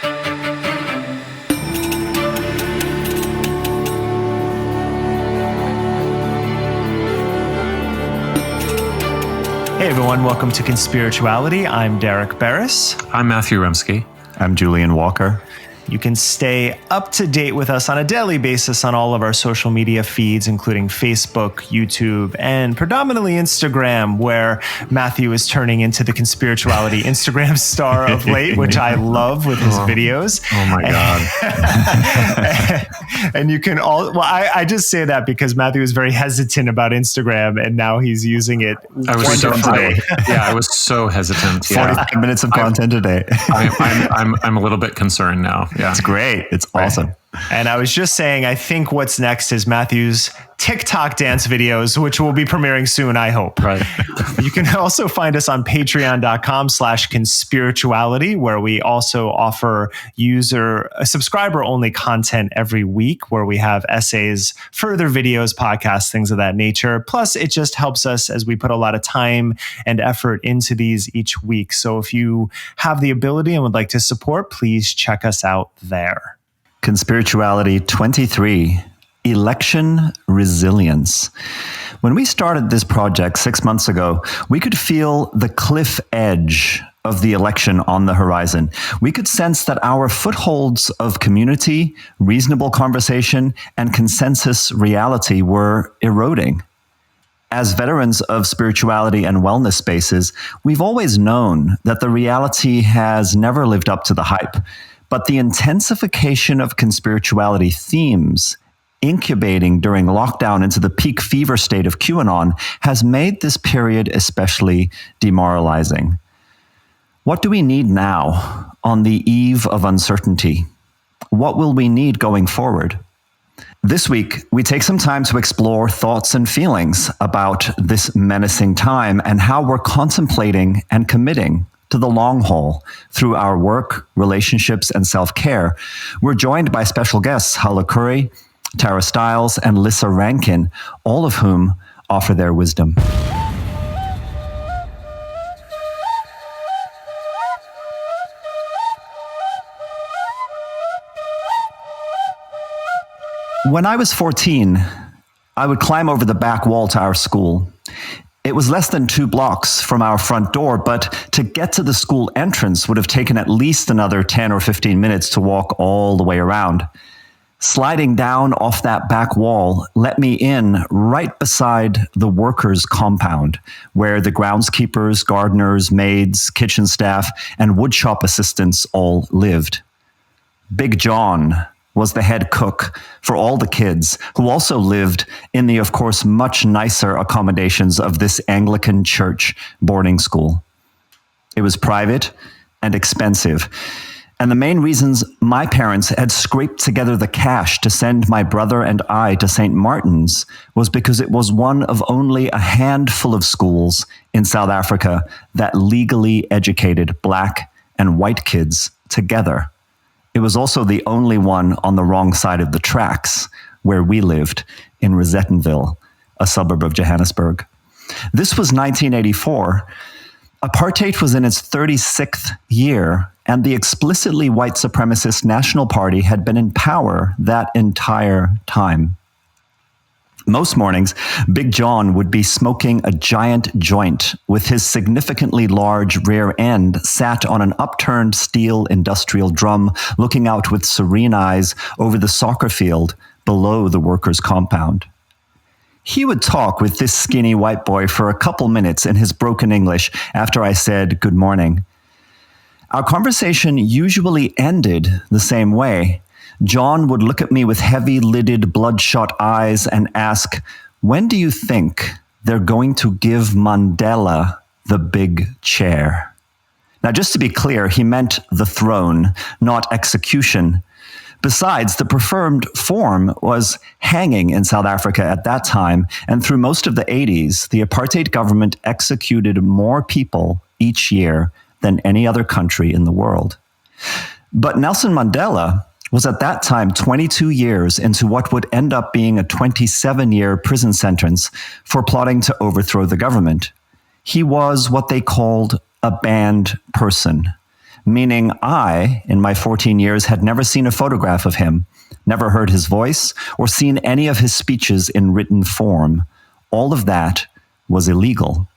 Hey everyone, welcome to Conspirituality. I'm Derek Barris. I'm Matthew Remski. I'm Julian Walker. You can stay up to date with us on a daily basis on all of our social media feeds, including Facebook, YouTube, and predominantly Instagram, where Matthew is turning into the Conspirituality Instagram star of late, which I love with his videos. Oh my God. And you can I just say that because Matthew was very hesitant about Instagram and now he's using it. I was so hesitant. 45 minutes of content a day. I'm a little bit concerned now. Yeah. It's great. It's awesome. And I was just saying, I think what's next is Matthew's TikTok dance videos, which will be premiering soon, I hope. Right. You can also find us on patreon.com/conspirituality, where we also offer subscriber-only content every week, where we have essays, further videos, podcasts, things of that nature. Plus, it just helps us as we put a lot of time and effort into these each week. So if you have the ability and would like to support, please check us out there. Conspirituality 23, Election Resilience. When we started this project 6 months ago, we could feel the cliff edge of the election on the horizon. We could sense that our footholds of community, reasonable conversation, and consensus reality were eroding. As veterans of spirituality and wellness spaces, we've always known that the reality has never lived up to the hype. But the intensification of conspirituality themes, incubating during lockdown into the peak fever state of QAnon, has made this period especially demoralizing. What do we need now on the eve of uncertainty? What will we need going forward? This week, we take some time to explore thoughts and feelings about this menacing time and how we're contemplating and committing to the long haul through our work, relationships, and self-care. We're joined by special guests, Hala Khouri, Tara Stiles, and Lissa Rankin, all of whom offer their wisdom. When I was 14, I would climb over the back wall to our school. It was less than 2 blocks from our front door, but to get to the school entrance would have taken at least another 10 or 15 minutes to walk all the way around. Sliding down off that back wall let me in right beside the workers' compound, where the groundskeepers, gardeners, maids, kitchen staff, and woodshop assistants all lived. Big John was the head cook for all the kids, who also lived in the, of course, much nicer accommodations of this Anglican church boarding school. It was private and expensive. And the main reasons my parents had scraped together the cash to send my brother and I to St. Martin's was because it was one of only a handful of schools in South Africa that legally educated Black and white kids together. It was also the only one on the wrong side of the tracks, where we lived in Rosettenville, a suburb of Johannesburg. This was 1984. Apartheid was in its 36th year, and the explicitly white supremacist National Party had been in power that entire time. Most mornings, Big John would be smoking a giant joint with his significantly large rear end sat on an upturned steel industrial drum, looking out with serene eyes over the soccer field below the workers' compound. He would talk with this skinny white boy for a couple minutes in his broken English after I said good morning. Our conversation usually ended the same way. John would look at me with heavy-lidded, bloodshot eyes and ask, "When do you think they're going to give Mandela the big chair?" Now, just to be clear, he meant the throne, not execution. Besides, the preferred form was hanging in South Africa at that time, and through most of the 80s, the apartheid government executed more people each year than any other country in the world. But Nelson Mandela was at that time 22 years into what would end up being a 27-year prison sentence for plotting to overthrow the government. He was what they called a banned person, meaning I, in my 14 years, had never seen a photograph of him, never heard his voice, or seen any of his speeches in written form. All of that was illegal.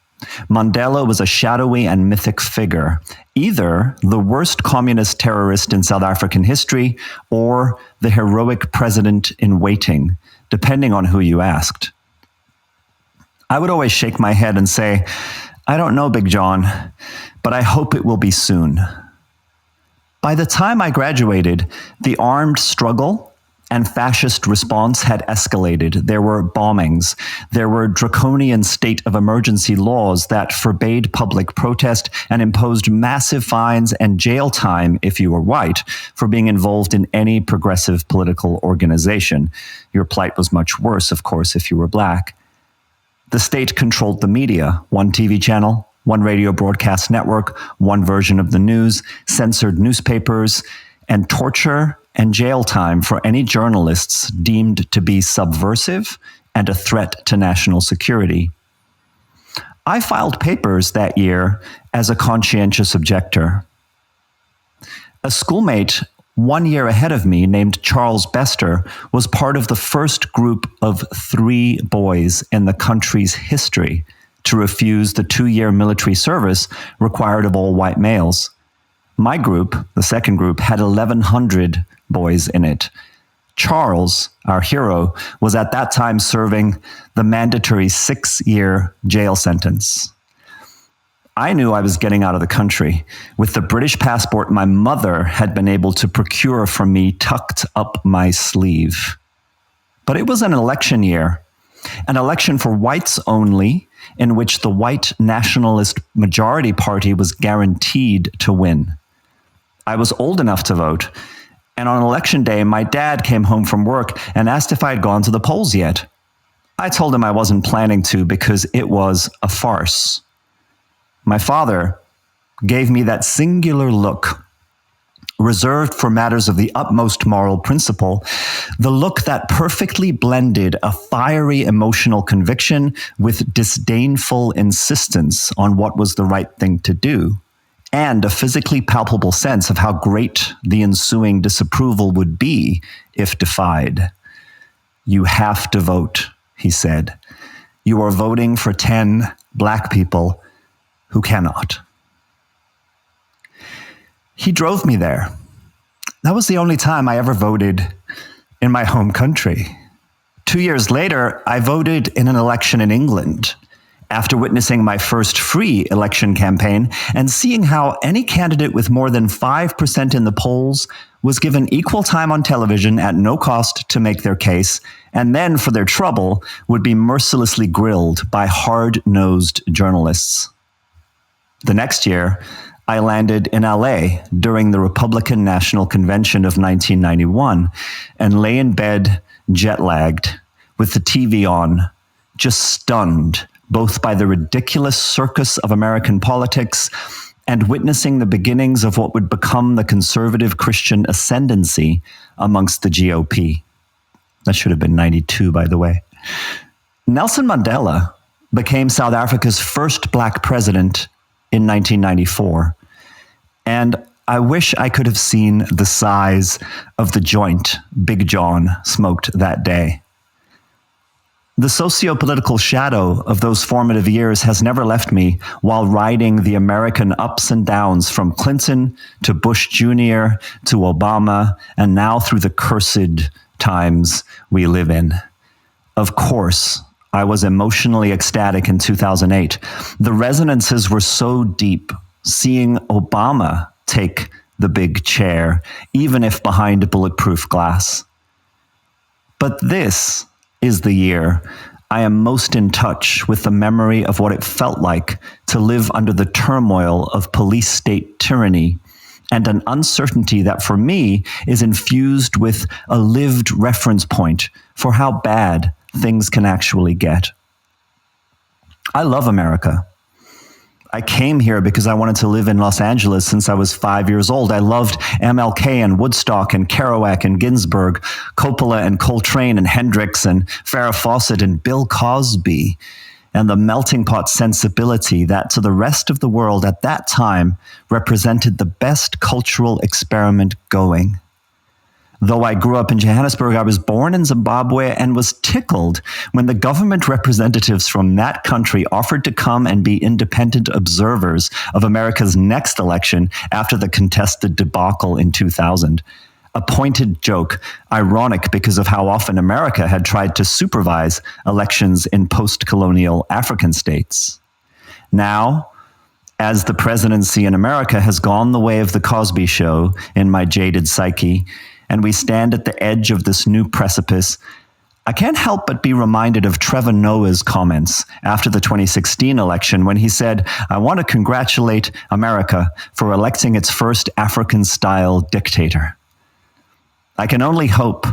Mandela was a shadowy and mythic figure, either the worst communist terrorist in South African history or the heroic president in waiting, depending on who you asked. I would always shake my head and say, I don't know, Big John, but I hope it will be soon. By the time I graduated, the armed struggle and fascist response had escalated. There were bombings. There were draconian state of emergency laws that forbade public protest and imposed massive fines and jail time if you were white for being involved in any progressive political organization. Your plight was much worse, of course, if you were black. The state controlled the media, one TV channel, one radio broadcast network, one version of the news, censored newspapers, and torture and jail time for any journalists deemed to be subversive and a threat to national security. I filed papers that year as a conscientious objector. A schoolmate 1 year ahead of me, named Charles Bester, was part of the first group of 3 boys in the country's history to refuse the 2-year military service required of all white males. My group, the second group, had 1,100 boys in it. Charles, our hero, was at that time serving the mandatory 6-year jail sentence. I knew I was getting out of the country. With the British passport my mother had been able to procure for me tucked up my sleeve. But it was an election year, an election for whites only, in which the white nationalist majority party was guaranteed to win. I was old enough to vote, and on election day, my dad came home from work and asked if I had gone to the polls yet. I told him I wasn't planning to because it was a farce. My father gave me that singular look, reserved for matters of the utmost moral principle, the look that perfectly blended a fiery emotional conviction with disdainful insistence on what was the right thing to do, and a physically palpable sense of how great the ensuing disapproval would be if defied. You have to vote, he said. You are voting for 10 black people who cannot. He drove me there. That was the only time I ever voted in my home country. 2 years later, I voted in an election in England after witnessing my first free election campaign and seeing how any candidate with more than 5% in the polls was given equal time on television at no cost to make their case, and then for their trouble would be mercilessly grilled by hard-nosed journalists. The next year, I landed in LA during the Republican National Convention of 1991 and lay in bed, jet-lagged, with the TV on, just stunned both by the ridiculous circus of American politics and witnessing the beginnings of what would become the conservative Christian ascendancy amongst the GOP. That should have been 92, by the way. Nelson Mandela became South Africa's first black president in 1994. And I wish I could have seen the size of the joint Big John smoked that day. The socio-political shadow of those formative years has never left me while riding the American ups and downs from Clinton to Bush Jr. to Obama, and now through the cursed times we live in. Of course, I was emotionally ecstatic in 2008. The resonances were so deep, seeing Obama take the big chair, even if behind bulletproof glass. But this is the year I am most in touch with the memory of what it felt like to live under the turmoil of police state tyranny and an uncertainty that for me is infused with a lived reference point for how bad things can actually get. I love America. I came here because I wanted to live in Los Angeles since I was 5 years old. I loved MLK and Woodstock and Kerouac and Ginsberg, Coppola and Coltrane and Hendrix and Farrah Fawcett and Bill Cosby. and the melting pot sensibility that to the rest of the world at that time represented the best cultural experiment going. Though I grew up in Johannesburg, I was born in Zimbabwe and was tickled when the government representatives from that country offered to come and be independent observers of America's next election after the contested debacle in 2000. A pointed joke, ironic because of how often America had tried to supervise elections in post-colonial African states. Now, as the presidency in America has gone the way of the Cosby Show in my jaded psyche, and we stand at the edge of this new precipice, I can't help but be reminded of Trevor Noah's comments after the 2016 election when he said, "I want to congratulate America for electing its first African-style dictator." I can only hope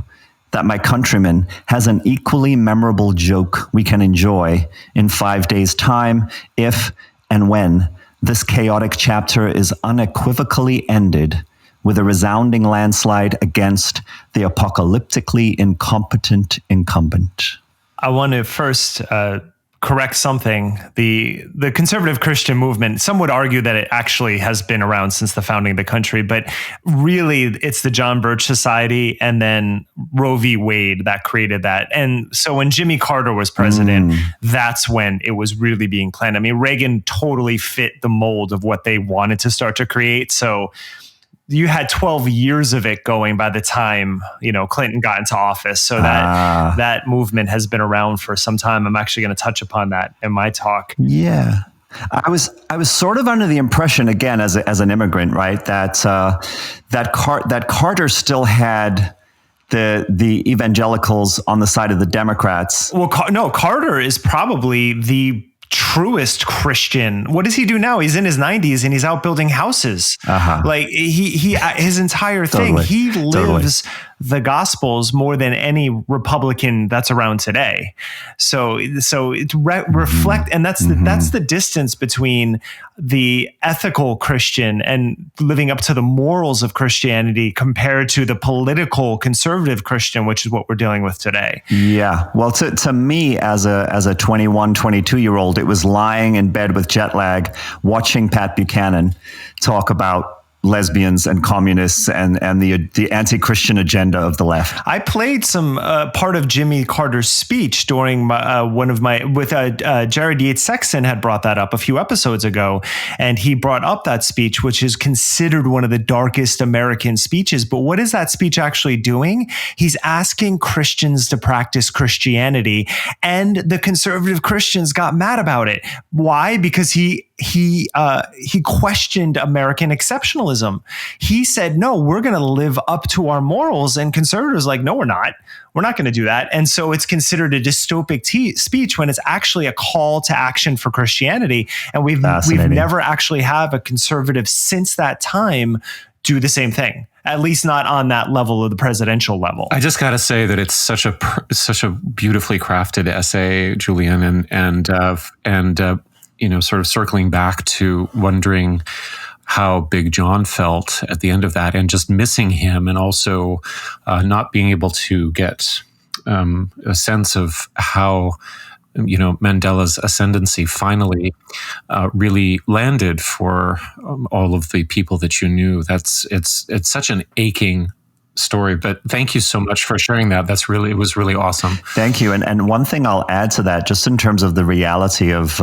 that my countrymen has an equally memorable joke we can enjoy in 5 days' time if and when this chaotic chapter is unequivocally ended with a resounding landslide against the apocalyptically incompetent incumbent. I want to first correct something. The conservative Christian movement, some would argue that it actually has been around since the founding of the country, but really it's the John Birch Society and then Roe v. Wade that created that. And so when Jimmy Carter was president, that's when it was really being planned. I mean, Reagan totally fit the mold of what they wanted to start to create. So you had 12 years of it going by the time, Clinton got into office. So that movement has been around for some time. I'm actually going to touch upon that in my talk. Yeah. I was sort of under the impression, again, as an immigrant, right, that Carter still had the evangelicals on the side of the Democrats. Well, no, Carter is probably the truest Christian. What does he do now? He's in his 90s and he's out building houses. Like he his entire thing, he lives the Gospels more than any Republican that's around today. So it reflect, and that's the distance between the ethical Christian and living up to the morals of Christianity compared to the political conservative Christian, which is what we're dealing with today. Yeah. Well, to me as a 21, 22-year-old, it was lying in bed with jet lag, watching Pat Buchanan talk about lesbians and communists and the anti-Christian agenda of the left. I played some part of Jimmy Carter's speech during Jared Yates Sexton had brought that up a few episodes ago, and he brought up that speech, which is considered one of the darkest American speeches. But what is that speech actually doing? He's asking Christians to practice Christianity, and the conservative Christians got mad about it. Why? Because he questioned American exceptionalism. He said, no, we're going to live up to our morals. And conservatives like, no, we're not. We're not going to do that. And so it's considered a dystopic speech when it's actually a call to action for Christianity. And we've never actually have a conservative since that time do the same thing. At least not on that level of the presidential level. I just got to say that it's such a beautifully crafted essay, Julian, and sort of circling back to wondering how Big John felt at the end of that, and just missing him, and also not being able to get a sense of how Mandela's ascendancy finally really landed for all of the people that you knew. It's such an aching story, but thank you so much for sharing that. It was really awesome. Thank you. And one thing I'll add to that, just in terms of the reality of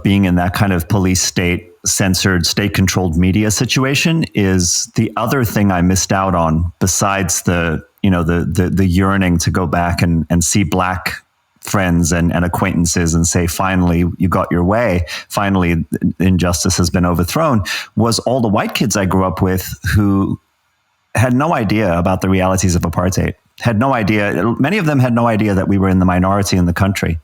being in that kind of police state censored, state controlled media situation, is the other thing I missed out on, besides the yearning to go back and see Black friends and acquaintances and say, finally, you got your way. Finally, injustice has been overthrown, was all the white kids I grew up with who had no idea about the realities of apartheid, had no idea. Many of them had no idea that we were in the minority in the country.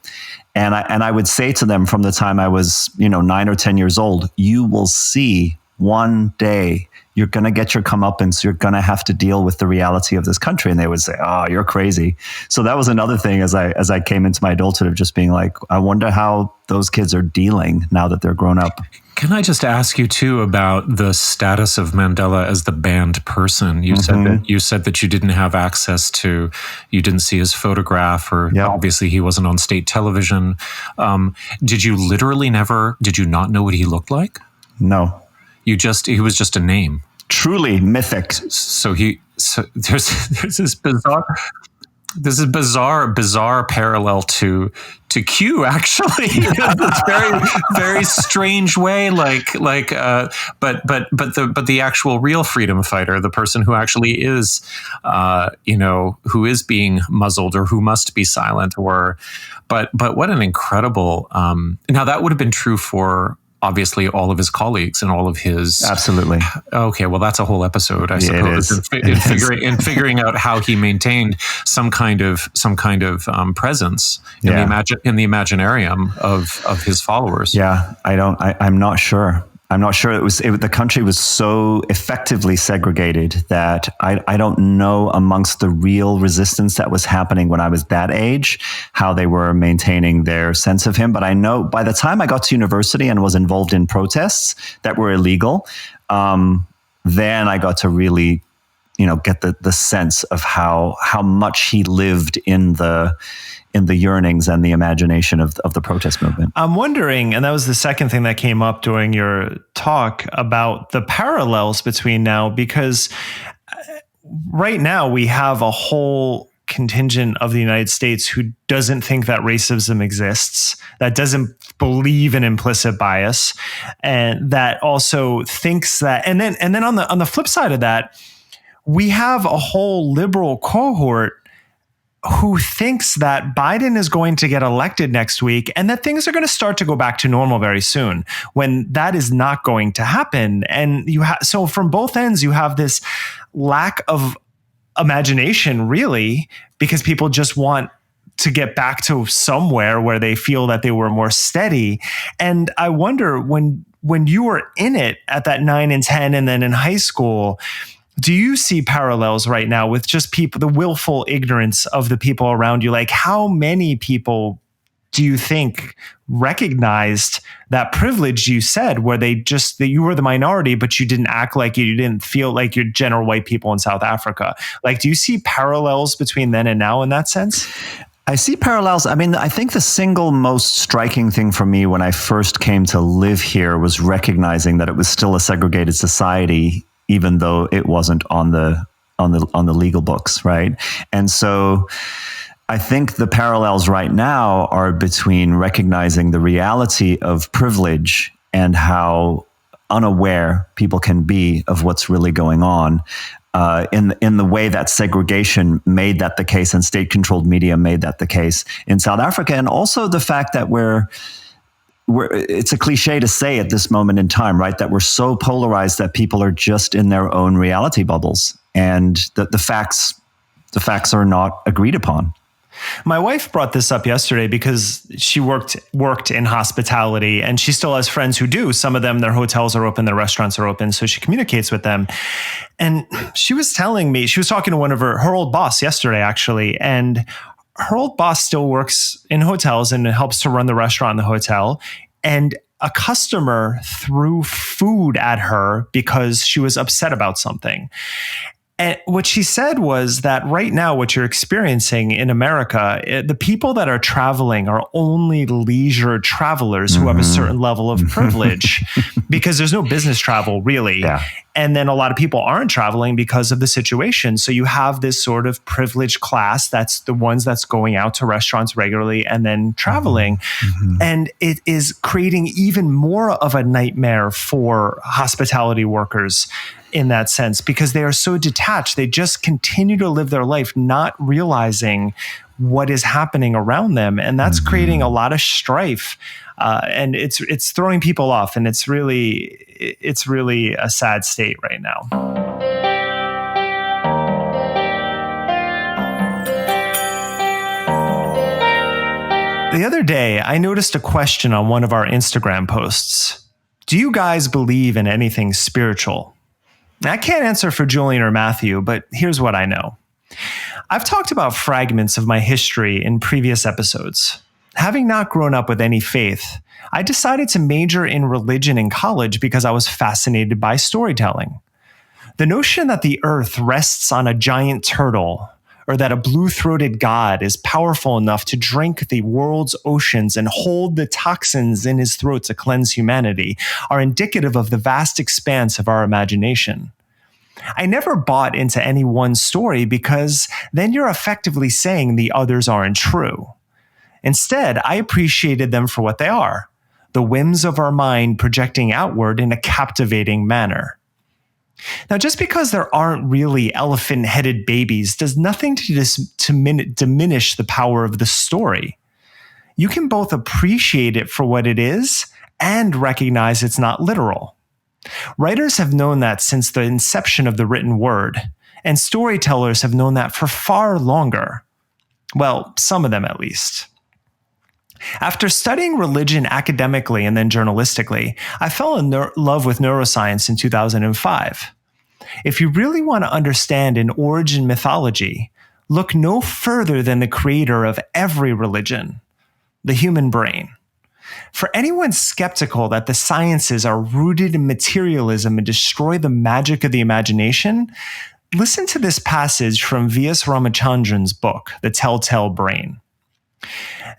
And I would say to them from the time I was, 9 or 10 years old, you will see one day you're going to get your comeuppance. You're going to have to deal with the reality of this country. And they would say, oh, you're crazy. So that was another thing as I came into my adulthood of just being like, I wonder how those kids are dealing now that they're grown up. Can I just ask you too about the status of Mandela as the banned person? You said that you didn't have access to, you didn't see his photograph, or obviously he wasn't on state television. Did you not know what he looked like? No. He was just a name. Truly mythic. So there's this bizarre parallel to Q, actually. It's very, very strange way, but the actual real freedom fighter, the person who actually is, who is being muzzled or who must be silent, but what an incredible, now that would have been true for obviously all of his colleagues and all of his... Absolutely. Okay, well, that's a whole episode, I suppose, in figuring out how he maintained some kind of presence in the imaginarium of his followers. Yeah, I'm not sure. I'm not sure. The country was so effectively segregated that I don't know amongst the real resistance that was happening when I was that age, how they were maintaining their sense of him. But I know by the time I got to university and was involved in protests that were illegal, then I got to really, get the sense of how much he lived in the yearnings and the imagination of the protest movement. I'm wondering, and that was the second thing that came up during your talk about the parallels between now, because right now we have a whole contingent of the United States who doesn't think that racism exists, that doesn't believe in implicit bias, and that also thinks that, and then on the flip side of that, we have a whole liberal cohort who thinks that Biden is going to get elected next week and that things are going to start to go back to normal very soon, when that is not going to happen. And so from both ends, you have this lack of imagination, really, because people just want to get back to somewhere where they feel that they were more steady. And I wonder, when you were in it at that 9 and 10 and then in high school, do you see parallels right now with just people, the willful ignorance of the people around you? Like, how many people do you think recognized that privilege you said, where that you were the minority, but you didn't act like you didn't feel like you're general white people in South Africa? Like, do you see parallels between then and now in that sense? I see parallels. I mean, I think the single most striking thing for me when I first came to live here was recognizing that it was still a segregated society, even though it wasn't on the legal books, right? And so I think the parallels right now are between recognizing the reality of privilege and how unaware people can be of what's really going on, in the way that segregation made that the case and state-controlled media made that the case in South Africa, and also the fact that it's a cliche to say at this moment in time, right, that we're so polarized that people are just in their own reality bubbles, and the facts are not agreed upon. My wife brought this up yesterday because she worked in hospitality, and she still has friends who do. Some of them, their hotels are open, their restaurants are open, so she communicates with them. And she was telling me, she was talking to one of her old boss yesterday, actually, and her old boss still works in hotels and helps to run the restaurant in the hotel. And a customer threw food at her because she was upset about something. And what she said was that right now, what you're experiencing in America, the people that are traveling are only leisure travelers who have a certain level of privilege, because there's no business travel, really. Yeah. And then a lot of people aren't traveling because of the situation. So you have this sort of privileged class that's the ones that's going out to restaurants regularly and then traveling. And it is creating even more of a nightmare for hospitality workers in that sense, because they are so detached. They just continue to live their life, not realizing what is happening around them. And that's creating a lot of strife. And it's throwing people off. And it's really a sad state right now. The other day, I noticed a question on one of our Instagram posts. Do you guys believe in anything spiritual? I can't answer for Julian or Matthew, but here's what I know. I've talked about fragments of my history in previous episodes. Having not grown up with any faith, I decided to major in religion in college because I was fascinated by storytelling. The notion that the earth rests on a giant turtle, or that a blue-throated god is powerful enough to drink the world's oceans and hold the toxins in his throat to cleanse humanity, are indicative of the vast expanse of our imagination. I never bought into any one story because then you're effectively saying the others aren't true. Instead, I appreciated them for what they are, the whims of our mind projecting outward in a captivating manner. Now, just because there aren't really elephant-headed babies does nothing to diminish the power of the story. You can both appreciate it for what it is and recognize it's not literal. Writers have known that since the inception of the written word, and storytellers have known that for far longer. Well, some of them at least. After studying religion academically and then journalistically, I fell in love with neuroscience in 2005. If you really want to understand an origin mythology, look no further than the creator of every religion, the human brain. For anyone skeptical that the sciences are rooted in materialism and destroy the magic of the imagination, listen to this passage from V.S. Ramachandran's book, The Telltale Brain.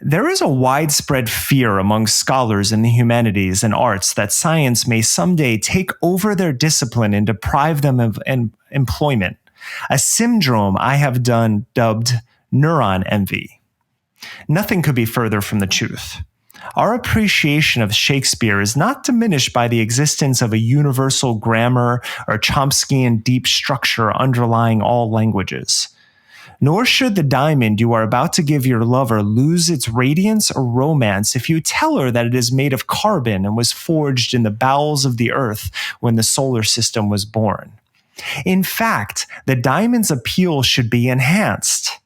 There is a widespread fear among scholars in the humanities and arts that science may someday take over their discipline and deprive them of employment, a syndrome I have dubbed neuron envy. Nothing could be further from the truth. Our appreciation of Shakespeare is not diminished by the existence of a universal grammar or Chomskyan deep structure underlying all languages. Nor should the diamond you are about to give your lover lose its radiance or romance if you tell her that it is made of carbon and was forged in the bowels of the earth when the solar system was born. In fact, the diamond's appeal should be enhanced.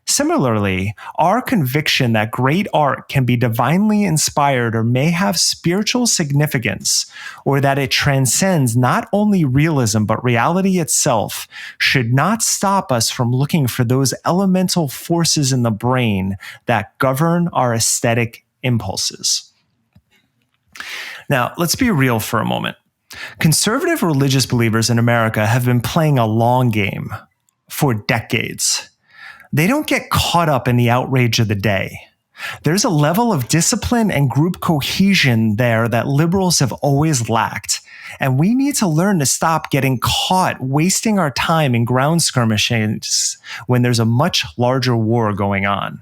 Similarly, our conviction that great art can be divinely inspired or may have spiritual significance, or that it transcends not only realism but reality itself, should not stop us from looking for those elemental forces in the brain that govern our aesthetic impulses. Now, let's be real for a moment. Conservative religious believers in America have been playing a long game for decades. They don't get caught up in the outrage of the day. There's a level of discipline and group cohesion there that liberals have always lacked, and we need to learn to stop getting caught wasting our time in ground skirmishes when there's a much larger war going on.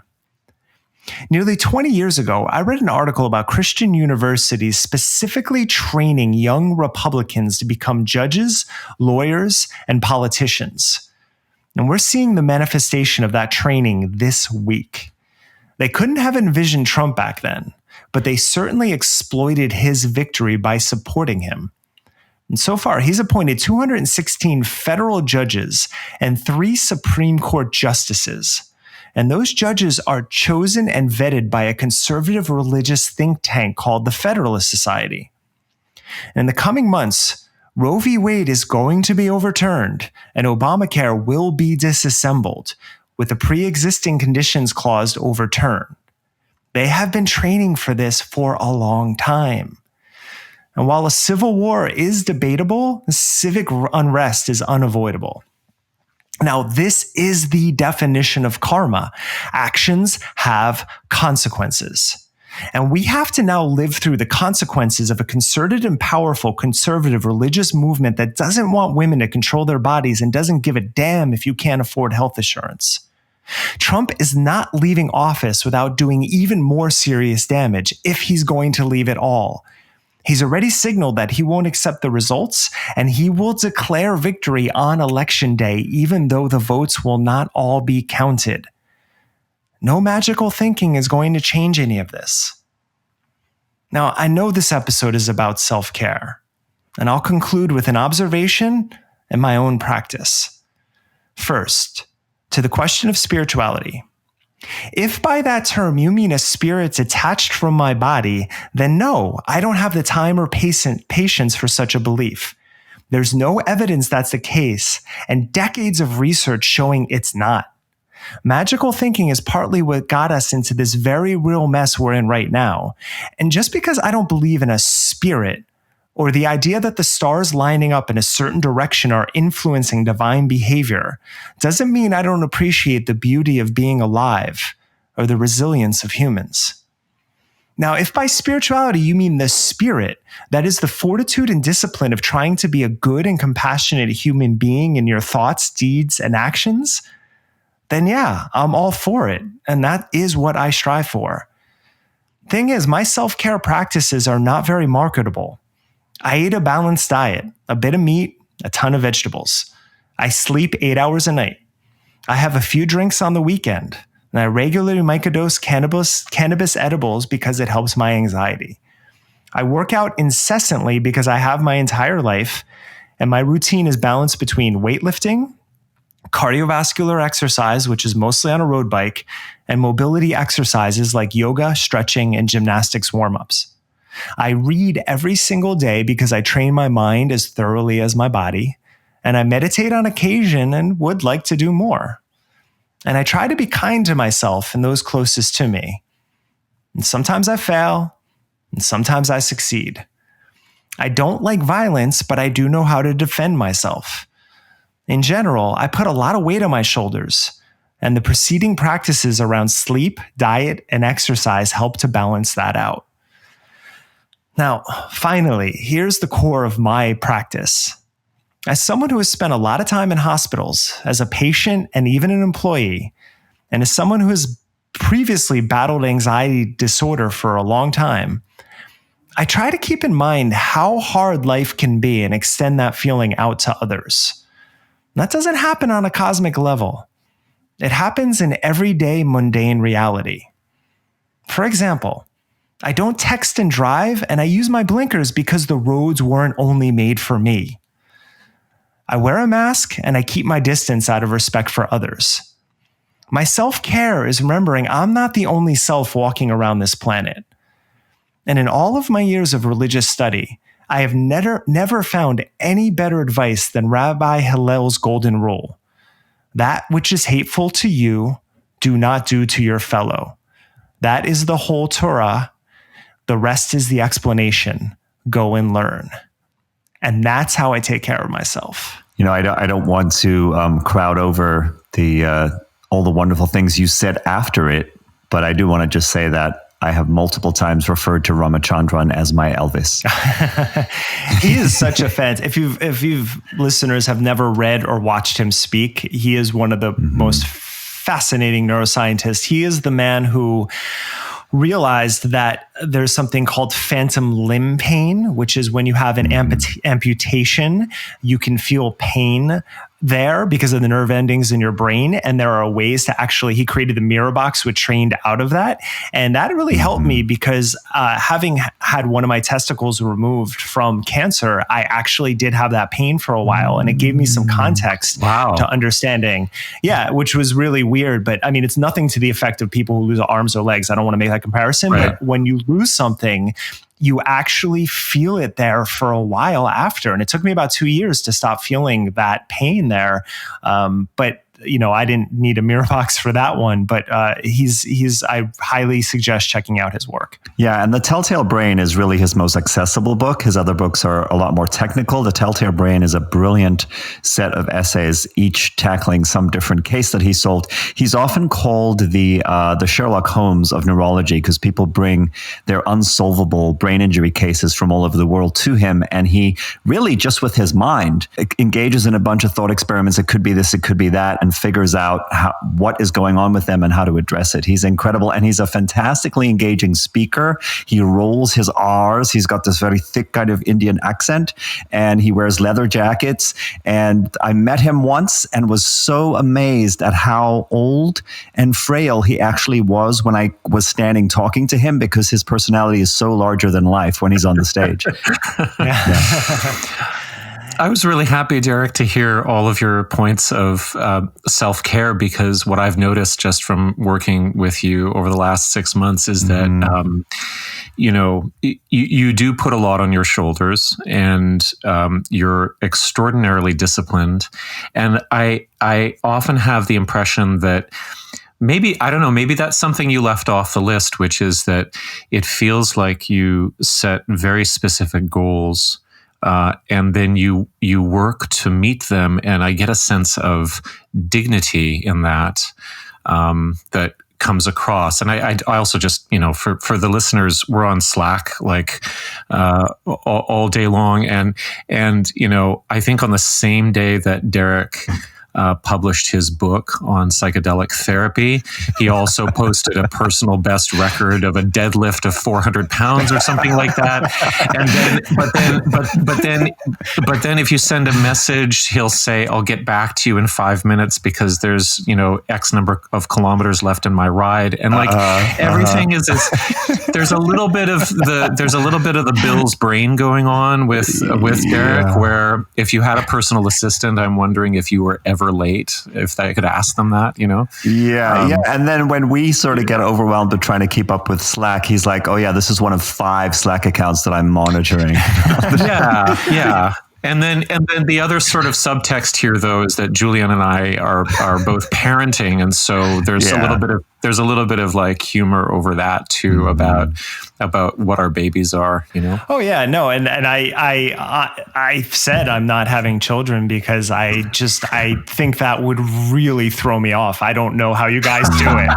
Nearly 20 years ago, I read an article about Christian universities specifically training young Republicans to become judges, lawyers, and politicians. And we're seeing the manifestation of that training this week. They couldn't have envisioned Trump back then, but they certainly exploited his victory by supporting him. And so far, he's appointed 216 federal judges and 3 Supreme Court justices. And those judges are chosen and vetted by a conservative religious think tank called the Federalist Society. In the coming months, Roe v. Wade is going to be overturned, and Obamacare will be disassembled, with the pre-existing conditions clause overturned. They have been training for this for a long time. And while a civil war is debatable, civic unrest is unavoidable. Now, this is the definition of karma. Actions have consequences. And we have to now live through the consequences of a concerted and powerful conservative religious movement that doesn't want women to control their bodies and doesn't give a damn if you can't afford health insurance. Trump is not leaving office without doing even more serious damage if he's going to leave at all. He's already signaled that he won't accept the results, and he will declare victory on Election Day, even though the votes will not all be counted. No magical thinking is going to change any of this. Now, I know this episode is about self-care, and I'll conclude with an observation and my own practice. First, to the question of spirituality. If by that term you mean a spirit detached from my body, then no, I don't have the time or patience for such a belief. There's no evidence that's the case, and decades of research showing it's not. Magical thinking is partly what got us into this very real mess we're in right now. And just because I don't believe in a spirit, or the idea that the stars lining up in a certain direction are influencing divine behavior, doesn't mean I don't appreciate the beauty of being alive or the resilience of humans. Now, if by spirituality you mean the spirit, that is the fortitude and discipline of trying to be a good and compassionate human being in your thoughts, deeds, and actions, then yeah, I'm all for it. And that is what I strive for. Thing is, my self-care practices are not very marketable. I eat a balanced diet, a bit of meat, a ton of vegetables. I sleep 8 hours a night. I have a few drinks on the weekend, and I regularly microdose cannabis edibles because it helps my anxiety. I work out incessantly because I have my entire life, and my routine is balanced between weightlifting, cardiovascular exercise, which is mostly on a road bike, and mobility exercises like yoga, stretching, and gymnastics warm-ups. I read every single day because I train my mind as thoroughly as my body, and I meditate on occasion and would like to do more. And I try to be kind to myself and those closest to me. And sometimes I fail, and sometimes I succeed. I don't like violence, but I do know how to defend myself. In general, I put a lot of weight on my shoulders, and the preceding practices around sleep, diet, and exercise help to balance that out. Now, finally, here's the core of my practice. As someone who has spent a lot of time in hospitals, as a patient and even an employee, and as someone who has previously battled anxiety disorder for a long time, I try to keep in mind how hard life can be and extend that feeling out to others. That doesn't happen on a cosmic level. It happens in everyday mundane reality. For example, I don't text and drive, and I use my blinkers because the roads weren't only made for me. I wear a mask, and I keep my distance out of respect for others. My self-care is remembering I'm not the only self walking around this planet. And in all of my years of religious study, I have never found any better advice than Rabbi Hillel's golden rule. That which is hateful to you, do not do to your fellow. That is the whole Torah. The rest is the explanation. Go and learn. And that's how I take care of myself. You know, I don't want to crowd over the all the wonderful things you said after it, but I do want to just say that I have multiple times referred to Ramachandran as my Elvis. He is such a fan. If you've listeners have never read or watched him speak, he is one of the most fascinating neuroscientists. He is the man who realized that there's something called phantom limb pain, which is when you have an amputation, you can feel pain there because of the nerve endings in your brain. And there are ways to actually, he created the mirror box, which trained out of that. And that really helped me because having had one of my testicles removed from cancer, I actually did have that pain for a while. And it gave me some context to understanding. Yeah, which was really weird. But I mean, it's nothing to the effect of people who lose arms or legs. I don't want to make that comparison. Right. But when you lose something, you actually feel it there for a while after. And it took me about 2 years to stop feeling that pain there. But you know, I didn't need a mirror box for that one, but I highly suggest checking out his work. Yeah. And The Telltale Brain is really his most accessible book. His other books are a lot more technical. The Telltale Brain is a brilliant set of essays, each tackling some different case that he solved. He's often called the Sherlock Holmes of neurology because people bring their unsolvable brain injury cases from all over the world to him. And he really, just with his mind, engages in a bunch of thought experiments. It could be this, it could be that, and figures out what is going on with them and how to address it. He's incredible. And he's a fantastically engaging speaker. He rolls his R's. He's got this very thick kind of Indian accent, and he wears leather jackets. And I met him once and was so amazed at how old and frail he actually was when I was standing talking to him, because his personality is so larger than life when he's on the stage. I was really happy, Derek, to hear all of your points of self-care, because what I've noticed just from working with you over the last 6 months is that, you do put a lot on your shoulders, and you're extraordinarily disciplined. And I often have the impression that maybe that's something you left off the list, which is that it feels like you set very specific goals, and then you work to meet them. And I get a sense of dignity in that, that comes across. And I also just, for the listeners, we're on Slack like all day long. And I think on the same day that Derek published his book on psychedelic therapy, he also posted a personal best record of a deadlift of 400 pounds or something like that. And then if you send a message, he'll say, "I'll get back to you in 5 minutes because there's X number of kilometers left in my ride." And everything is there's a little bit of the Bill's brain going on with Derek, where if you had a personal assistant, I'm wondering if you were ever late, if I could ask them that, Yeah. And then when we sort of get overwhelmed with trying to keep up with Slack, he's like, "Oh yeah, this is one of 5 Slack accounts that I'm monitoring." Yeah. And then the other sort of subtext here, though, is that Julian and I are both parenting, and so there's a little bit of like humor over that too, about what our babies are, Oh yeah, no, and I said I'm not having children because I think that would really throw me off. I don't know how you guys do it.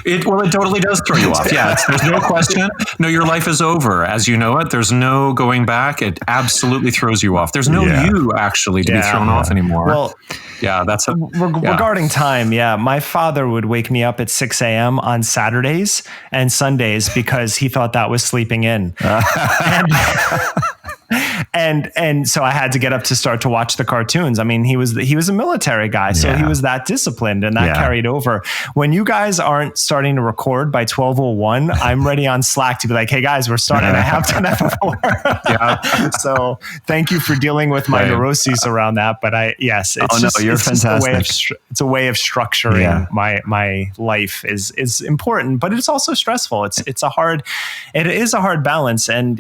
It totally does throw you off. Yeah, there's no question. No, your life is over as you know it. There's no going back. It absolutely throws you off. There's no you actually to be thrown off anymore. Well, yeah, regarding time. Yeah, my father would wake me up at 6 a.m. on Saturdays and Sundays because he thought that was sleeping in. And so I had to get up to start to watch the cartoons. I mean, he was a military guy, so he was that disciplined, and that carried over. When you guys aren't starting to record by 12:01, I'm ready on Slack to be like, "Hey guys, we're starting." I have done that before. So thank you for dealing with my neuroses around that. But you're fantastic. It's a way of structuring my life is important, but it's also stressful. It is a hard balance. And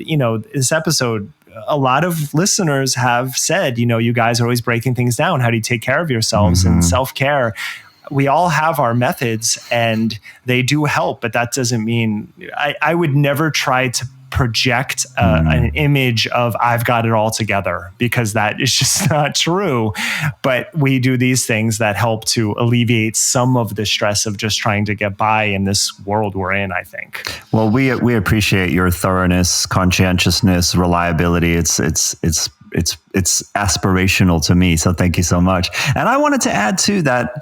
this episode, a lot of listeners have said, you guys are always breaking things down. How do you take care of yourselves? And self-care? We all have our methods and they do help, but that doesn't mean I would never try to project an image of I've got it all together, because that is just not true. But we do these things that help to alleviate some of the stress of just trying to get by in this world we're in, I think. Well, we appreciate your thoroughness, conscientiousness, reliability. It's aspirational to me. So thank you so much. And I wanted to add too that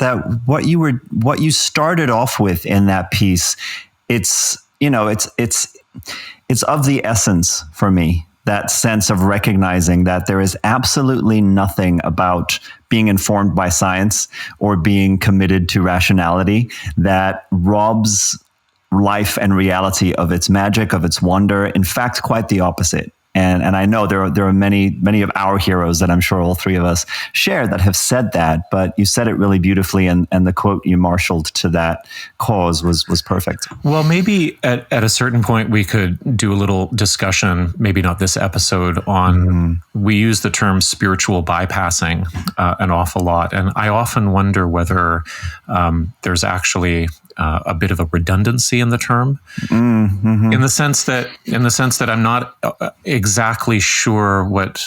what you started off with in that piece, it's of the essence for me, that sense of recognizing that there is absolutely nothing about being informed by science or being committed to rationality that robs life and reality of its magic, of its wonder. In fact, quite the opposite. And I know there are many of our heroes that I'm sure all three of us share that have said that, but you said it really beautifully, and the quote you marshaled to that cause was perfect. Well, maybe at a certain point we could do a little discussion, maybe not this episode, on we use the term spiritual bypassing an awful lot, and I often wonder whether there's actually a bit of a redundancy in the term, in the sense that I'm not exactly sure what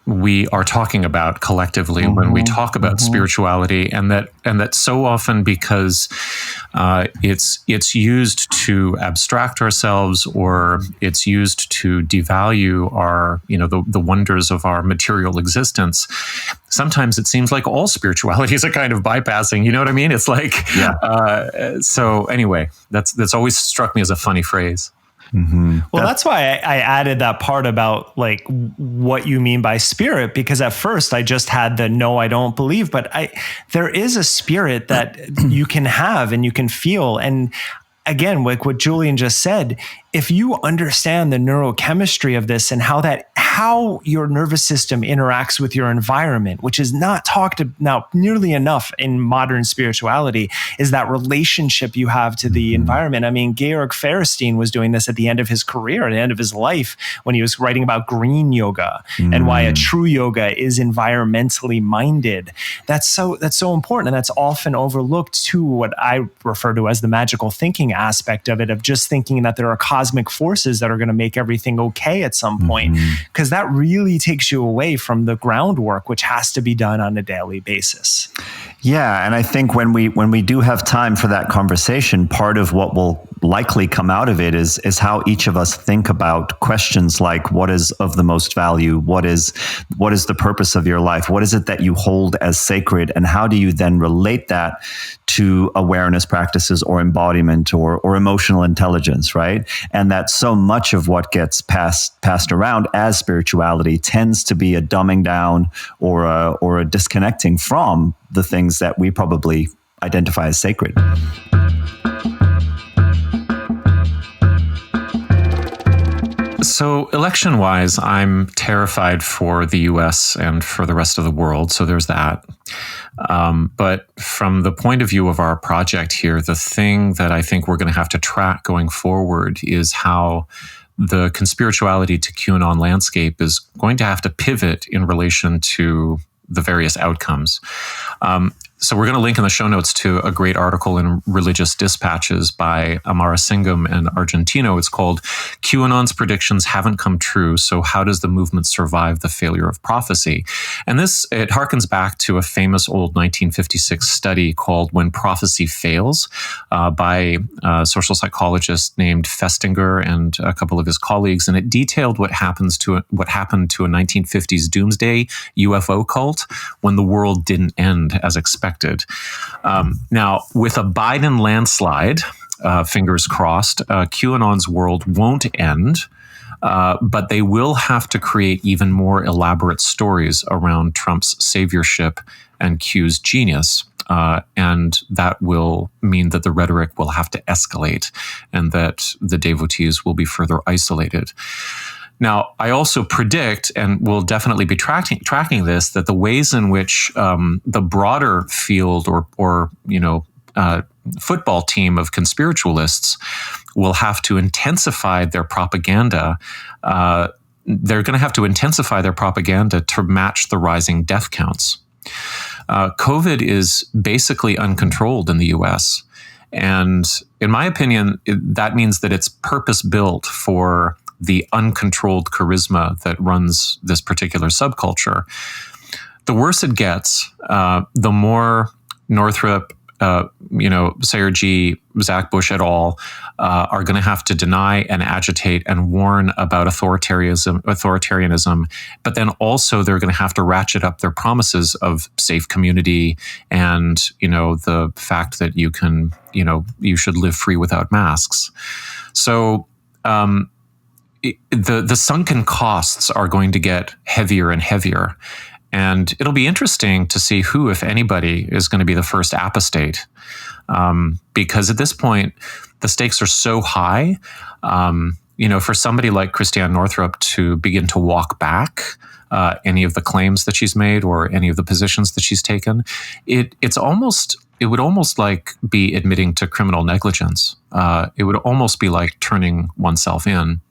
we are talking about collectively when we talk about spirituality, and that so often, because it's used to abstract ourselves, or it's used to devalue our the wonders of our material existence. Sometimes it seems like all spirituality is a kind of bypassing. You know what I mean? It's like so. Anyway, that's always struck me as a funny phrase. Well, that's why I added that part about like what you mean by spirit, because at first I just had the no, I don't believe, but there is a spirit that you can have and you can feel. And again, like what Julian just said, if you understand the neurochemistry of this and how your nervous system interacts with your environment, which is not talked about nearly enough in modern spirituality, is that relationship you have to the environment. I mean, Georg Feuerstein was doing this at the end of his career, at the end of his life, when he was writing about green yoga and why a true yoga is environmentally minded. That's so important. And that's often overlooked to what I refer to as the magical thinking aspect of it, of just thinking that there are cosmic forces that are going to make everything okay at some point, because that really takes you away from the groundwork, which has to be done on a daily basis. Yeah, and I think when we do have time for that conversation, part of what will likely come out of it is how each of us think about questions like, what is of the most value? What is the purpose of your life? What is it that you hold as sacred? And how do you then relate that to awareness practices or embodiment or emotional intelligence, right? And that so much of what gets passed around as spirituality tends to be a dumbing down or a disconnecting from the things that we probably identify as sacred. So election-wise, I'm terrified for the US and for the rest of the world. So there's that. But from the point of view of our project here, the thing that I think we're going to have to track going forward is how the conspirituality to QAnon landscape is going to have to pivot in relation to the various outcomes. So we're going to link in the show notes to a great article in Religious Dispatches by Amarasingam and Argentino. It's called QAnon's Predictions Haven't Come True, So How Does the Movement Survive the Failure of Prophecy? And it harkens back to a famous old 1956 study called When Prophecy Fails by a social psychologist named Festinger and a couple of his colleagues. And it detailed what happened to a 1950s doomsday UFO cult when the world didn't end as expected. Now, with a Biden landslide, fingers crossed, QAnon's world won't end, but they will have to create even more elaborate stories around Trump's saviorship and Q's genius. And that will mean that the rhetoric will have to escalate and that the devotees will be further isolated. Now, I also predict, and we'll definitely be tracking this, that the ways in which the broader field or football team of conspiritualists will have to intensify their propaganda. They're going to have to intensify their propaganda to match the rising death counts. COVID is basically uncontrolled in the US. And in my opinion, that means that it's purpose-built for the uncontrolled charisma that runs this particular subculture. The worse it gets, the more Northrop, Sayerji, Zach Bush et al. Are going to have to deny and agitate and warn about authoritarianism, but then also they're going to have to ratchet up their promises of safe community and, the fact that you should live free without masks. So, the sunken costs are going to get heavier and heavier. And it'll be interesting to see who, if anybody, is going to be the first apostate. Because at this point, the stakes are so high, for somebody like Christiane Northrup to begin to walk back any of the claims that she's made or any of the positions that she's taken, it would almost like be admitting to criminal negligence. It would almost be like turning oneself in.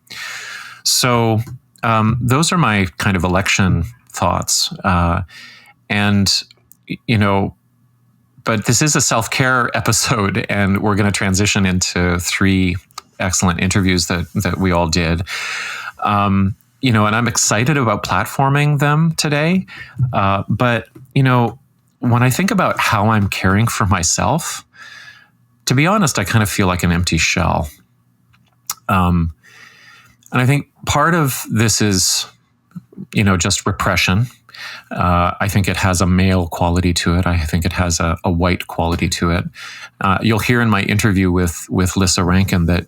So those are my kind of election thoughts. But this is a self-care episode, and we're going to transition into 3 excellent interviews that we all did. And I'm excited about platforming them today. But when I think about how I'm caring for myself, to be honest, I kind of feel like an empty shell. And I think part of this is, just repression. I think it has a male quality to it. I think it has a white quality to it. You'll hear in my interview with Lissa Rankin that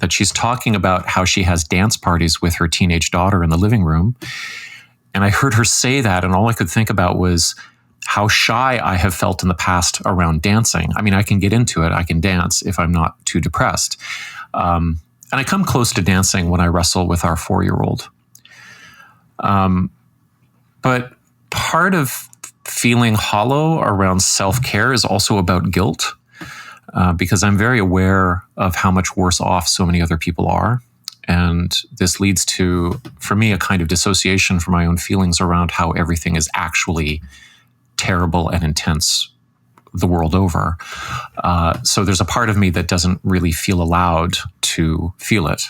she's talking about how she has dance parties with her teenage daughter in the living room. And I heard her say that, and all I could think about was how shy I have felt in the past around dancing. I mean, I can get into it. I can dance if I'm not too depressed. And I come close to dancing when I wrestle with our 4-year-old. But part of feeling hollow around self-care is also about guilt, because I'm very aware of how much worse off so many other people are. And this leads to, for me, a kind of dissociation from my own feelings around how everything is actually terrible and intense the world over. So there's a part of me that doesn't really feel allowed to feel it.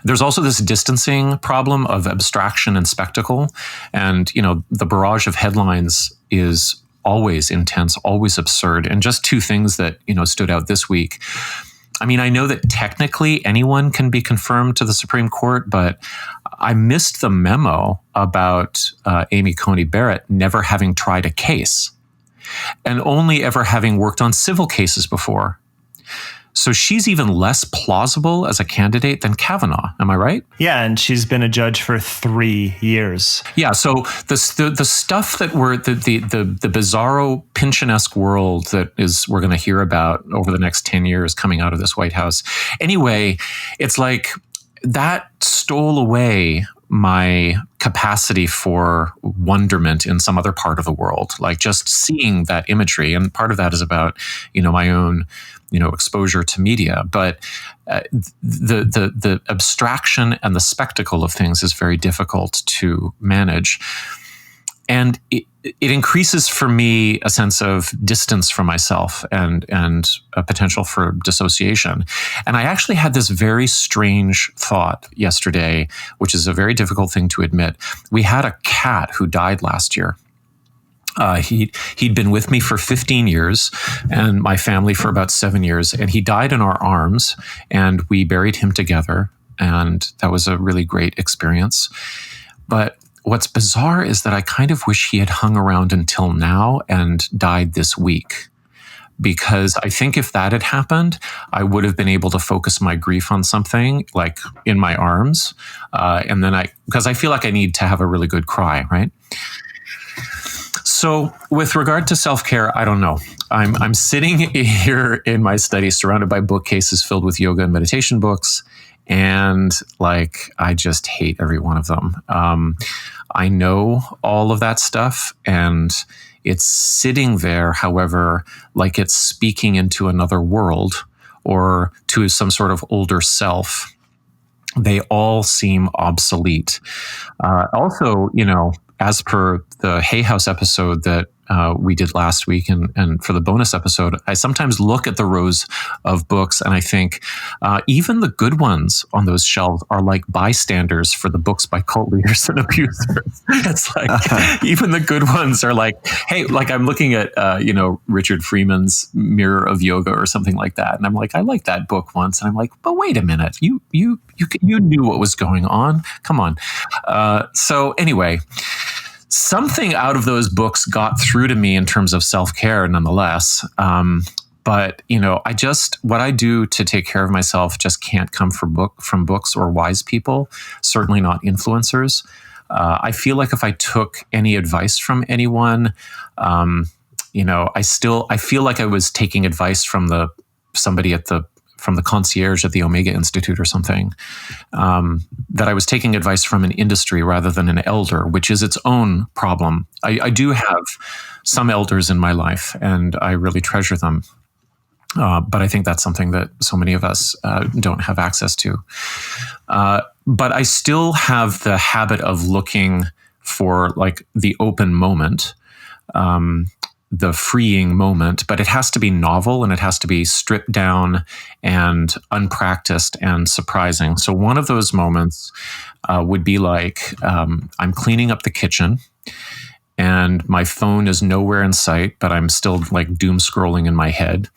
There's also this distancing problem of abstraction and spectacle. And, the barrage of headlines is always intense, always absurd. And just two things that, stood out this week. I mean, I know that technically anyone can be confirmed to the Supreme Court, but I missed the memo about Amy Coney Barrett never having tried a case and only ever having worked on civil cases before. So she's even less plausible as a candidate than Kavanaugh. Am I right? Yeah, and she's been a judge for 3 years. Yeah, so the stuff that we're the bizarro Pynchonesque world that we're going to hear about over the next 10 years coming out of this White House. Anyway, it's like that stole away my capacity for wonderment in some other part of the world, like just seeing that imagery. And part of that is about, my own, exposure to media. But the abstraction and the spectacle of things is very difficult to manage. And it increases for me a sense of distance from myself and a potential for dissociation. And I actually had this very strange thought yesterday, which is a very difficult thing to admit. We had a cat who died last year. He'd been with me for 15 years and my family for about 7 years, and he died in our arms, and we buried him together, and that was a really great experience. But what's bizarre is that I kind of wish he had hung around until now and died this week, because I think if that had happened, I would have been able to focus my grief on something like in my arms. And then because I feel like I need to have a really good cry, right? So with regard to self-care, I don't know. I'm sitting here in my study surrounded by bookcases filled with yoga and meditation books. And I just hate every one of them. I know all of that stuff, and it's sitting there, however, like it's speaking into another world or to some sort of older self. They all seem obsolete. Also, as per the Hay House episode that we did last week, and for the bonus episode, I sometimes look at the rows of books and I think even the good ones on those shelves are like bystanders for the books by cult leaders and abusers. It's like even the good ones are like, hey, like I'm looking at Richard Freeman's Mirror of Yoga or something like that, and I'm like, I liked that book once, and I'm like, but wait a minute, you knew what was going on. Come on. So anyway. Something out of those books got through to me in terms of self-care nonetheless. But, what I do to take care of myself just can't come from books or wise people, certainly not influencers. I feel like if I took any advice from anyone, I feel like I was taking advice from somebody from the concierge at the Omega Institute or something, that I was taking advice from an industry rather than an elder, which is its own problem. I do have some elders in my life, and I really treasure them. But I think that's something that so many of us don't have access to. But I still have the habit of looking for the open moment, the freeing moment, but it has to be novel and it has to be stripped down and unpracticed and surprising. So one of those moments would be I'm cleaning up the kitchen and my phone is nowhere in sight, but I'm still doom scrolling in my head.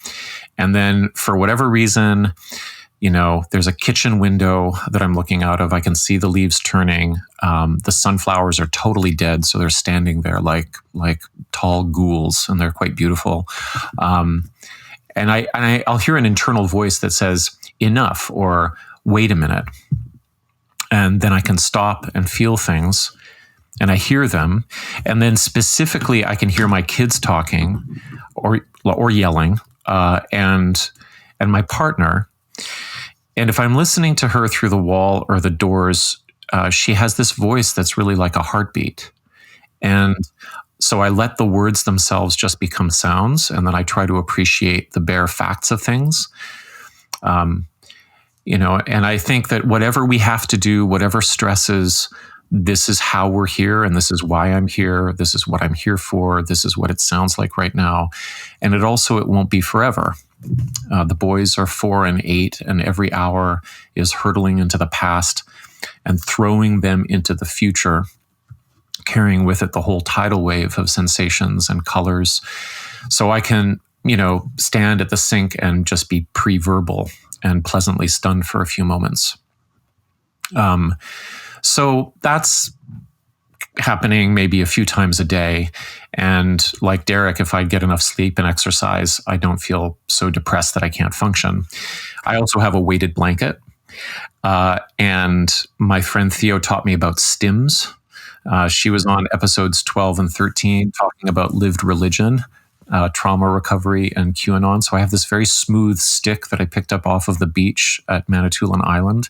And then for whatever reason, there's a kitchen window that I'm looking out of. I can see the leaves turning. The sunflowers are totally dead, so they're standing there like tall ghouls, and they're quite beautiful. And I'll hear an internal voice that says, enough, or wait a minute. And then I can stop and feel things, and I hear them. And then specifically, I can hear my kids talking or yelling, and my partner. And if I'm listening to her through the wall or the doors, she has this voice that's really like a heartbeat. And so I let the words themselves just become sounds, and then I try to appreciate the bare facts of things. And I think that whatever we have to do, whatever stresses, this is how we're here, and this is why I'm here. This is what I'm here for. This is what it sounds like right now. And it won't be forever. The boys are 4 and 8, and every hour is hurtling into the past and throwing them into the future, carrying with it the whole tidal wave of sensations and colors. So I can, stand at the sink and just be pre-verbal and pleasantly stunned for a few moments. So that's happening maybe a few times a day. And like Derek, if I get enough sleep and exercise, I don't feel so depressed that I can't function. I also have a weighted blanket. And my friend Theo taught me about stims. She was on episodes 12 and 13 talking about lived religion, trauma recovery, and QAnon. So I have this very smooth stick that I picked up off of the beach at Manitoulin Island.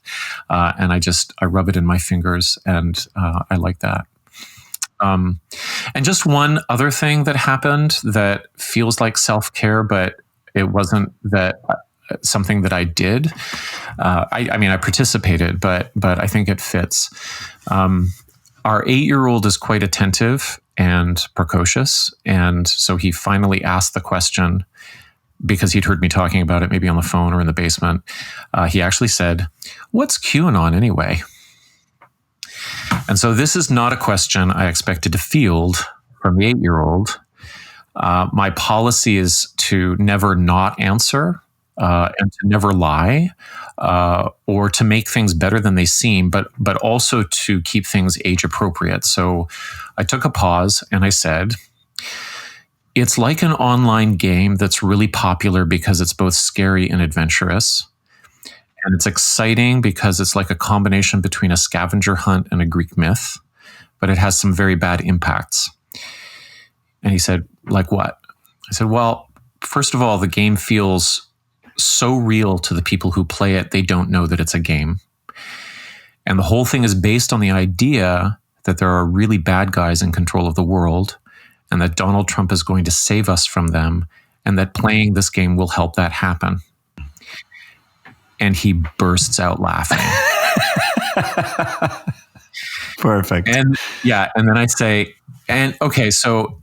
And I rub it in my fingers, and I like that. And just one other thing that happened that feels like self-care, but it wasn't something that I did. I participated, but I think it fits. Our 8-year-old is quite attentive and precocious. And so he finally asked the question, because he'd heard me talking about it, maybe on the phone or in the basement. He actually said, "What's QAnon anyway?" And so this is not a question I expected to field from the 8-year-old. My policy is to never not answer and to never lie, or to make things better than they seem, but also to keep things age appropriate. So I took a pause and I said, "It's like an online game that's really popular because it's both scary and adventurous. And it's exciting because it's like a combination between a scavenger hunt and a Greek myth, but it has some very bad impacts." And he said, "Like what?" I said, "Well, first of all, the game feels so real to the people who play it, they don't know that it's a game. And the whole thing is based on the idea that there are really bad guys in control of the world, and that Donald Trump is going to save us from them, and that playing this game will help that happen." And he bursts out laughing. Perfect. And then I say, "And okay, so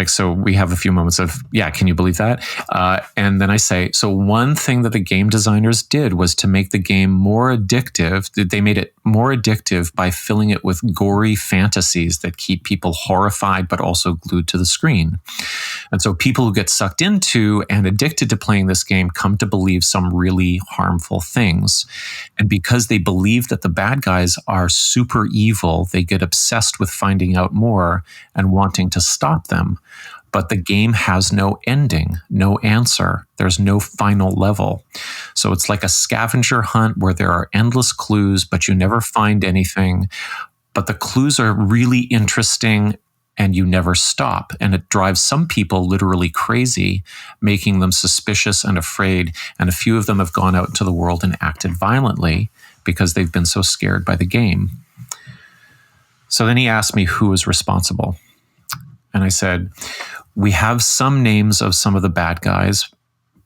so we have a few moments of, can you believe that?" And then I say, "So one thing that the game designers did was to make the game more addictive. They made it more addictive by filling it with gory fantasies that keep people horrified, but also glued to the screen. And so people who get sucked into and addicted to playing this game come to believe some really harmful things. And because they believe that the bad guys are super evil, they get obsessed with finding out more and wanting to stop them. But the game has no ending, no answer. There's no final level. So it's like a scavenger hunt where there are endless clues, but you never find anything. But the clues are really interesting and you never stop. And it drives some people literally crazy, making them suspicious and afraid. And a few of them have gone out into the world and acted violently because they've been so scared by the game." So then he asked me who was responsible. And I said, "We have some names of some of the bad guys,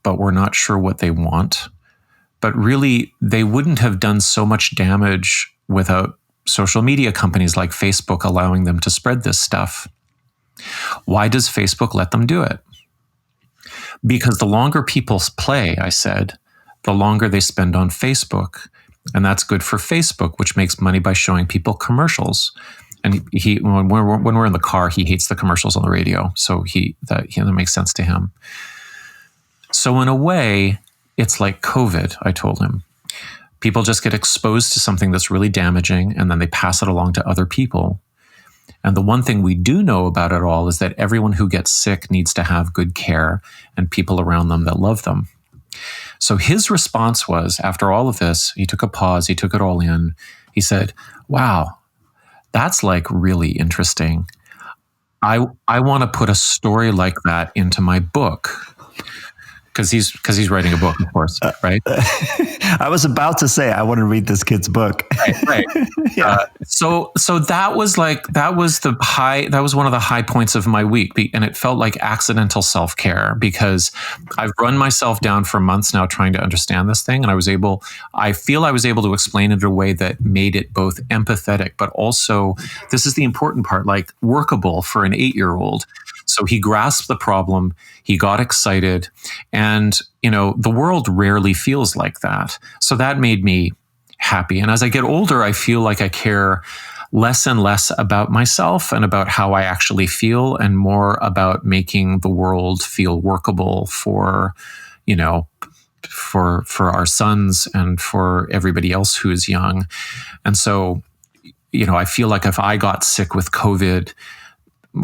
but we're not sure what they want. But really, they wouldn't have done so much damage without social media companies like Facebook allowing them to spread this stuff. Why does Facebook let them do it? Because the longer people play," I said, "the longer they spend on Facebook. And that's good for Facebook, which makes money by showing people commercials." And when we're in the car, he hates the commercials on the radio. So that makes sense to him. "So in a way, it's like COVID," I told him. "People just get exposed to something that's really damaging, and then they pass it along to other people. And the one thing we do know about it all is that everyone who gets sick needs to have good care and people around them that love them." So his response was, after all of this, he took a pause, he took it all in. He said, "Wow, that's like really interesting. I want to put a story like that into my book. because he's writing a book, of course, right? I was about to say I want to read this kid's book. Right. Yeah. So that was one of the high points of my week, and it felt like accidental self-care because I've run myself down for months now trying to understand this thing, and I feel I was able to explain it in a way that made it both empathetic, but also, this is the important part, like workable for an 8-year-old. So he grasped the problem, he got excited, and, the world rarely feels like that. So that made me happy. And as I get older, I feel like I care less and less about myself and about how I actually feel, and more about making the world feel workable for our sons and for everybody else who is young. And so, I feel like if I got sick with COVID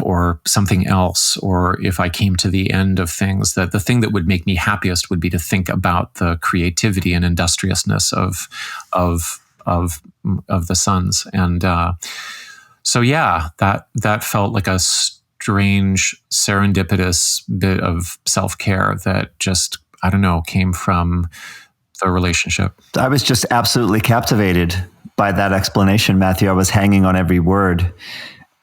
or something else, or if I came to the end of things, that the thing that would make me happiest would be to think about the creativity and industriousness of the sons. And so, yeah, that felt like a strange, serendipitous bit of self-care that just, I don't know, came from the relationship. I was just absolutely captivated by that explanation, Matthew. I was hanging on every word.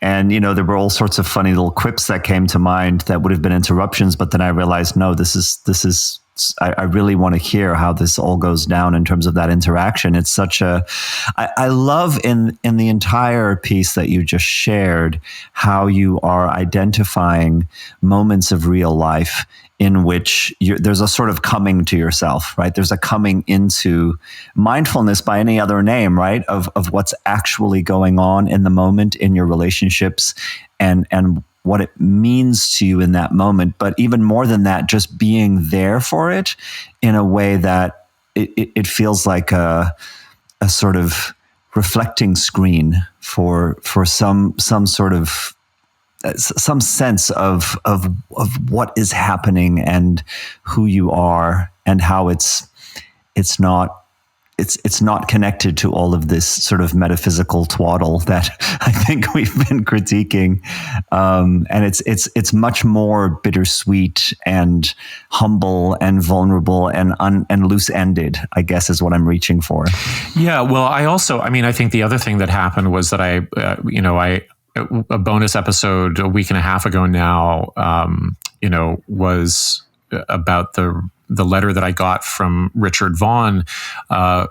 And, there were all sorts of funny little quips that came to mind that would have been interruptions. But then I realized, no, I really want to hear how this all goes down in terms of that interaction. It's I love in the entire piece that you just shared, how you are identifying moments of real life in which there's a sort of coming to yourself, right? There's a coming into mindfulness by any other name, right? Of what's actually going on in the moment in your relationships and what it means to you in that moment. But even more than that, just being there for it in a way that it feels like a sort of reflecting screen for some sort of some sense of what is happening and who you are, and how it's not connected to all of this sort of metaphysical twaddle that I think we've been critiquing, and it's much more bittersweet and humble and vulnerable and loose-ended, I guess, is what I'm reaching for. Yeah, well, I think the other thing that happened was that a bonus episode a week and a half ago now, was about the letter that I got from Richard Vaughan,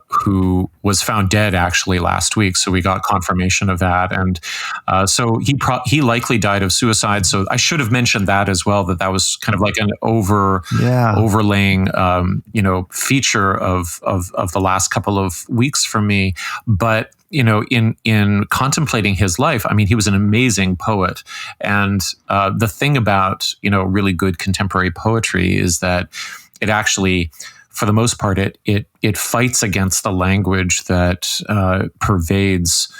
who was found dead actually last week. So we got confirmation of that. And so he likely died of suicide. So I should have mentioned that as well, that was kind of like an overlaying, feature of the last couple of weeks for me. But in contemplating his life, I mean, he was an amazing poet. And the thing about, really good contemporary poetry is that it actually, for the most part, it fights against the language that pervades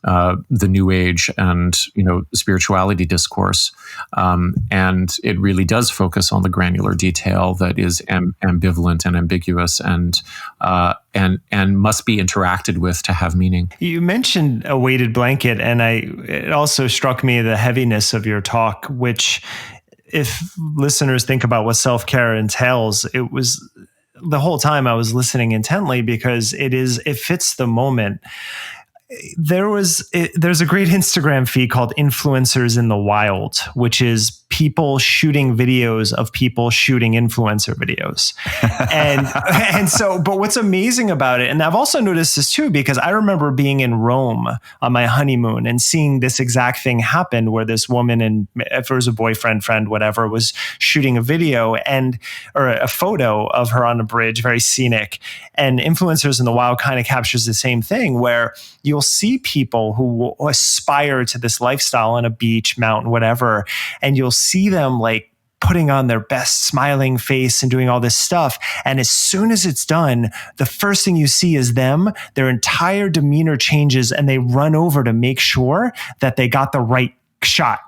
the New Age and spirituality discourse, and it really does focus on the granular detail that is ambivalent and ambiguous and must be interacted with to have meaning. You mentioned a weighted blanket, and it also struck me the heaviness of your talk, which, if listeners think about what self-care entails, it was the whole time I was listening intently because it fits the moment. There's a great Instagram feed called Influencers in the Wild, which is people shooting videos of people shooting influencer videos. And so, but what's amazing about it, and I've also noticed this too, because I remember being in Rome on my honeymoon and seeing this exact thing happen where this woman, and if it was a boyfriend, friend, whatever, was shooting a video or a photo of her on a bridge, very scenic. And Influencers in the Wild kind of captures the same thing, where you'll see people who aspire to this lifestyle on a beach, mountain, whatever, and you'll see them like putting on their best smiling face and doing all this stuff. And as soon as it's done, the first thing you see is their entire demeanor changes, and they run over to make sure that they got the right shot.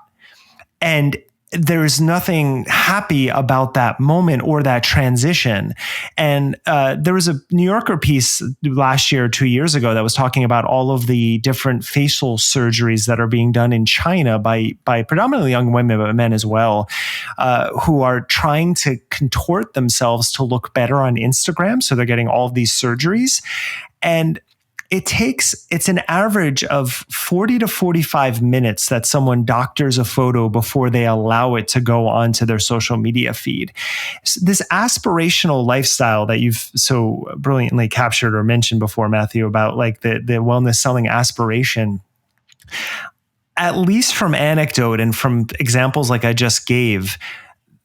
And there's nothing happy about that moment or that transition. And there was a New Yorker piece last year, 2 years ago, that was talking about all of the different facial surgeries that are being done in China by predominantly young women, but men as well, who are trying to contort themselves to look better on Instagram. So they're getting all of these surgeries. And it's an average of 40 to 45 minutes that someone doctors a photo before they allow it to go onto their social media feed. So this aspirational lifestyle that you've so brilliantly captured or mentioned before, Matthew, about like the wellness selling aspiration, at least from anecdote and from examples like I just gave,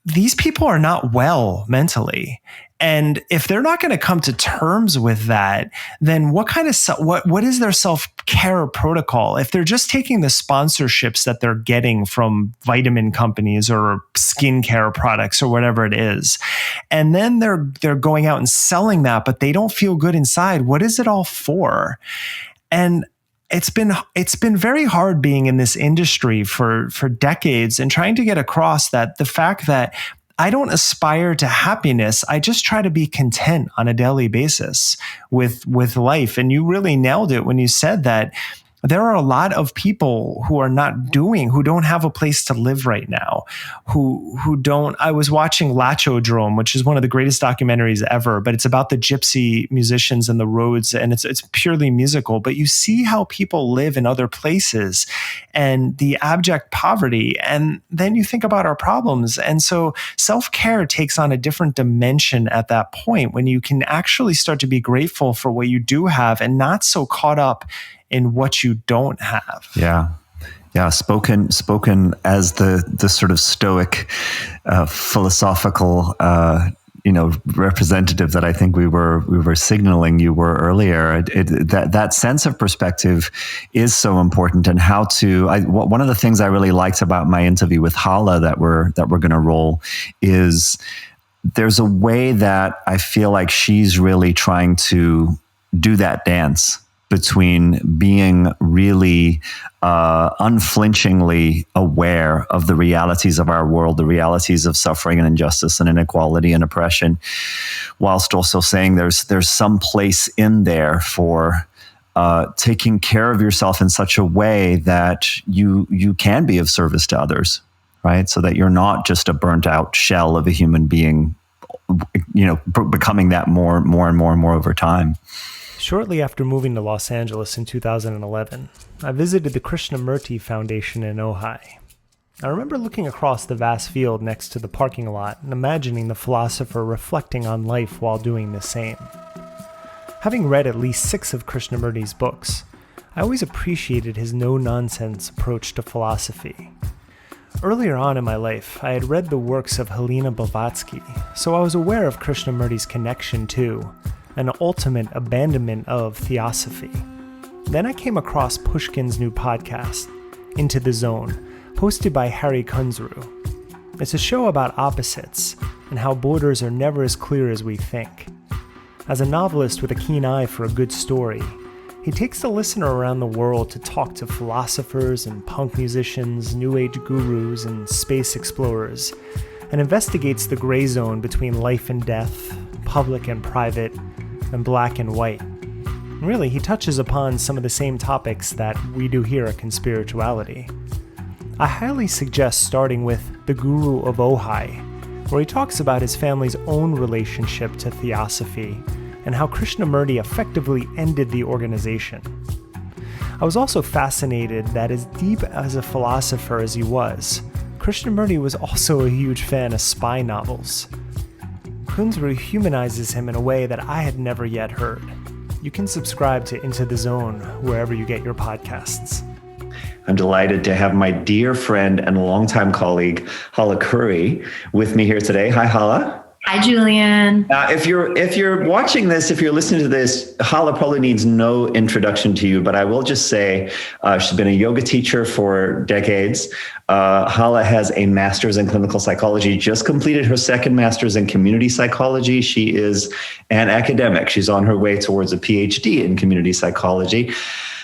these people are not well mentally. And if they're not going to come to terms with that, then what is their self-care protocol? If they're just taking the sponsorships that they're getting from vitamin companies or skincare products or whatever it is, and then they're going out and selling that, but they don't feel good inside, what is it all for? And it's been very hard being in this industry for decades and trying to get across that the fact that I don't aspire to happiness. I just try to be content on a daily basis with life. And you really nailed it when you said that there are a lot of people who don't have a place to live right now, who don't. I was watching Lachodrome, which is one of the greatest documentaries ever, but it's about the gypsy musicians and the roads, and it's purely musical. But you see how people live in other places and the abject poverty, and then you think about our problems. And so self-care takes on a different dimension at that point when you can actually start to be grateful for what you do have and not so caught up in what you don't have. Yeah. Spoken as the sort of stoic, philosophical, representative that I think we were signaling you were earlier. That sense of perspective is so important, and how to. One of the things I really liked about my interview with Hala that we're going to roll is there's a way that I feel like she's really trying to do that dance between being really unflinchingly aware of the realities of our world, the realities of suffering and injustice and inequality and oppression, whilst also saying there's some place in there for taking care of yourself in such a way that you can be of service to others, right? So that you're not just a burnt out shell of a human being, becoming that more and more over time. Shortly after moving to Los Angeles in 2011, I visited the Krishnamurti Foundation in Ojai. I remember looking across the vast field next to the parking lot and imagining the philosopher reflecting on life while doing the same. Having read at least 6 of Krishnamurti's books, I always appreciated his no-nonsense approach to philosophy. Earlier on in my life, I had read the works of Helena Blavatsky, so I was aware of Krishnamurti's connection to an ultimate abandonment of theosophy. Then I came across Pushkin's new podcast, Into the Zone, hosted by Harry Kunzru. It's a show about opposites and how borders are never as clear as we think. As a novelist with a keen eye for a good story, he takes the listener around the world to talk to philosophers and punk musicians, new age gurus, and space explorers, and investigates the gray zone between life and death, public and private, and black and white. Really, he touches upon some of the same topics that we do here at Conspirituality. I highly suggest starting with The Guru of Ojai, where he talks about his family's own relationship to theosophy and how Krishnamurti effectively ended the organization. I was also fascinated that as deep as a philosopher as he was, Krishnamurti was also a huge fan of spy novels. Kunzru humanizes him in a way that I had never yet heard. You can subscribe to Into the Zone wherever you get your podcasts. I'm delighted to have my dear friend and longtime colleague, Hala Khouri, with me here today. Hi, Hala. Hi, Julian. If you're watching this, if you're listening to this, Hala probably needs no introduction to you, but I will just say she's been a yoga teacher for decades. Hala has a master's in clinical psychology, just completed her second master's in community psychology. She is an academic. She's on her way towards a PhD in community psychology.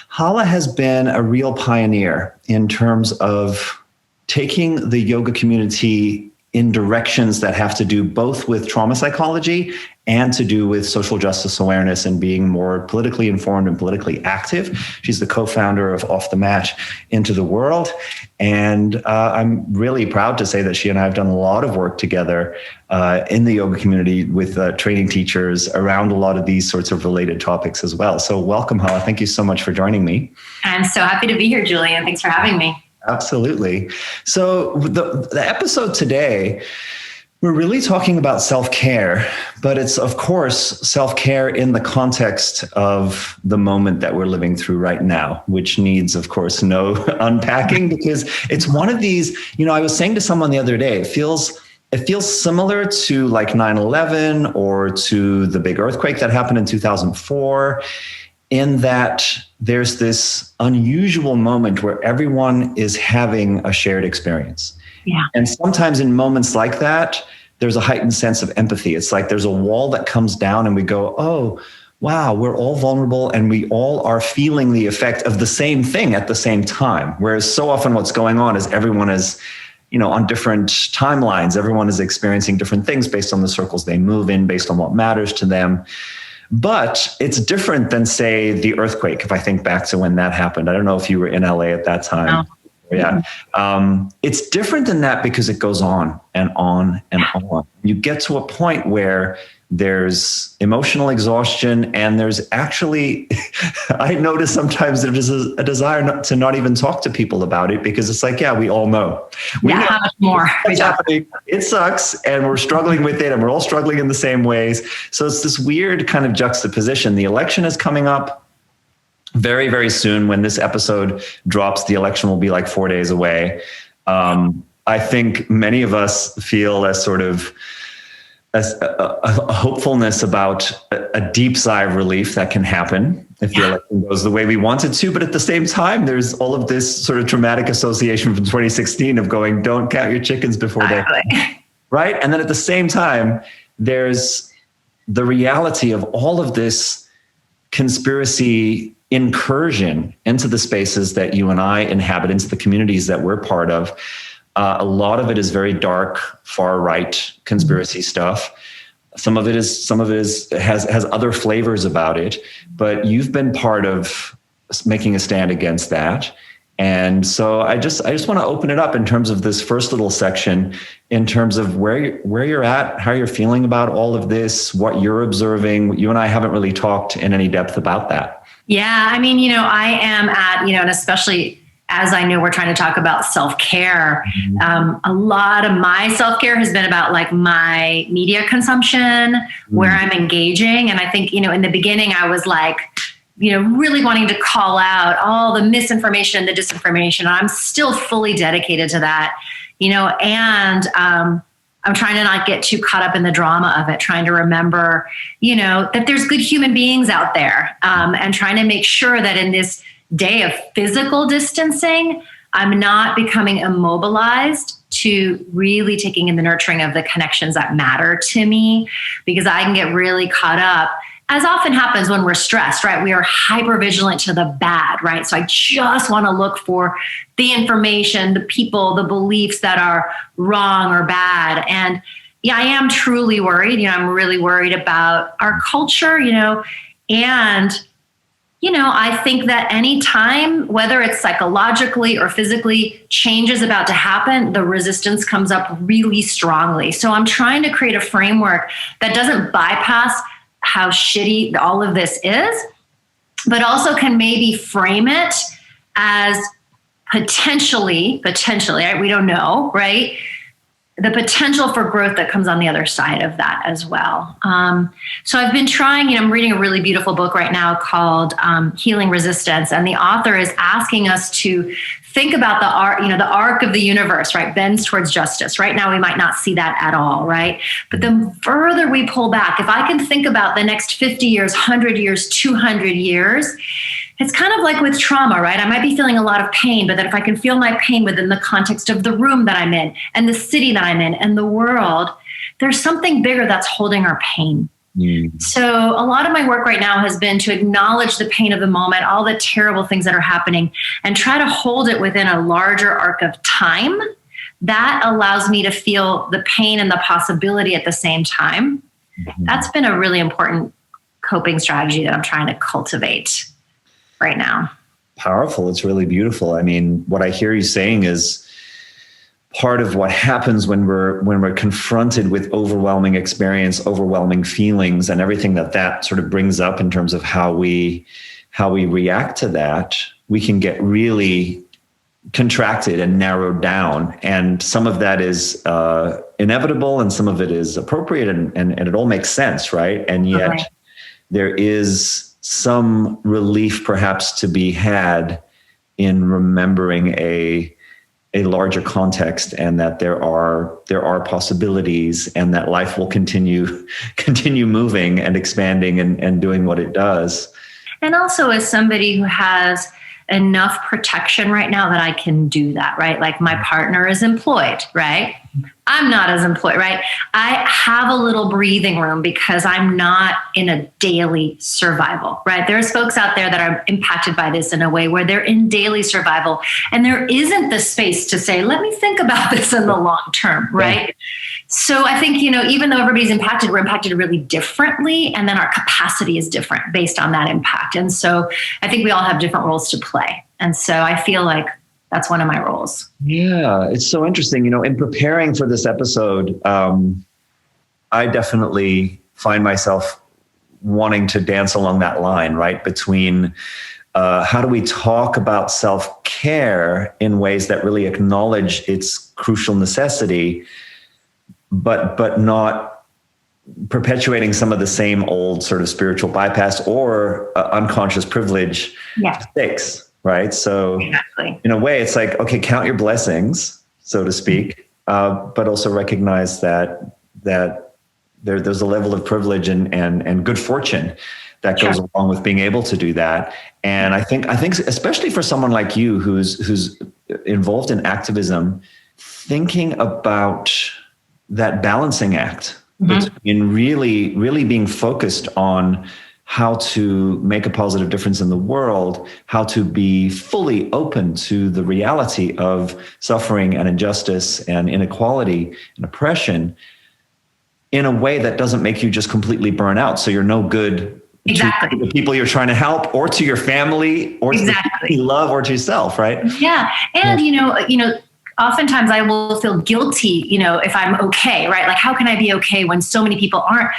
Hala has been a real pioneer in terms of taking the yoga community in directions that have to do both with trauma psychology and to do with social justice awareness and being more politically informed and politically active. She's the co-founder of Off the Mat Into the World. And I'm really proud to say that she and I have done a lot of work together in the yoga community with training teachers around a lot of these sorts of related topics as well. So welcome, Hala. Thank you so much for joining me. I'm so happy to be here, Julian. Thanks for having me. Absolutely. So the episode today, we're really talking about self-care, but it's, of course, self-care in the context of the moment that we're living through right now, which needs, of course, no unpacking, because it's one of these, I was saying to someone the other day, it feels similar to like 9/11 or to the big earthquake that happened in 2004, in that there's this unusual moment where everyone is having a shared experience. Yeah. And sometimes in moments like that, there's a heightened sense of empathy. It's like there's a wall that comes down and we go, oh, wow, we're all vulnerable and we all are feeling the effect of the same thing at the same time. Whereas so often what's going on is everyone is, on different timelines. Everyone is experiencing different things based on the circles they move in, based on what matters to them. But it's different than, say, the earthquake, if I think back to when that happened. I don't know if you were in LA at that time. No. Yeah. It's different than that because it goes on and on and on. You get to a point where there's emotional exhaustion and there's actually, I notice sometimes there's a desire to not even talk to people about it because it's like, yeah, we all know. We know how much more? what's happening. It sucks and we're struggling with it and we're all struggling in the same ways. So it's this weird kind of juxtaposition. The election is coming up very, very soon. When this episode drops, the election will be like 4 days away. I think many of us feel a sort of a hopefulness about a deep sigh of relief that can happen if the election goes the way we want it to. But at the same time, there's all of this sort of traumatic association from 2016 of going, don't count your chickens before they, right? And then at the same time, there's the reality of all of this conspiracy incursion into the spaces that you and I inhabit, into the communities that we're part of. A lot of it is very dark, far right conspiracy stuff. Some of it has other flavors about it, but you've been part of making a stand against that. And so I just want to open it up in terms of this first little section, in terms of where you're at, how you're feeling about all of this, what you're observing. You and I haven't really talked in any depth about that. Yeah, I mean, I am at, and especially as I know we're trying to talk about self-care, a lot of my self-care has been about like my media consumption, where I'm engaging. And I think, in the beginning I was like, really wanting to call out all the misinformation, the disinformation. And I'm still fully dedicated to that, and I'm trying to not get too caught up in the drama of it, trying to remember, that there's good human beings out there, and trying to make sure that in this day of physical distancing, I'm not becoming immobilized to really taking in the nurturing of the connections that matter to me, because I can get really caught up, as often happens when we're stressed, right? We are hyper vigilant to the bad, right? So I just want to look for the information, the people, the beliefs that are wrong or bad. And yeah, I am truly worried. I'm really worried about our culture, and I think that any time, whether it's psychologically or physically, change is about to happen, the resistance comes up really strongly. So I'm trying to create a framework that doesn't bypass how shitty all of this is, but also can maybe frame it as potentially, right? We don't know, right? The potential for growth that comes on the other side of that as well. So I've been trying, I'm reading a really beautiful book right now called Healing Resistance. And the author is asking us to think about the arc of the universe, right? Bends towards justice. Right now, we might not see that at all, right? But the further we pull back, if I can think about the next 50 years, 100 years, 200 years, it's kind of like with trauma, right? I might be feeling a lot of pain, but that if I can feel my pain within the context of the room that I'm in and the city that I'm in and the world, there's something bigger that's holding our pain. So a lot of my work right now has been to acknowledge the pain of the moment, all the terrible things that are happening, and try to hold it within a larger arc of time that allows me to feel the pain and the possibility at the same time. That's been a really important coping strategy that I'm trying to cultivate right now. Powerful. It's really beautiful. I mean, what I hear you saying is part of what happens when we're confronted with overwhelming experience, overwhelming feelings, and everything that sort of brings up in terms of how we react to that. We can get really contracted and narrowed down, and some of that is inevitable, and some of it is appropriate, and it all makes sense, right? And yet there is some relief perhaps to be had in remembering a larger context, and that there are possibilities, and that life will continue moving and expanding and doing what it does. And also, as somebody who has enough protection right now that I can do that, right? Like my partner is employed, right? I'm not as employed, right? I have a little breathing room because I'm not in a daily survival, right? There's folks out there that are impacted by this in a way where they're in daily survival, and there isn't the space to say, let me think about this in the long term, right? Yeah. So I think, even though everybody's impacted, we're impacted really differently, and then our capacity is different based on that impact. And so I think we all have different roles to play. And so I feel like that's one of my roles. Yeah, it's so interesting. In preparing for this episode, I definitely find myself wanting to dance along that line, right? Between how do we talk about self-care in ways that really acknowledge its crucial necessity, but not perpetuating some of the same old sort of spiritual bypass or unconscious privilege mistakes. Right. So exactly. In a way, it's like, okay, count your blessings, so to speak, but also recognize that there's a level of privilege and good fortune that goes along with being able to do that. And I think especially for someone like you who's involved in activism, thinking about that balancing act between really, really being focused on how to make a positive difference in the world, how to be fully open to the reality of suffering and injustice and inequality and oppression in a way that doesn't make you just completely burn out. So you're no good to the people you're trying to help, or to your family, or to the people you love, or to yourself, right? Yeah. And, oftentimes I will feel guilty, if I'm okay, right? Like, how can I be okay when so many people aren't?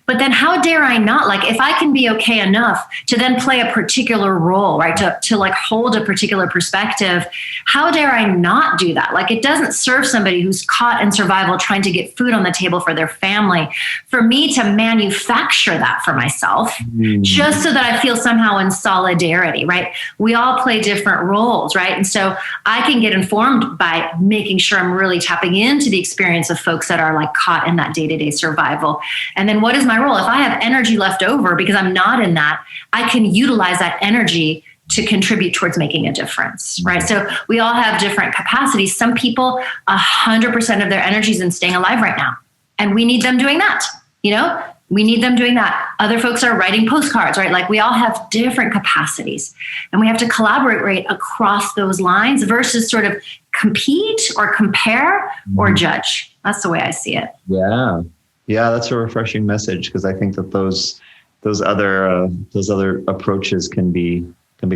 But then how dare I not? Like, if I can be okay enough to then play a particular role, right? To like hold a particular perspective, how dare I not do that? Like, it doesn't serve somebody who's caught in survival trying to get food on the table for their family, for me to manufacture that for myself, just so that I feel somehow in solidarity, right? We all play different roles, right? And so I can get informed by making sure I'm really tapping into the experience of folks that are like caught in that day-to-day survival. And then what is my role? If I have energy left over because I'm not in that, I can utilize that energy to contribute towards making a difference, right? So we all have different capacities. Some people, 100% of their energy is in staying alive right now. And we need them doing that, we need them doing that. Other folks are writing postcards, right? Like, we all have different capacities, and we have to collaborate across those lines versus sort of compete or compare or judge. That's the way I see it. Yeah. Yeah, that's a refreshing message, because I think that those other approaches can be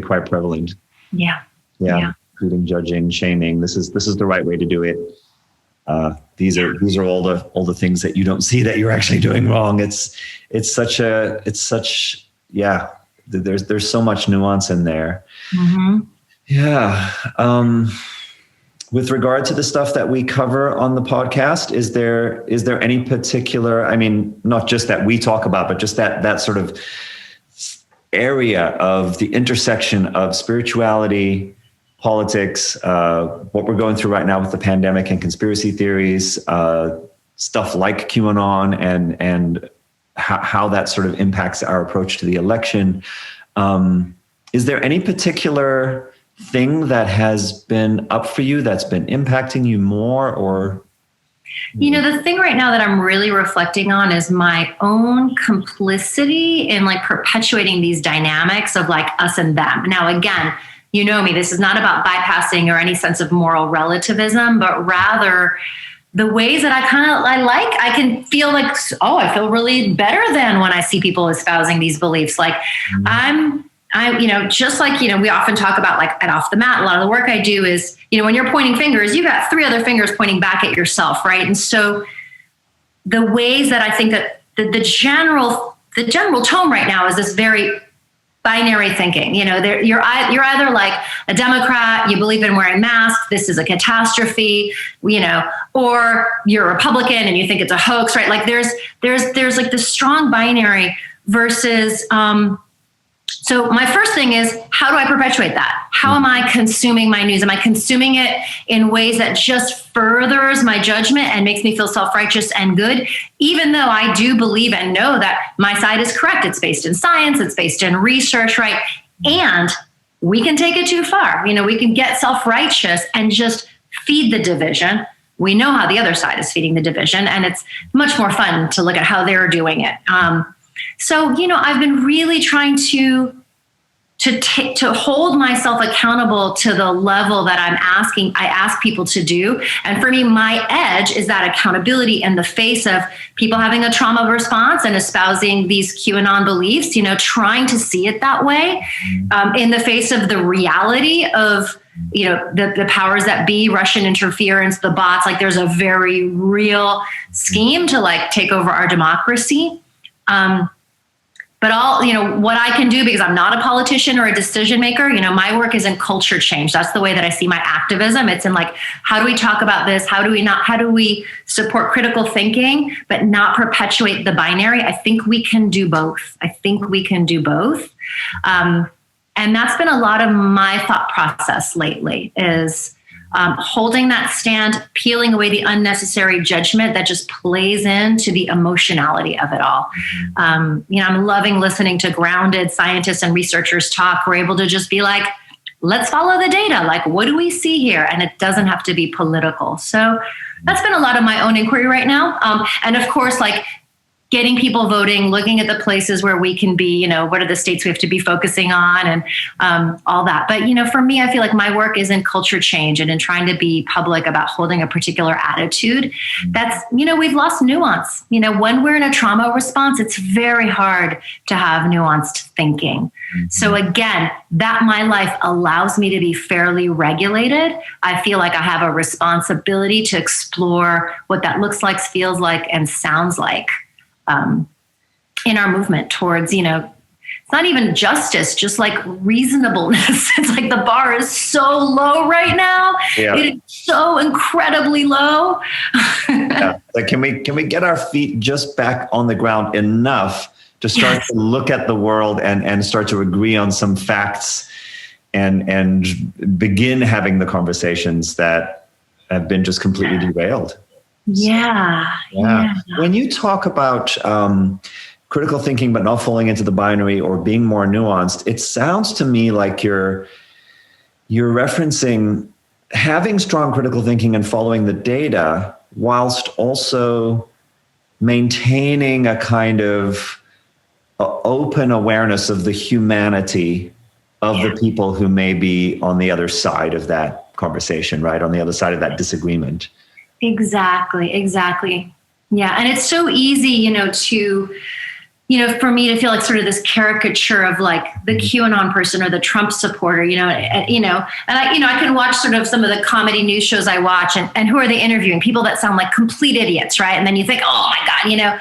quite prevalent. Yeah. Including judging, shaming. This is the right way to do it. These are all the things that you don't see that you're actually doing wrong. There's so much nuance in there. Yeah. With regard to the stuff that we cover on the podcast, is there any particular, I mean, not just that we talk about, but just that sort of area of the intersection of spirituality, politics, what we're going through right now with the pandemic and conspiracy theories, stuff like QAnon, and how that sort of impacts our approach to the election. Is there any particular thing that has been up for you, that's been impacting you more, or? The thing right now that I'm really reflecting on is my own complicity in like perpetuating these dynamics of like us and them. Now, again, you know me, this is not about bypassing or any sense of moral relativism, but rather the ways that I can feel like, oh, I feel really better than when I see people espousing these beliefs. Like just like, we often talk about like at Off the Mat, a lot of the work I do is, when you're pointing fingers, you've got 3 other fingers pointing back at yourself, right? And so the ways that I think that the general tone right now is this very binary thinking. You're either like a Democrat, you believe in wearing masks, this is a catastrophe, or you're a Republican and you think it's a hoax, right? Like there's like this strong binary versus. So my first thing is, how do I perpetuate that? How am I consuming my news? Am I consuming it in ways that just furthers my judgment and makes me feel self-righteous and good? Even though I do believe and know that my side is correct. It's based in science. It's based in research, right? And we can take it too far. We can get self-righteous and just feed the division. We know how the other side is feeding the division, and it's much more fun to look at how they're doing it. So, I've been really trying to hold myself accountable to the level that I ask people to do. And for me, my edge is that accountability in the face of people having a trauma response and espousing these QAnon beliefs, trying to see it that way, in the face of the reality of, the powers that be, Russian interference, the bots. Like there's a very real scheme to like take over our democracy. But what I can do, because I'm not a politician or a decision maker, my work is in culture change. That's the way that I see my activism. It's in like, how do we talk about this? How do we support critical thinking, but not perpetuate the binary? I think we can do both. And that's been a lot of my thought process lately is, holding that stand, peeling away the unnecessary judgment that just plays into the emotionality of it all. I'm loving listening to grounded scientists and researchers talk. We're able to just be like, let's follow the data. Like, what do we see here? And it doesn't have to be political. So that's been a lot of my own inquiry right now. And of course, like getting people voting, looking at the places where we can be, what are the states we have to be focusing on and all that. But, for me, I feel like my work is in culture change and in trying to be public about holding a particular attitude. That's, we've lost nuance. When we're in a trauma response, it's very hard to have nuanced thinking. So again, that my life allows me to be fairly regulated. I feel like I have a responsibility to explore what that looks like, feels like, and sounds like. In our movement towards, it's not even justice, just like reasonableness. It's like the bar is so low right now. Yeah. It is so incredibly low. Yeah. Like, can we get our feet just back on the ground enough to start to look at the world and start to agree on some facts and begin having the conversations that have been just completely derailed. Yeah. When you talk about critical thinking, but not falling into the binary or being more nuanced, it sounds to me like you're referencing having strong critical thinking and following the data, whilst also maintaining a kind of open awareness of the humanity of the people who may be on the other side of that conversation, right? On the other side of that disagreement. Exactly. Yeah. And it's so easy, for me to feel like sort of this caricature of like the QAnon person or the Trump supporter, and I can watch sort of some of the comedy news shows I watch and who are they interviewing? People that sound like complete idiots, right? And then you think, oh my God,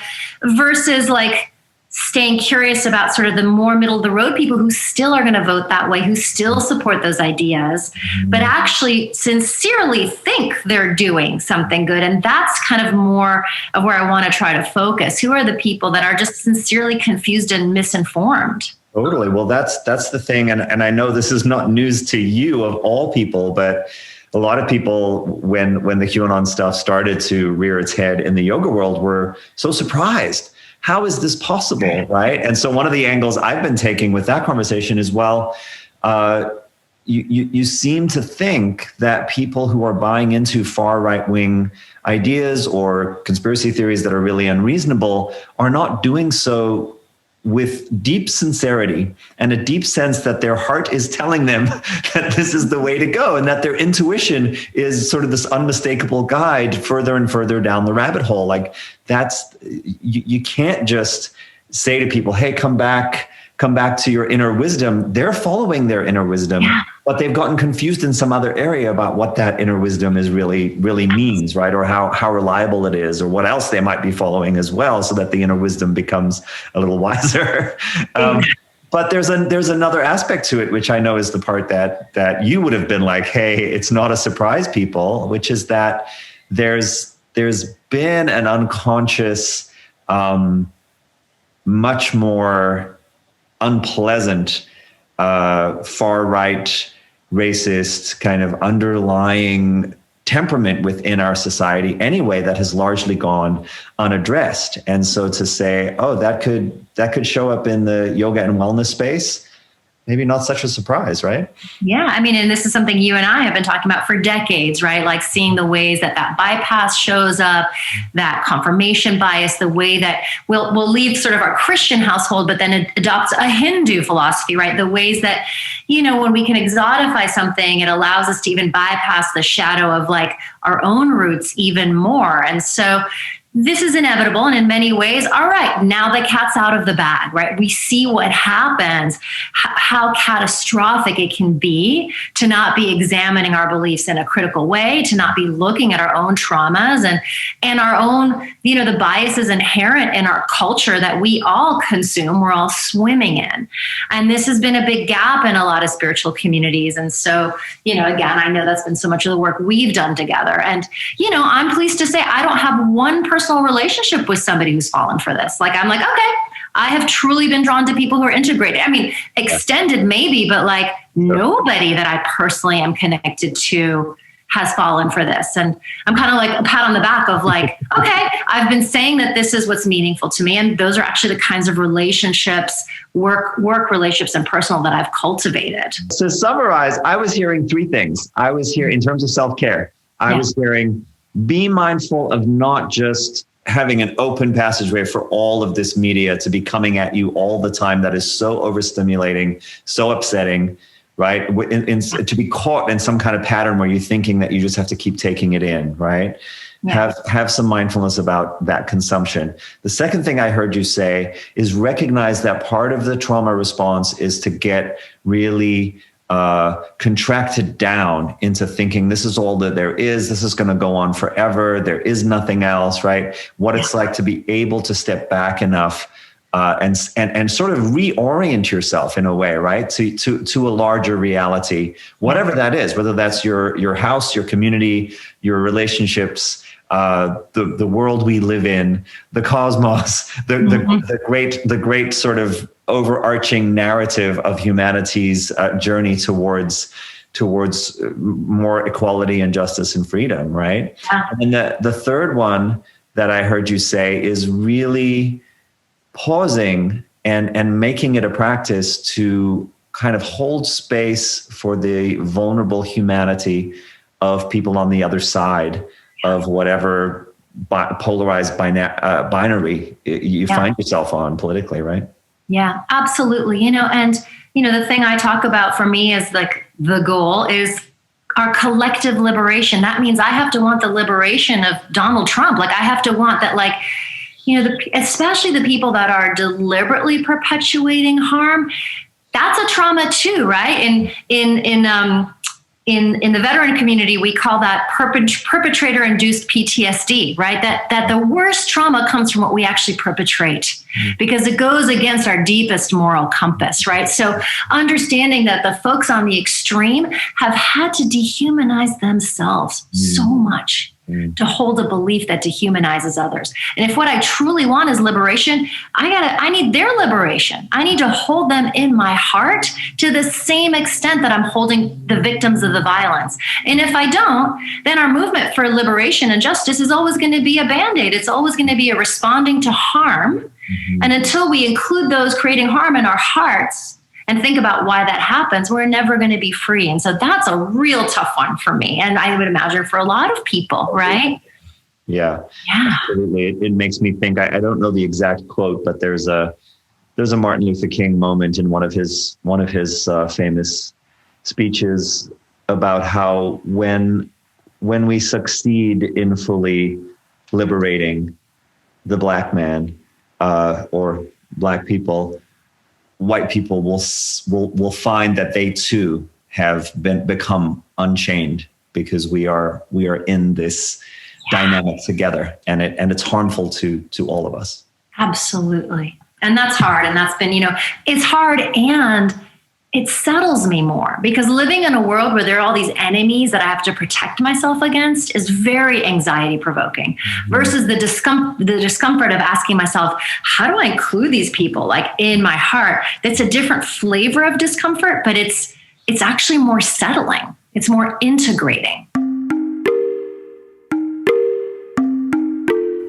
versus like staying curious about sort of the more middle of the road people who still are going to vote that way, who still support those ideas, but actually sincerely think they're doing something good. And that's kind of more of where I want to try to focus. Who are the people that are just sincerely confused and misinformed? Totally. Well, that's the thing. And I know this is not news to you of all people, but a lot of people, when the QAnon stuff started to rear its head in the yoga world, were so surprised. How is this possible, right? And so one of the angles I've been taking with that conversation is, well, you seem to think that people who are buying into far right-wing ideas or conspiracy theories that are really unreasonable are not doing so with deep sincerity and a deep sense that their heart is telling them that this is the way to go, and that their intuition is sort of this unmistakable guide further and further down the rabbit hole. Like you can't just say to people, hey, come back to your inner wisdom. They're following their inner wisdom, but they've gotten confused in some other area about what that inner wisdom is really means, right? Or how reliable it is, or what else they might be following as well, so that the inner wisdom becomes a little wiser. But there's another aspect to it, which I know is the part that you would have been like, hey, it's not a surprise, people, which is that there's been an unconscious, much more unpleasant, far-right, racist kind of underlying temperament within our society anyway that has largely gone unaddressed. And so to say, oh, that could show up in the yoga and wellness space, maybe not such a surprise, right? Yeah. I mean, and this is something you and I have been talking about for decades, right? Like seeing the ways that bypass shows up, that confirmation bias, the way that we'll leave sort of our Christian household, but then it adopts a Hindu philosophy, right? The ways that, when we can exotify something, it allows us to even bypass the shadow of like our own roots even more. And so this is inevitable. And in many ways, all right, now the cat's out of the bag, right? We see what happens, how catastrophic it can be to not be examining our beliefs in a critical way, to not be looking at our own traumas and our own, the biases inherent in our culture that we all consume, we're all swimming in. And this has been a big gap in a lot of spiritual communities. And so, again, I know that's been so much of the work we've done together. And, I'm pleased to say I don't have one personal relationship with somebody who's fallen for this. Like, I'm like, okay, I have truly been drawn to people who are integrated. I mean, extended maybe, but like nobody that I personally am connected to has fallen for this. And I'm kind of like a pat on the back of like, okay, I've been saying that this is what's meaningful to me. And those are actually the kinds of relationships, work relationships and personal that I've cultivated. To summarize, I was hearing three things. I was here in terms of self-care. I was hearing, be mindful of not just having an open passageway for all of this media to be coming at you all the time that is so overstimulating, so upsetting, right? To be caught in some kind of pattern where you're thinking that you just have to keep taking it in, right? Yeah. Have some mindfulness about that consumption. The second thing I heard you say is recognize that part of the trauma response is to get really contracted down into thinking this is all that there is. This is going to go on forever. There is nothing else, right? What it's like to be able to step back enough and sort of reorient yourself in a way, right? To a larger reality, whatever that is, whether that's your house, your community, your relationships, the world we live in, the cosmos, the great sort of overarching narrative of humanity's journey towards more equality and justice and freedom, right? Yeah. And then the third one that I heard you say is really pausing and making it a practice to kind of hold space for the vulnerable humanity of people on the other side of whatever polarized binary you find yourself on politically, right? Yeah, absolutely. And the thing I talk about for me is like the goal is our collective liberation. That means I have to want the liberation of Donald Trump. Like I have to want that, like, especially the people that are deliberately perpetuating harm. That's a trauma too, right? In the veteran community, we call that perpetrator-induced PTSD, right? That the worst trauma comes from what we actually perpetrate because it goes against our deepest moral compass, right? So understanding that the folks on the extreme have had to dehumanize themselves so much to hold a belief that dehumanizes others. And if what I truly want is liberation, I need their liberation. I need to hold them in my heart to the same extent that I'm holding the victims of the violence. And if I don't, then our movement for liberation and justice is always going to be a Band-Aid. It's always going to be a responding to harm. And until we include those creating harm in our hearts and think about why that happens, we're never going to be free. And so that's a real tough one for me. And I would imagine for a lot of people, right? Yeah. Absolutely. It makes me think, I don't know the exact quote, but there's a there's a Martin Luther King moment in one of his famous speeches about how when we succeed in fully liberating the Black man or Black people, white people will find that they too have become unchained, because we are in this dynamic together, and it's harmful to all of us. Absolutely. And that's hard. And that's been, it's hard, and it settles me more, because living in a world where there are all these enemies that I have to protect myself against is very anxiety provoking, versus the discomfort of asking myself, how do I include these people like in my heart? That's a different flavor of discomfort, but it's actually more settling. It's more integrating.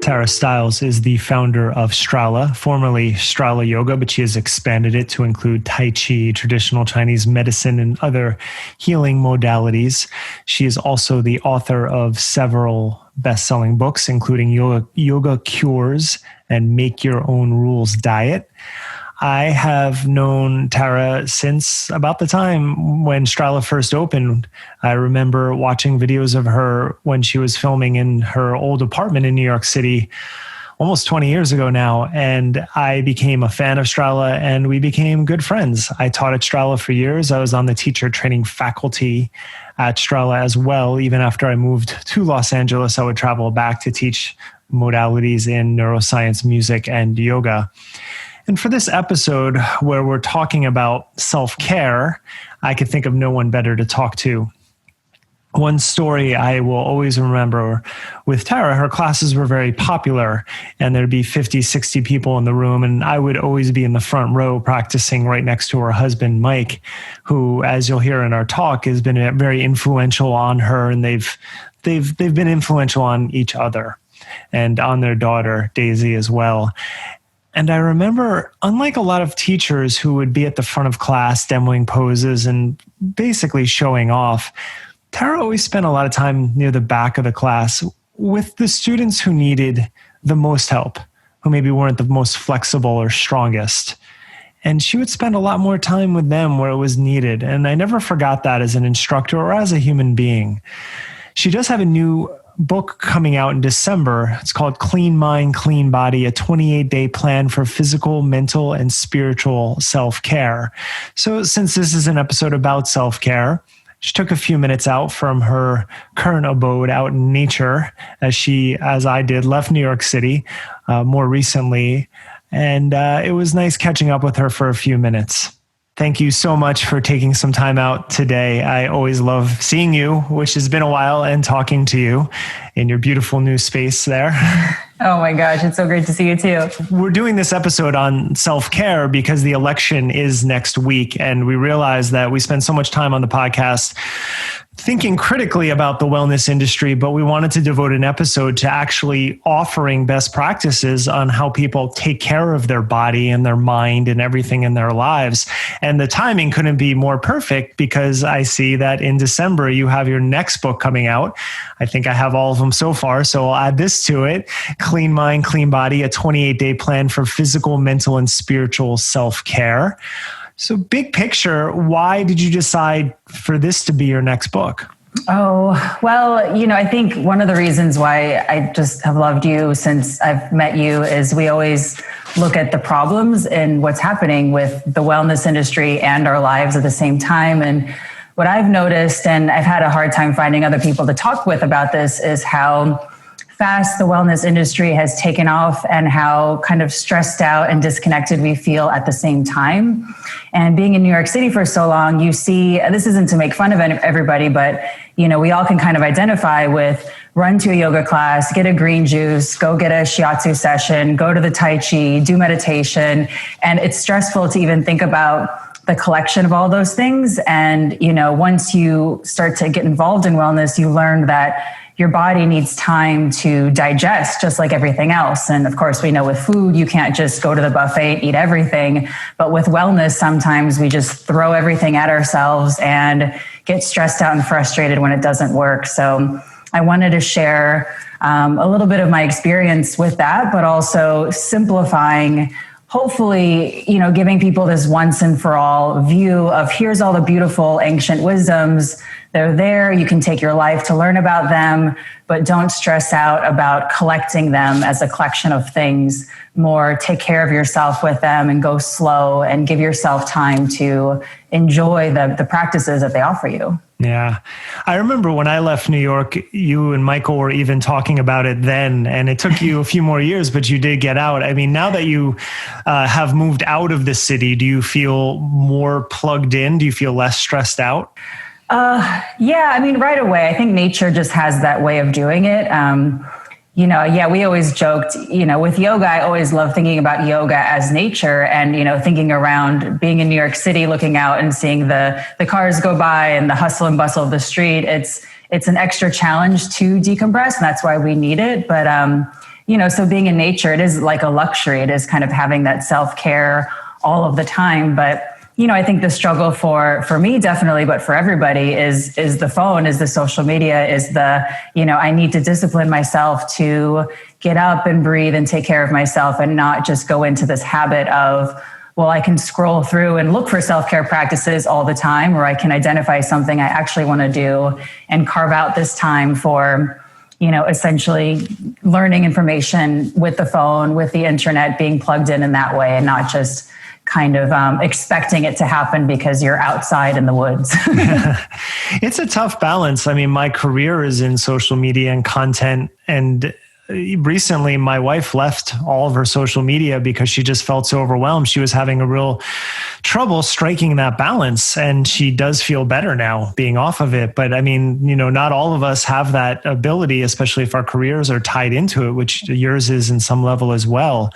Tara Stiles is the founder of Strala, formerly Strala Yoga, but she has expanded it to include Tai Chi, traditional Chinese medicine, and other healing modalities. She is also the author of several best-selling books, including Yoga Cures and Make Your Own Rules Diet. I have known Tara since about the time when Strala first opened. I remember watching videos of her when she was filming in her old apartment in New York City almost 20 years ago now. And I became a fan of Strala, and we became good friends. I taught at Strala for years. I was on the teacher training faculty at Strala as well. Even after I moved to Los Angeles, I would travel back to teach modalities in neuroscience, music, and yoga. And for this episode, where we're talking about self-care, I could think of no one better to talk to. One story I will always remember with Tara, her classes were very popular, and there'd be 50, 60 people in the room, and I would always be in the front row practicing right next to her husband, Mike, who, as you'll hear in our talk, has been very influential on her, and they've been influential on each other and on their daughter, Daisy, as well. And I remember, unlike a lot of teachers who would be at the front of class demoing poses and basically showing off, Tara always spent a lot of time near the back of the class with the students who needed the most help, who maybe weren't the most flexible or strongest. And she would spend a lot more time with them where it was needed. And I never forgot that as an instructor or as a human being. She does have a new book coming out in December. It's called Clean Mind, Clean Body, a 28-day plan for physical, mental, and spiritual self-care. So since this is an episode about self-care, she took a few minutes out from her current abode out in nature, as she, as I did, left New York City more recently. And it was nice catching up with her for a few minutes. Thank you so much for taking some time out today. I always love seeing you, which has been a while, and talking to you in your beautiful new space there. Oh my gosh, it's so great to see you too. We're doing this episode on self-care because the election is next week, and we realize that we spend so much time on the podcast thinking critically about the wellness industry, but we wanted to devote an episode to actually offering best practices on how people take care of their body and their mind and everything in their lives. And the timing couldn't be more perfect, because I see that in December you have your next book coming out. I think I have all of them so far, so I'll add this to it. Clean Mind, Clean Body, a 28-day plan for physical, mental, and spiritual self-care. So big picture, why did you decide for this to be your next book? Oh, well, I think one of the reasons why I just have loved you since I've met you is we always look at the problems and what's happening with the wellness industry and our lives at the same time. And what I've noticed, and I've had a hard time finding other people to talk with about this, is how fast the wellness industry has taken off and how kind of stressed out and disconnected we feel at the same time. And being in New York City for so long, you see, this isn't to make fun of everybody, but we all can kind of identify with run to a yoga class, get a green juice, go get a shiatsu session, go to the Tai Chi, do meditation. And it's stressful to even think about the collection of all those things. And, once you start to get involved in wellness, you learn that your body needs time to digest, just like everything else. And of course, we know with food, you can't just go to the buffet and eat everything. But with wellness, sometimes we just throw everything at ourselves and get stressed out and frustrated when it doesn't work. So I wanted to share a little bit of my experience with that, but also simplifying hopefully, giving people this once and for all view of here's all the beautiful ancient wisdoms. They're there. You can take your life to learn about them, but don't stress out about collecting them as a collection of things. More take care of yourself with them and go slow and give yourself time to enjoy the practices that they offer you. Yeah. I remember when I left New York, you and Michael were even talking about it then, and it took you a few more years, but you did get out. I mean, now that you have moved out of the city, do you feel more plugged in? Do you feel less stressed out? Yeah, I mean, right away. I think nature just has that way of doing it. We always joked, with yoga, I always love thinking about yoga as nature and, thinking around being in New York City, looking out and seeing the cars go by and the hustle and bustle of the street. It's an extra challenge to decompress, and that's why we need it. But, so being in nature, it is like a luxury. It is kind of having that self-care all of the time. But I think the struggle for me definitely, but for everybody is the phone, is the social media, is the, I need to discipline myself to get up and breathe and take care of myself and not just go into this habit of, well, I can scroll through and look for self-care practices all the time, or I can identify something I actually want to do and carve out this time for, essentially learning information with the phone, with the internet, being plugged in that way, and not just kind of expecting it to happen because you're outside in the woods. It's a tough balance. I mean, my career is in social media and content, and recently my wife left all of her social media because she just felt so overwhelmed. She was having a real trouble striking that balance, and she does feel better now being off of it. But I mean, not all of us have that ability, especially if our careers are tied into it, which yours is in some level as well.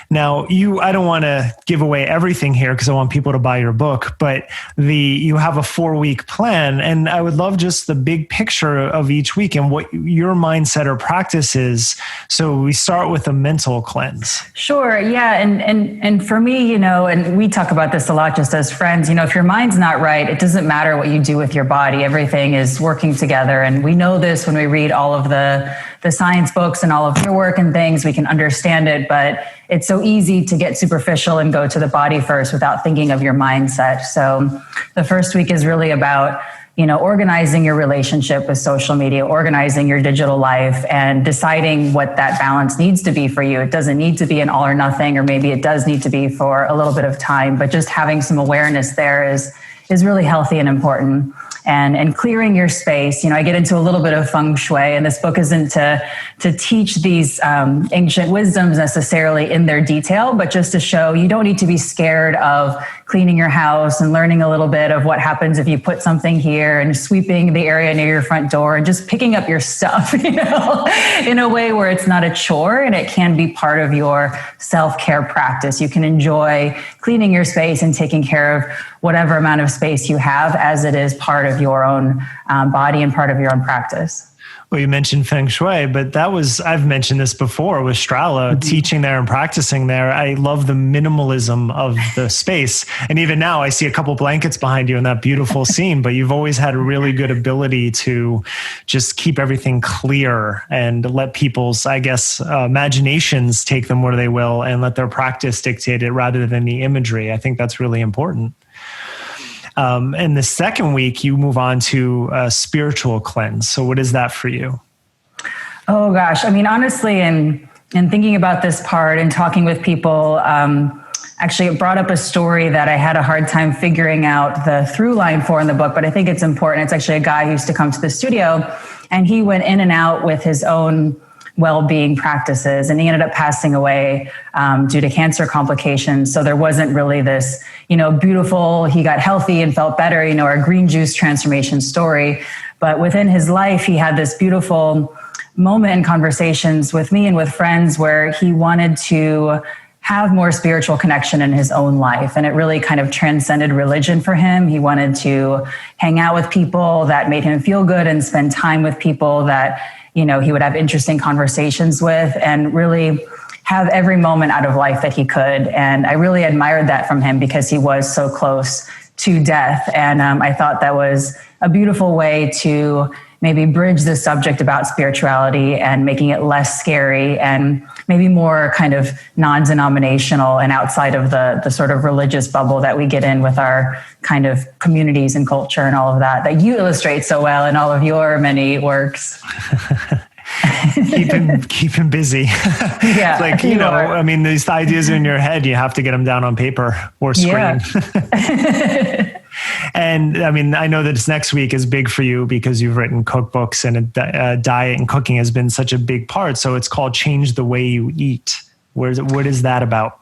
Now, I don't want to give away everything here because I want people to buy your book, but you have a 4-week plan, and I would love just the big picture of each week and what your mindset or practice is. So we start with a mental cleanse. Sure. Yeah. And for me, and we talk about this a lot just as friends, if your mind's not right, it doesn't matter what you do with your body. Everything is working together. And we know this when we read all of the science books and all of your work and things, we can understand it, but it's so easy to get superficial and go to the body first without thinking of your mindset. So the first week is really about, organizing your relationship with social media, organizing your digital life, and deciding what that balance needs to be for you. It doesn't need to be an all or nothing, or maybe it does need to be for a little bit of time, but just having some awareness there is really healthy and important. And clearing your space. I get into a little bit of feng shui, and this book isn't to teach these ancient wisdoms necessarily in their detail, but just to show you don't need to be scared of cleaning your house and learning a little bit of what happens if you put something here and sweeping the area near your front door and just picking up your stuff, in a way where it's not a chore and it can be part of your self-care practice. You can enjoy cleaning your space and taking care of whatever amount of space you have as it is part of your own body and part of your own practice. Well, you mentioned feng shui, but I've mentioned this before with Strala, teaching there and practicing there. I love the minimalism of the space. And even now I see a couple blankets behind you in that beautiful scene, but you've always had a really good ability to just keep everything clear and let people's, imaginations take them where they will and let their practice dictate it rather than the imagery. I think that's really important. And the second week, you move on to a spiritual cleanse. So what is that for you? Oh, gosh. I mean, honestly, in thinking about this part and talking with people, actually, it brought up a story that I had a hard time figuring out the through line for in the book, but I think it's important. It's actually a guy who used to come to the studio, and he went in and out with his own well-being practices, and he ended up passing away due to cancer complications. So there wasn't really this, beautiful, he got healthy and felt better, our green juice transformation story. But within his life, he had this beautiful moment in conversations with me and with friends where he wanted to have more spiritual connection in his own life. And it really kind of transcended religion for him. He wanted to hang out with people that made him feel good and spend time with people that he would have interesting conversations with, and really have every moment out of life that he could. And I really admired that from him because he was so close to death. And I thought that was a beautiful way to maybe bridge the subject about spirituality and making it less scary and maybe more kind of non-denominational and outside of the sort of religious bubble that we get in with our kind of communities and culture and all of that you illustrate so well in all of your many works. keep him busy. Yeah, like, you know, I mean, these ideas in your head, you have to get them down on paper or screen. Yeah. And I mean, I know that this next week is big for you because you've written cookbooks and diet and cooking has been such a big part. So it's called Change the Way You Eat. What is that about?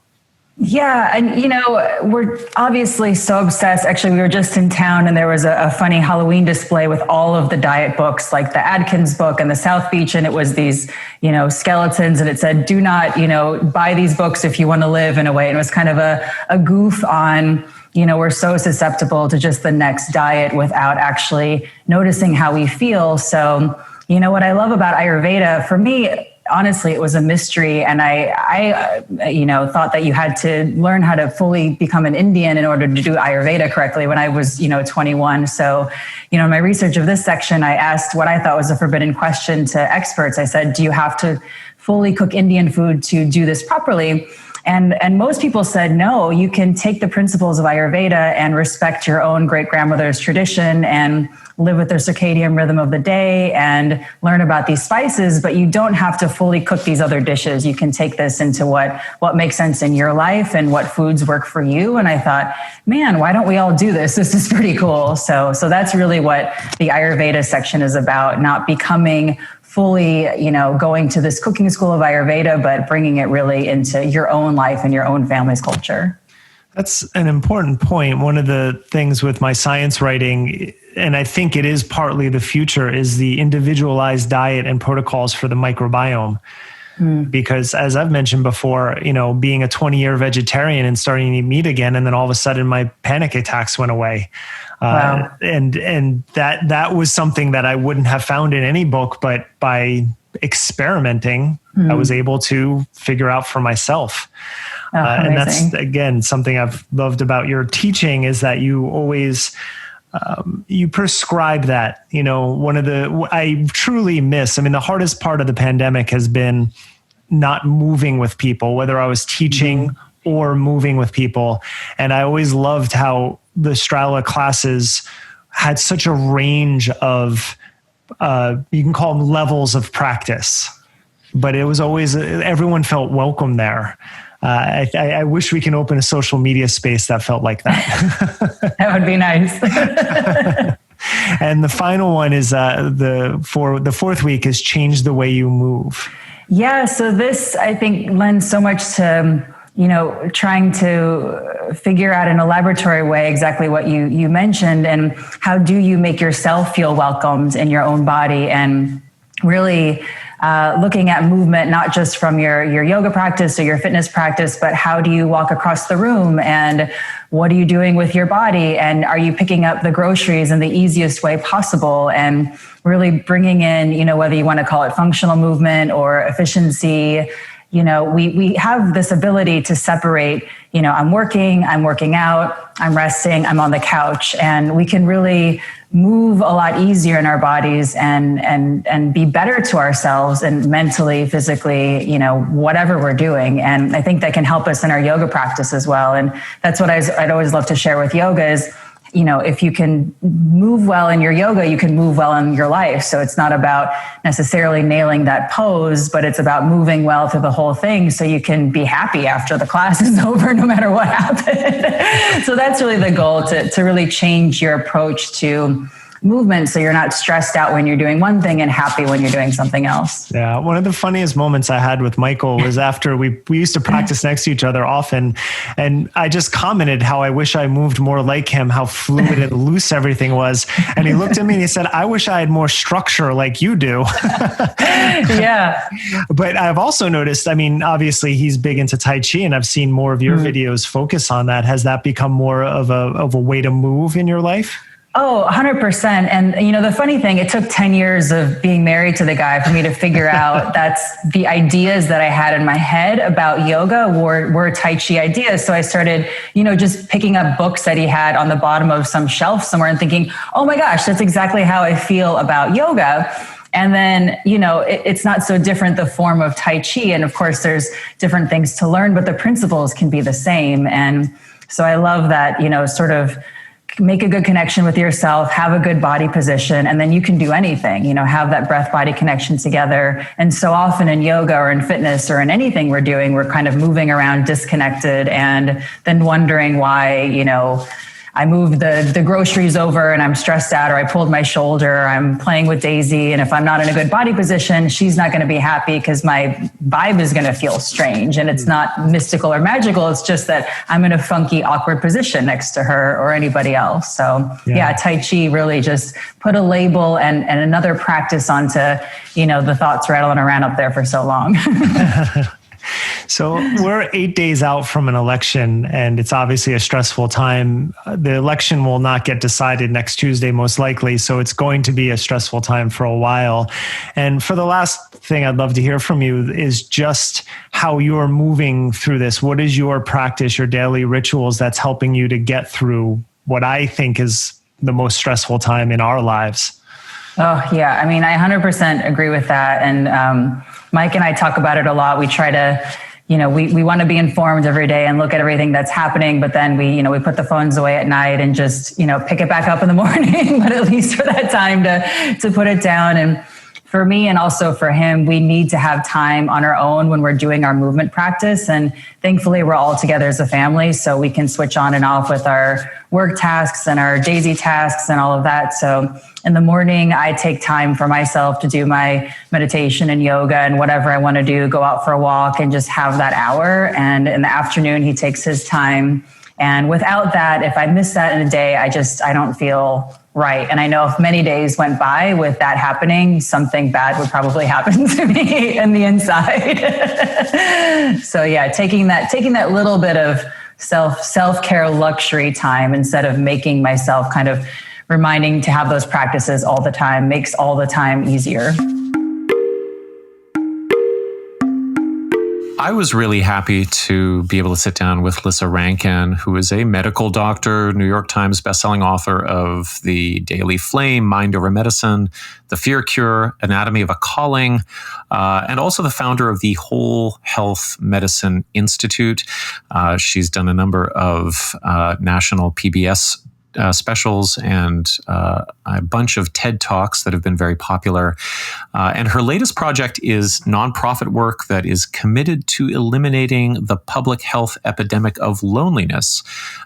Yeah. And, you know, we're obviously so obsessed. Actually, we were just in town and there was a funny Halloween display with all of the diet books, like the Atkins book and the South Beach. And it was these, you know, skeletons. And it said, do not, you know, buy these books if you want to live in a way. And it was kind of a goof on, you know, we're so susceptible to just the next diet without actually noticing how we feel. So, you know, what I love about Ayurveda, for me, honestly, it was a mystery. And I you know, thought that you had to learn how to fully become an Indian in order to do Ayurveda correctly when I was, you know, 21. So, you know, in my research of this section, I asked what I thought was a forbidden question to experts. I said, do you have to fully cook Indian food to do this properly? And most people said, no, you can take the principles of Ayurveda and respect your own great-grandmother's tradition and live with their circadian rhythm of the day and learn about these spices, but you don't have to fully cook these other dishes. You can take this into what makes sense in your life and what foods work for you. And I thought, man, why don't we all do this? This is pretty cool. So that's really what the Ayurveda section is about, not becoming fully, you know, going to this cooking school of Ayurveda, but bringing it really into your own life and your own family's culture. That's an important point. One of the things with my science writing, and I think it is partly the future, is the individualized diet and protocols for the microbiome. Because as I've mentioned before, you know, being a 20-year vegetarian and starting to eat meat again, and then all of a sudden my panic attacks went away. Wow. And that was something that I wouldn't have found in any book, but by experimenting, I was able to figure out for myself. And that's, again, something I've loved about your teaching is that you always, you prescribe that, you know, I truly miss, I mean, the hardest part of the pandemic has been not moving with people, whether I was teaching or moving with people. And I always loved how the Strala classes had such a range of, you can call them levels of practice, but it was always, everyone felt welcome there. I wish we can open a social media space that felt like that. That would be nice. And the final one is for the fourth week is Change the Way You Move. Yeah. So this, I think, lends so much to, you know, trying to figure out in a laboratory way exactly what you mentioned, and how do you make yourself feel welcomed in your own body, and really looking at movement, not just from your yoga practice or your fitness practice, but how do you walk across the room, and what are you doing with your body, and are you picking up the groceries in the easiest way possible, and really bringing in, you know, whether you want to call it functional movement or efficiency. You know, we have this ability to separate, you know, I'm working out, I'm resting, I'm on the couch, and we can really move a lot easier in our bodies and be better to ourselves, and mentally, physically, you know, whatever we're doing. And I think that can help us in our yoga practice as well. And that's what I'd always love to share with yoga is, you know, if you can move well in your yoga, you can move well in your life. So it's not about necessarily nailing that pose, but it's about moving well through the whole thing so you can be happy after the class is over, no matter what happened. So that's really the goal, to really change your approach to movement so you're not stressed out when you're doing one thing and happy when you're doing something else. Yeah. One of the funniest moments I had with Michael was after we used to practice next to each other often. And I just commented how I wish I moved more like him, how fluid and loose everything was. And he looked at me and he said, I wish I had more structure like you do. Yeah. But I've also noticed, I mean, obviously he's big into Tai Chi, and I've seen more of your videos focus on that. Has that become more of a way to move in your life? Oh, 100%. And, the funny thing, it took 10 years of being married to the guy for me to figure out that's the ideas that I had in my head about yoga were Tai Chi ideas. So I started, just picking up books that he had on the bottom of some shelf somewhere and thinking, oh my gosh, that's exactly how I feel about yoga. And then, it's not so different, the form of Tai Chi. And of course, there's different things to learn, but the principles can be the same. And so I love that, sort of make a good connection with yourself, have a good body position, and then you can do anything, have that breath body connection together. And so often in yoga or in fitness or in anything we're doing, we're kind of moving around disconnected and then wondering why, I moved the groceries over and I'm stressed out, or I pulled my shoulder, I'm playing with Daisy. And if I'm not in a good body position, she's not going to be happy because my vibe is going to feel strange. And it's not mystical or magical. It's just that I'm in a funky, awkward position next to her or anybody else. So yeah, Tai Chi really just put a label and another practice onto, the thoughts rattling around up there for so long. So we're 8 days out from an election, and it's obviously a stressful time. The election will not get decided next Tuesday, most likely. So it's going to be a stressful time for a while. And for the last thing I'd love to hear from you is just how you're moving through this. What is your practice, your daily rituals that's helping you to get through what I think is the most stressful time in our lives? Oh, yeah. I mean, I 100% agree with that. And Mike and I talk about it a lot. We try to, we want to be informed every day and look at everything that's happening. But then we put the phones away at night and just, pick it back up in the morning, but at least for that time to put it down. And for me and also for him, we need to have time on our own when we're doing our movement practice. And thankfully, we're all together as a family, so we can switch on and off with our work tasks and our Daisy tasks and all of that. So in the morning, I take time for myself to do my meditation and yoga and whatever I want to do, go out for a walk and just have that hour. And in the afternoon, he takes his time. And without that, if I miss that in a day, I don't feel right. And I know if many days went by with that happening, something bad would probably happen to me in the inside. So yeah, taking that little bit of self-care luxury time instead of making myself kind of reminding to have those practices all the time makes all the time easier. I was really happy to be able to sit down with Lissa Rankin, who is a medical doctor, New York Times bestselling author of The Daily Flame, Mind Over Medicine, The Fear Cure, Anatomy of a Calling, and also the founder of the Whole Health Medicine Institute. She's done a number of national PBS specials and a bunch of TED Talks that have been very popular. And her latest project is nonprofit work that is committed to eliminating the public health epidemic of loneliness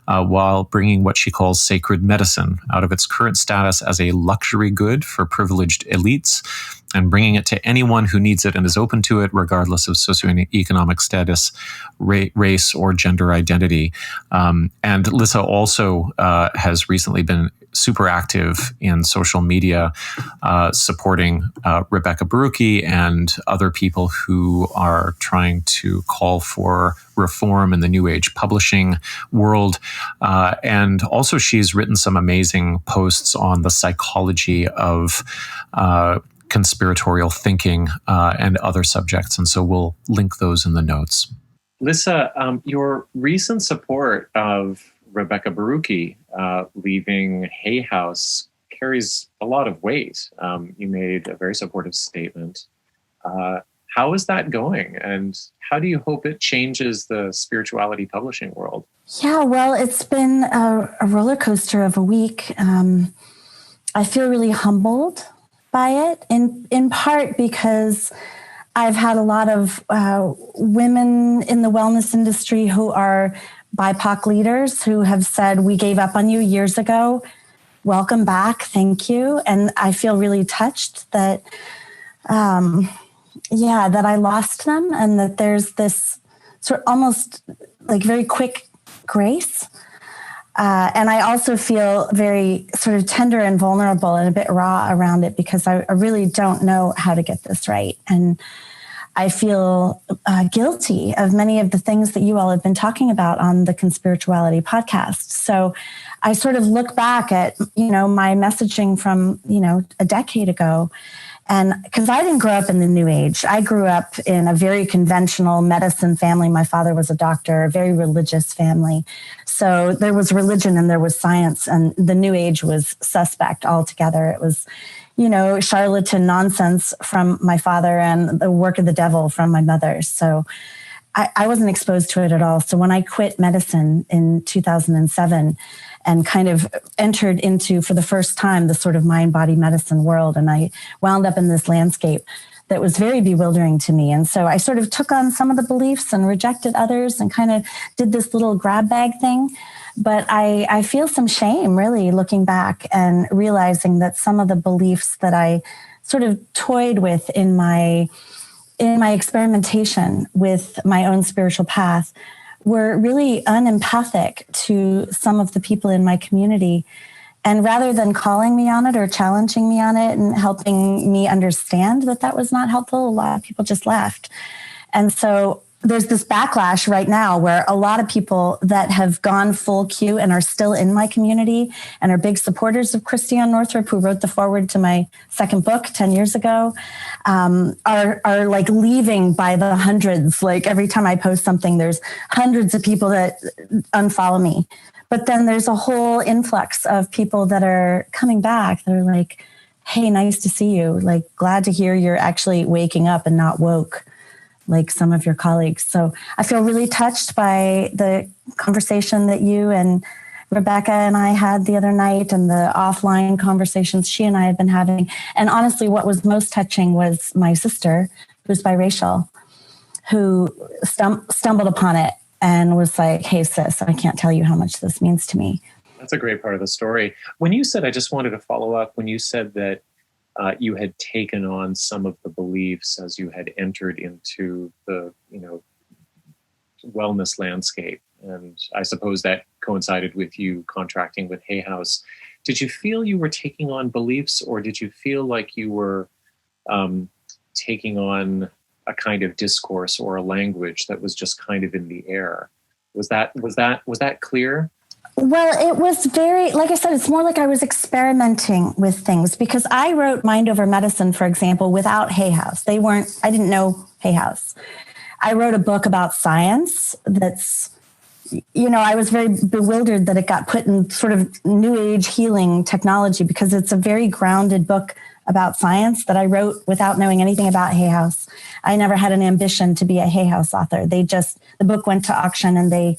while bringing what she calls sacred medicine out of its current status as a luxury good for privileged elites and bringing it to anyone who needs it and is open to it, regardless of socioeconomic status, race, or gender identity. And Lissa also has recently been super active in social media, supporting Rebecca Barucki and other people who are trying to call for reform in the New Age publishing world. And also she's written some amazing posts on the psychology of conspiratorial thinking and other subjects. And so we'll link those in the notes. Lissa, your recent support of Rebecca Barucki leaving Hay House carries a lot of weight. You made a very supportive statement. How is that going? And how do you hope it changes the spirituality publishing world? Yeah, well, it's been a roller coaster of a week. I feel really humbled by it, in part because I've had a lot of women in the wellness industry who are BIPOC leaders who have said, we gave up on you years ago. Welcome back. Thank you. And I feel really touched that, that I lost them and that there's this sort of almost like very quick grace. And I also feel very sort of tender and vulnerable and a bit raw around it because I really don't know how to get this right. And I feel guilty of many of the things that you all have been talking about on the Conspirituality podcast. So I sort of look back at, my messaging from, a decade ago. And because I didn't grow up in the New Age, I grew up in a very conventional medicine family. My father was a doctor, a very religious family. So there was religion and there was science, and the New Age was suspect altogether. It was, charlatan nonsense from my father and the work of the devil from my mother. So I wasn't exposed to it at all. So when I quit medicine in 2007 and kind of entered into, for the first time, the sort of mind-body medicine world, and I wound up in this landscape that was very bewildering to me. And so I sort of took on some of the beliefs and rejected others and kind of did this little grab bag thing. But I feel some shame, really, looking back and realizing that some of the beliefs that I sort of toyed with in my experimentation with my own spiritual path were really unempathic to some of the people in my community. And rather than calling me on it or challenging me on it and helping me understand that was not helpful, a lot of people just left. And so there's this backlash right now where a lot of people that have gone full Q and are still in my community and are big supporters of Christiane Northrup, who wrote the foreword to my second book 10 years ago, are like leaving by the hundreds. Like every time I post something, there's hundreds of people that unfollow me. But then there's a whole influx of people that are coming back. They're like, hey, nice to see you. Like, glad to hear you're actually waking up and not woke like some of your colleagues. So I feel really touched by the conversation that you and Rebecca and I had the other night and the offline conversations she and I had been having. And honestly, what was most touching was my sister, who's biracial, who stumbled upon it and was like, hey, sis, I can't tell you how much this means to me. That's a great part of the story. When you said, I just wanted to follow up, when you said that you had taken on some of the beliefs as you had entered into the, wellness landscape, and I suppose that coincided with you contracting with Hay House. Did you feel you were taking on beliefs, or did you feel like you were taking on a kind of discourse or a language that was just kind of in the air? Was that clear? Well, it was very, like I said, it's more like I was experimenting with things, because I wrote Mind Over Medicine, for example, without Hay House. I didn't know Hay House. I wrote a book about science that's, I was very bewildered that it got put in sort of new age healing technology, because it's a very grounded book about science that I wrote without knowing anything about Hay House. I never had an ambition to be a Hay House author. The book went to auction and they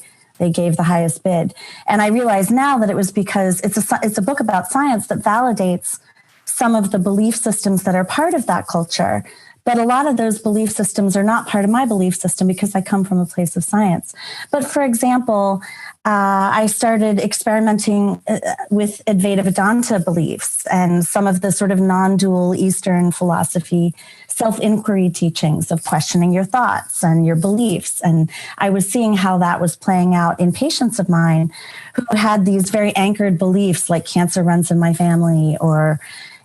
gave the highest bid. And I realize now that it was because it's a book about science that validates some of the belief systems that are part of that culture. But a lot of those belief systems are not part of my belief system because I come from a place of science. But for example, I started experimenting with Advaita Vedanta beliefs and some of the sort of non-dual Eastern philosophy self-inquiry teachings of questioning your thoughts and your beliefs. And I was seeing how that was playing out in patients of mine who had these very anchored beliefs like cancer runs in my family, or,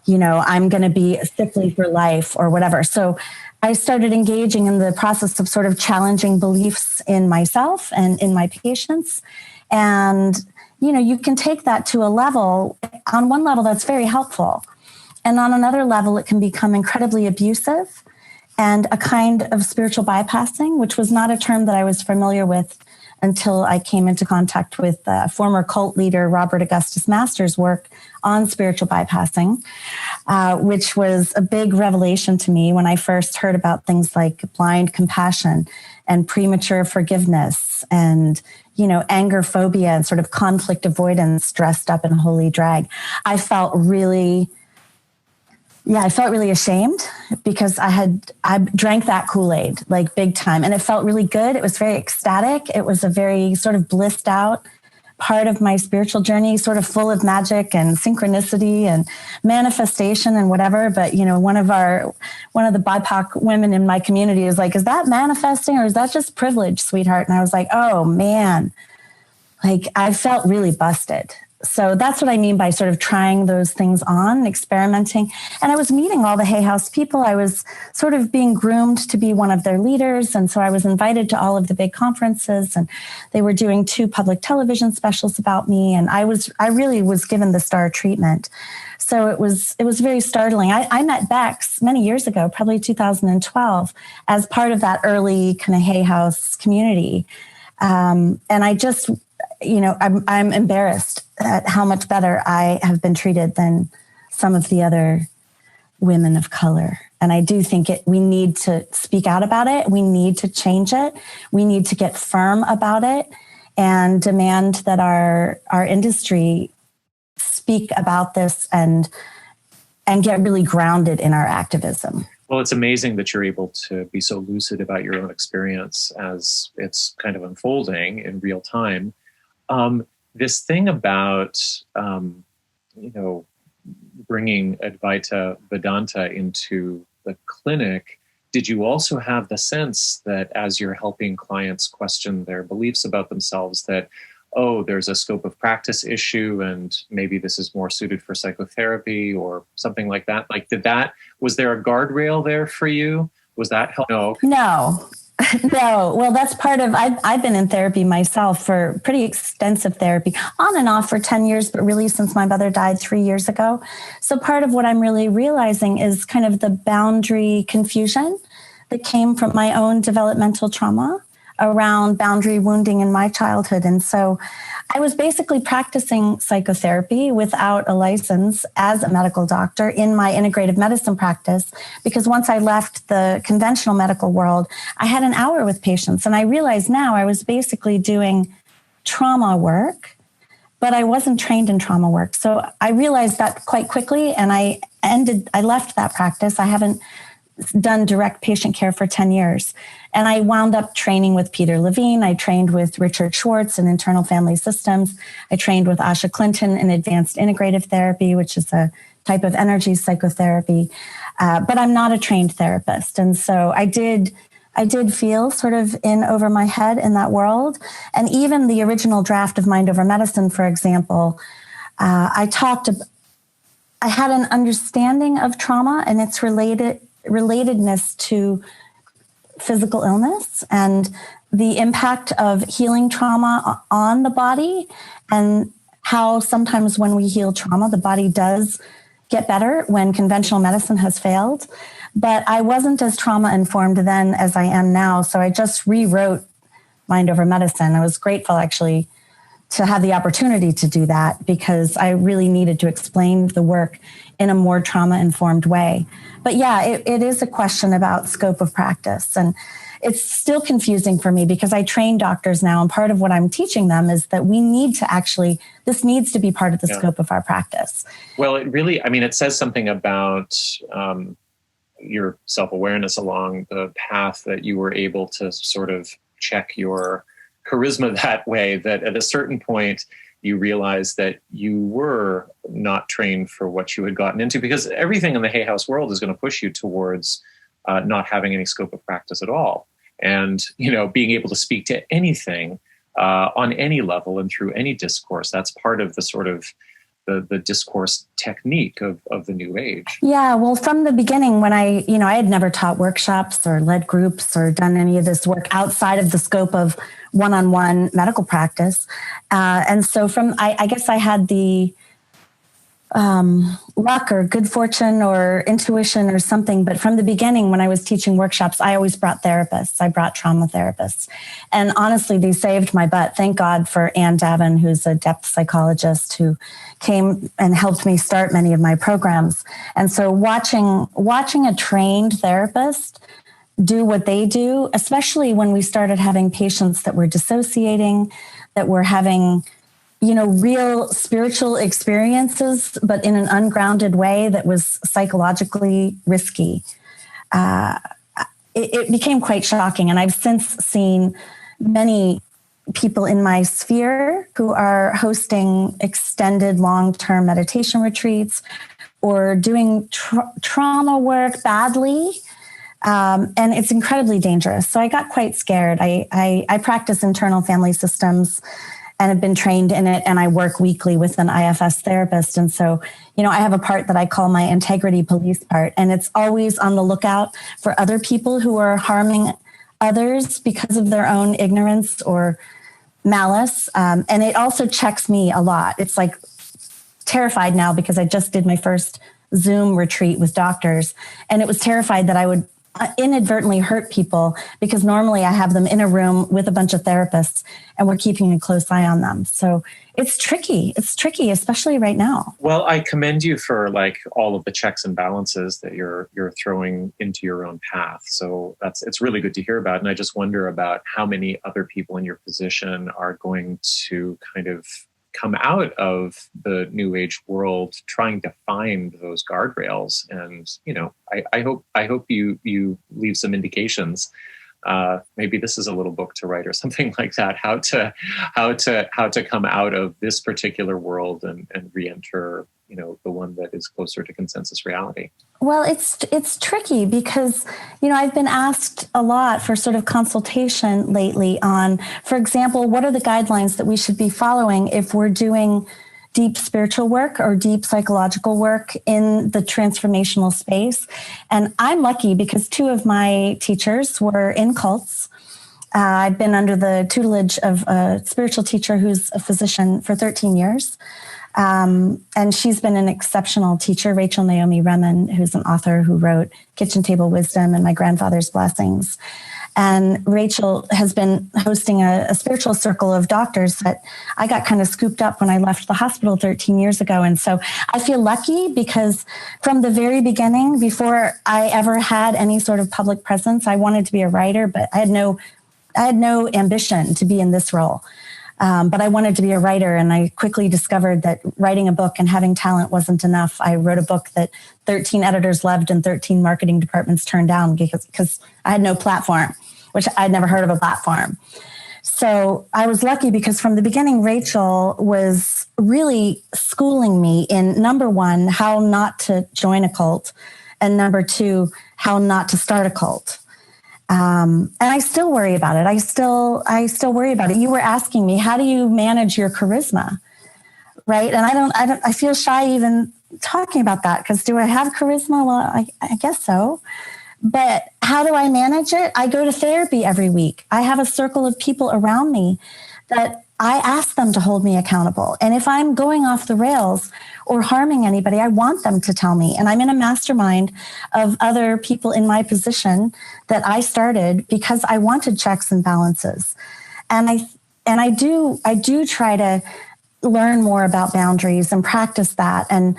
I'm going to be sickly for life or whatever. So I started engaging in the process of sort of challenging beliefs in myself and in my patients. And, you can take that to a level, on one level that's very helpful. And on another level, it can become incredibly abusive and a kind of spiritual bypassing, which was not a term that I was familiar with until I came into contact with former cult leader Robert Augustus Masters' work on spiritual bypassing, which was a big revelation to me when I first heard about things like blind compassion and premature forgiveness and, anger phobia and sort of conflict avoidance dressed up in holy drag. I felt really ashamed because I drank that Kool-Aid like big time, and it felt really good. It was very ecstatic. It was a very sort of blissed out part of my spiritual journey, sort of full of magic and synchronicity and manifestation and whatever. But, one of the BIPOC women in my community is like, is that manifesting or is that just privilege, sweetheart? And I was like, oh man, like I felt really busted. So that's what I mean by sort of trying those things on, experimenting. And I was meeting all the Hay House people. I was sort of being groomed to be one of their leaders. And so I was invited to all of the big conferences, and they were doing 2 public television specials about me. And I really was given the star treatment. So it was very startling. I met Bex many years ago, probably 2012, as part of that early kind of Hay House community. And I just, I'm embarrassed at how much better I have been treated than some of the other women of color. And I do think we need to speak out about it. We need to change it. We need to get firm about it and demand that our industry speak about this and get really grounded in our activism. Well, it's amazing that you're able to be so lucid about your own experience as it's kind of unfolding in real time. This thing about, bringing Advaita Vedanta into the clinic, did you also have the sense that as you're helping clients question their beliefs about themselves, that, oh, there's a scope of practice issue and maybe this is more suited for psychotherapy or something like that? Like, was there a guardrail there for you? Was that helpful? No. No. Well, that's part of, I've been in therapy myself, for pretty extensive therapy, on and off for 10 years, but really since my mother died 3 years ago. So part of what I'm really realizing is kind of the boundary confusion that came from my own developmental trauma around boundary wounding in my childhood. And so I was basically practicing psychotherapy without a license as a medical doctor in my integrative medicine practice, because once I left the conventional medical world, I had an hour with patients. And I realized now I was basically doing trauma work, but I wasn't trained in trauma work. So I realized that quite quickly, and I left that practice. I haven't done direct patient care for 10 years. And I wound up training with Peter Levine. I trained with Richard Schwartz in internal family systems. I trained with Asha Clinton in advanced integrative therapy, which is a type of energy psychotherapy. But I'm not a trained therapist. And so I did feel sort of in over my head in that world. And even the original draft of Mind Over Medicine, for example, I had an understanding of trauma and its relatedness to physical illness and the impact of healing trauma on the body, and how sometimes when we heal trauma, the body does get better when conventional medicine has failed. But I wasn't as trauma informed then as I am now. So I just rewrote Mind Over Medicine. I was grateful actually to have the opportunity to do that, because I really needed to explain the work in a more trauma-informed way. But yeah, it is a question about scope of practice. And it's still confusing for me because I train doctors now, and part of what I'm teaching them is that this needs to be part of the scope of our practice. Well, it says something about your self-awareness along the path that you were able to sort of check your charisma that way, that at a certain point, you realized that you were not trained for what you had gotten into, because everything in the Hay House world is going to push you towards not having any scope of practice at all. And, being able to speak to anything on any level and through any discourse, that's part of the sort of the discourse technique of the new age. Yeah, well, from the beginning, when I had never taught workshops or led groups or done any of this work outside of the scope of one-on-one medical practice. And so I guess I had the luck or good fortune or intuition or something. But from the beginning, when I was teaching workshops, I always brought therapists. I brought trauma therapists. And honestly, they saved my butt. Thank God for Ann Davin, who's a depth psychologist who came and helped me start many of my programs. And so watching a trained therapist do what they do, especially when we started having patients that were dissociating, that were having real spiritual experiences, but in an ungrounded way that was psychologically risky. It became quite shocking. And I've since seen many people in my sphere who are hosting extended long-term meditation retreats or doing trauma work badly. And it's incredibly dangerous. So I got quite scared. I practice internal family systems and have been trained in it. And I work weekly with an IFS therapist. And so, I have a part that I call my integrity police part. And it's always on the lookout for other people who are harming others because of their own ignorance or malice. And it also checks me a lot. It's like terrified now because I just did my first Zoom retreat with doctors. And it was terrified that I would inadvertently hurt people because normally I have them in a room with a bunch of therapists and we're keeping a close eye on them. So it's tricky. It's tricky, especially right now. Well, I commend you for like all of the checks and balances that you're throwing into your own path. So it's really good to hear about. And I just wonder about how many other people in your position are going to kind of come out of the new age world trying to find those guardrails. And, I hope you leave some indications. Maybe this is a little book to write or something like that, how to come out of this particular world and re-enter, the one that is closer to consensus reality. Well, it's tricky because, I've been asked a lot for sort of consultation lately on, for example, what are the guidelines that we should be following if we're doing deep spiritual work or deep psychological work in the transformational space. And I'm lucky because two of my teachers were in cults. I've been under the tutelage of a spiritual teacher who's a physician for 13 years. And she's been an exceptional teacher, Rachel Naomi Remen, who's an author who wrote Kitchen Table Wisdom and My Grandfather's Blessings. And Rachel has been hosting a spiritual circle of doctors that I got kind of scooped up when I left the hospital 13 years ago. And so I feel lucky because from the very beginning, before I ever had any sort of public presence, I wanted to be a writer, but I had no ambition to be in this role. But I wanted to be a writer, and I quickly discovered that writing a book and having talent wasn't enough. I wrote a book that 13 editors loved and 13 marketing departments turned down because I had no platform, which I'd never heard of a platform. So I was lucky because from the beginning, Rachel was really schooling me in, number one, how not to join a cult, and number two, how not to start a cult. And I still worry about it. I still worry about it. You were asking me, how do you manage your charisma? Right. And I feel shy even talking about that because do I have charisma? Well, I guess so. But how do I manage it? I go to therapy every week. I have a circle of people around me that I ask them to hold me accountable. And if I'm going off the rails or harming anybody, I want them to tell me. And I'm in a mastermind of other people in my position that I started because I wanted checks and balances. And I do try to learn more about boundaries and practice that. And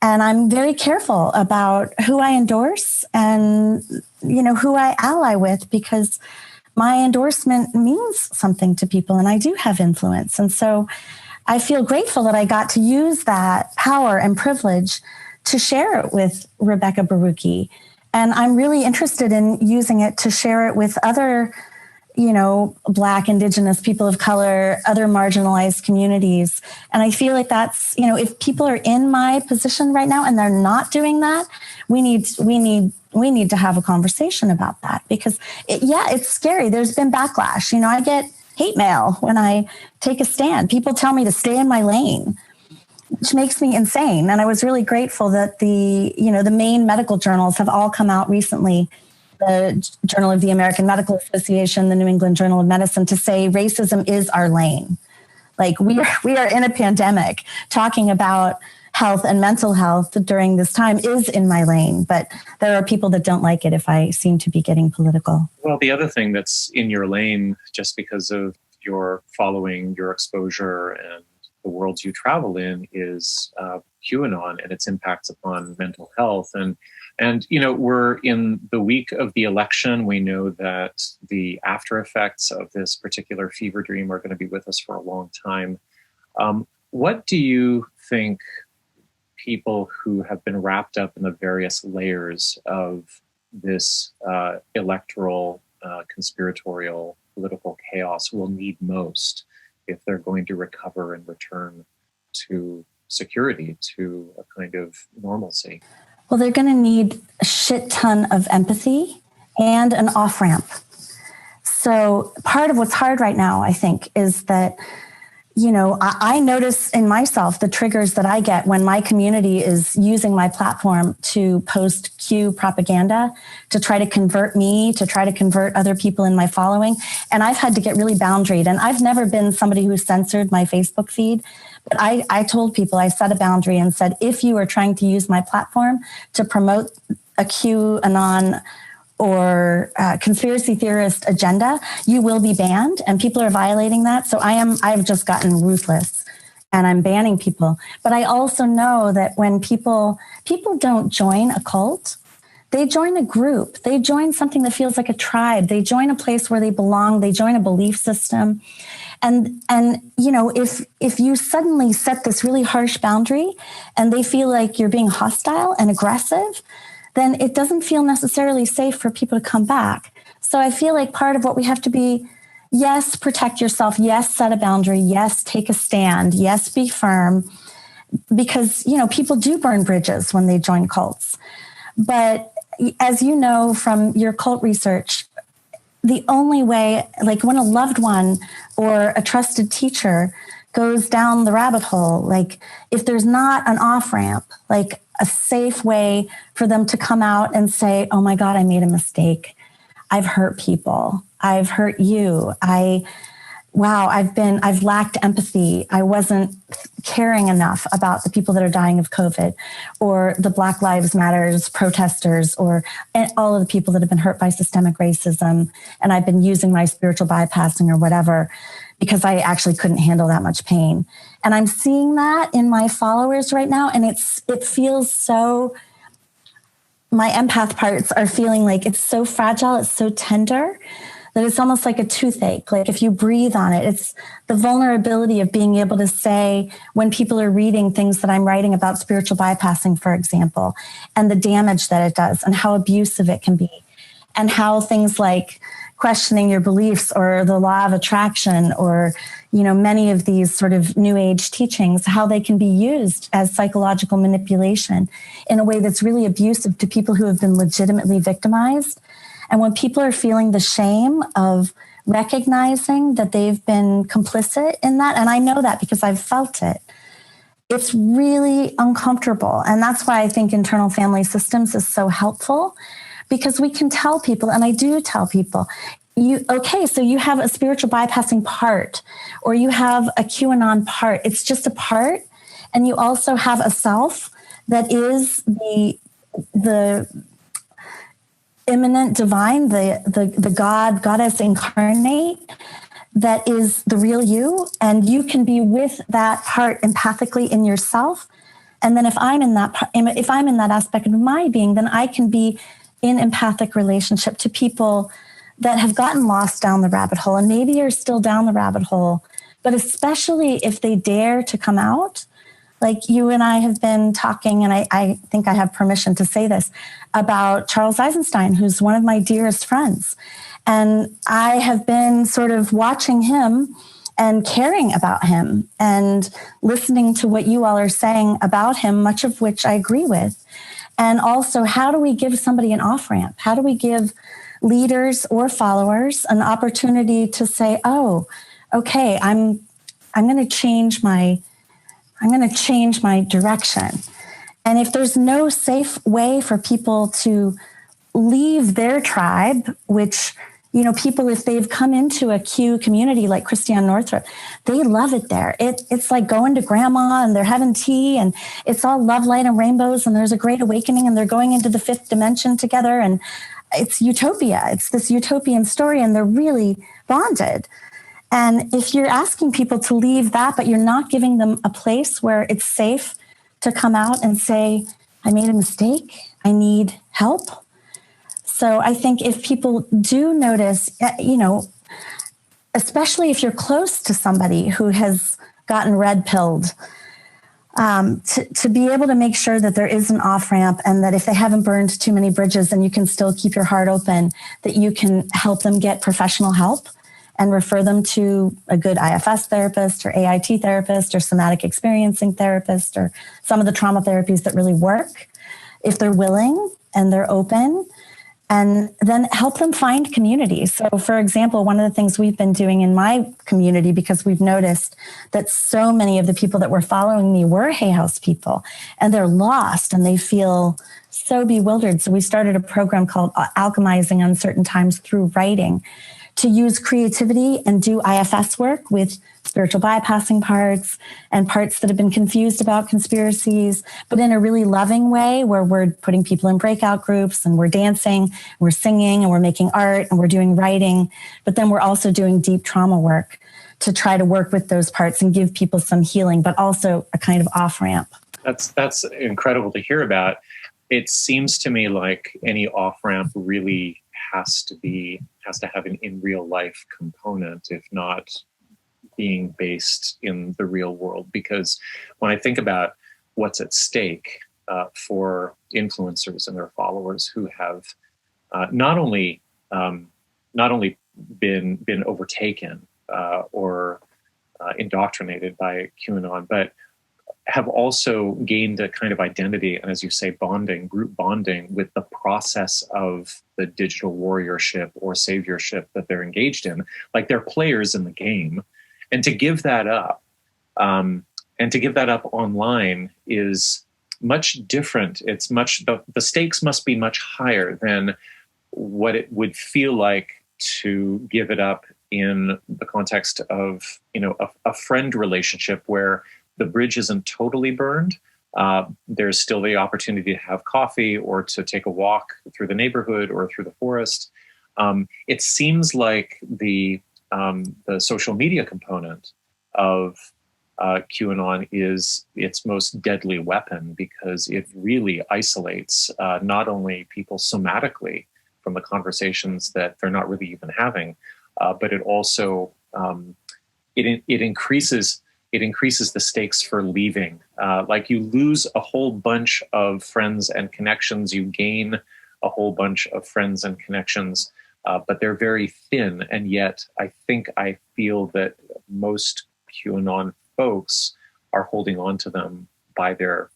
I'm very careful about who I endorse and, who I ally with, because my endorsement means something to people and I do have influence. And so I feel grateful that I got to use that power and privilege to share it with Rebecca Baruchi. And I'm really interested in using it to share it with other, Black, Indigenous, people of color, other marginalized communities. And I feel like that's, if people are in my position right now and they're not doing that, we need to have a conversation about that because it's scary. There's been backlash. I get hate mail when I take a stand. People tell me to stay in my lane, which makes me insane. And I was really grateful that the main medical journals have all come out recently, the Journal of the American Medical Association, the New England Journal of Medicine, to say racism is our lane. Like we are in a pandemic. Talking about health and mental health during this time is in my lane, but there are people that don't like it if I seem to be getting political. Well, the other thing that's in your lane, just because of your following, your exposure, and the worlds you travel in, is QAnon and its impacts upon mental health. And we're in the week of the election. We know that the after effects of this particular fever dream are going to be with us for a long time. What do you think people who have been wrapped up in the various layers of this electoral, conspiratorial, political chaos will need most if they're going to recover and return to security, to a kind of normalcy? Well, they're going to need a shit ton of empathy and an off-ramp. So part of what's hard right now, I think, is that, I notice in myself the triggers that I get when my community is using my platform to post Q propaganda, to try to convert me, to try to convert other people in my following. And I've had to get really boundaried. And I've never been somebody who censored my Facebook feed. But I told people, I set a boundary and said, if you are trying to use my platform to promote a QAnon or conspiracy theorist agenda, you will be banned, and people are violating that. So I've just gotten ruthless, and I'm banning people. But I also know that when people don't join a cult, they join a group. They join something that feels like a tribe. They join a place where they belong. They join a belief system. And if you suddenly set this really harsh boundary and they feel like you're being hostile and aggressive, then it doesn't feel necessarily safe for people to come back. So I feel like part of what we have to be, yes, protect yourself. Yes, set a boundary. Yes, take a stand. Yes, be firm. Because, people do burn bridges when they join cults. But as you know from your cult research, the only way, like when a loved one or a trusted teacher goes down the rabbit hole, like if there's not an off-ramp, like a safe way for them to come out and say, oh my God, I made a mistake. I've hurt people. I've hurt you. I've lacked empathy. I wasn't caring enough about the people that are dying of COVID, or the Black Lives Matters protesters, or all of the people that have been hurt by systemic racism. And I've been using my spiritual bypassing or whatever because I actually couldn't handle that much pain. And I'm seeing that in my followers right now. And it feels so, my empath parts are feeling like it's so fragile. It's so tender that it's almost like a toothache. Like if you breathe on it, it's the vulnerability of being able to say, when people are reading things that I'm writing about spiritual bypassing, for example, and the damage that it does and how abusive it can be, and how things like questioning your beliefs or the law of attraction or, many of these sort of new age teachings, how they can be used as psychological manipulation in a way that's really abusive to people who have been legitimately victimized. And when people are feeling the shame of recognizing that they've been complicit in that, and I know that because I've felt it, it's really uncomfortable. And that's why I think internal family systems is so helpful, because we can tell people, and I do tell people, so you have a spiritual bypassing part, or you have a QAnon part. It's just a part. And you also have a self that is the immanent divine, the God, goddess incarnate, that is the real you. And you can be with that part empathically in yourself. And then if I'm in that aspect of my being, then I can be in empathic relationship to people that have gotten lost down the rabbit hole and maybe are still down the rabbit hole, but especially if they dare to come out. Like you and I have been talking, and I think I have permission to say this, about Charles Eisenstein, who's one of my dearest friends. And I have been sort of watching him and caring about him and listening to what you all are saying about him, much of which I agree with. And also, how do we give somebody an off-ramp? How do we give leaders or followers an opportunity to say, oh, okay, I'm going to change my direction. And if there's no safe way for people to leave their tribe, which, people, if they've come into a Q community like Christiane Northrup, they love it there. It's like going to grandma and they're having tea and it's all love, light, and rainbows. And there's a great awakening and they're going into the fifth dimension together. And it's utopia. It's this utopian story and they're really bonded. And if you're asking people to leave that, but you're not giving them a place where it's safe to come out and say, I made a mistake, I need help. So I think if people do notice, especially if you're close to somebody who has gotten red pilled, to be able to make sure that there is an off-ramp and that if they haven't burned too many bridges and you can still keep your heart open, that you can help them get professional help and refer them to a good IFS therapist or AIT therapist or somatic experiencing therapist or some of the trauma therapies that really work if they're willing and they're open. and then help them find community. So, for example, one of the things we've been doing in my community, because we've noticed that so many of the people that were following me were Hay House people, and they're lost and they feel so bewildered. So we started a program called Alchemizing Uncertain Times through writing, to use creativity and do IFS work with spiritual bypassing parts and parts that have been confused about conspiracies, but in a really loving way, where we're putting people in breakout groups and we're dancing, we're singing, and we're making art, and we're doing writing. But then we're also doing deep trauma work to try to work with those parts and give people some healing, but also a kind of off-ramp. That's incredible to hear about. It seems to me like any off-ramp really has to have an in real life component, if not being based in the real world. Because when I think about what's at stake for influencers and their followers who have not only been overtaken or indoctrinated by QAnon, but have also gained a kind of identity, and as you say, group bonding with the process of the digital warriorship or saviorship that they're engaged in. Like, they're players in the game. And to give that up, online is much different. It's the stakes must be much higher than what it would feel like to give it up in the context of, a friend relationship where the bridge isn't totally burned. There's still the opportunity to have coffee or to take a walk through the neighborhood or through the forest. It seems like the social media component of QAnon is its most deadly weapon, because it really isolates not only people somatically from the conversations that they're not really even having, but it also it increases the stakes for leaving. Like, you lose a whole bunch of friends and connections, you gain a whole bunch of friends and connections, but they're very thin. And yet I feel that most QAnon folks are holding on to them by their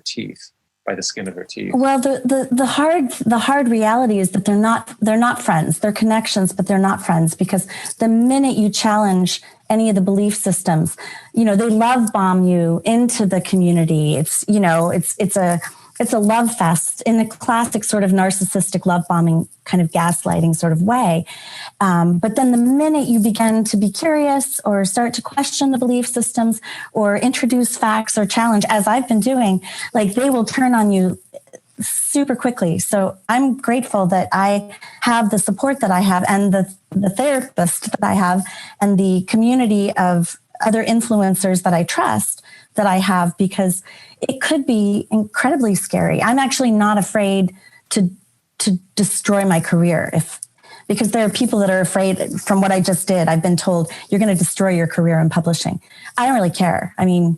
teeth, by the skin of their teeth. Well, the hard reality is that they're not friends. They're connections, but they're not friends, because the minute you challenge any of the belief systems, they love bomb you into the community. It's a love fest in the classic sort of narcissistic love bombing kind of gaslighting sort of way. But then the minute you begin to be curious or start to question the belief systems or introduce facts or challenge, as I've been doing, like, they will turn on you super quickly. So I'm grateful that I have the support that I have, and the therapist that I have, and the community of other influencers that I trust that I have, because it could be incredibly scary. I'm actually not afraid to destroy my career because there are people that are afraid. From what I just did, I've been told, you're going to destroy your career in publishing. I don't really care. I mean,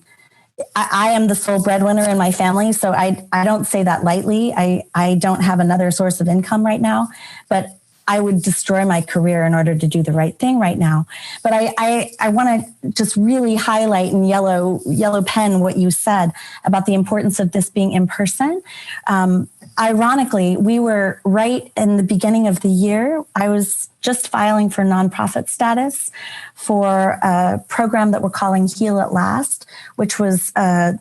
I am the sole breadwinner in my family, so I don't say that lightly. I don't have another source of income right now, but I would destroy my career in order to do the right thing right now. But I want to just really highlight in yellow pen what you said about the importance of this being in person. Ironically, we were right in the beginning of the year. I was just filing for nonprofit status for a program that we're calling Heal at Last, which was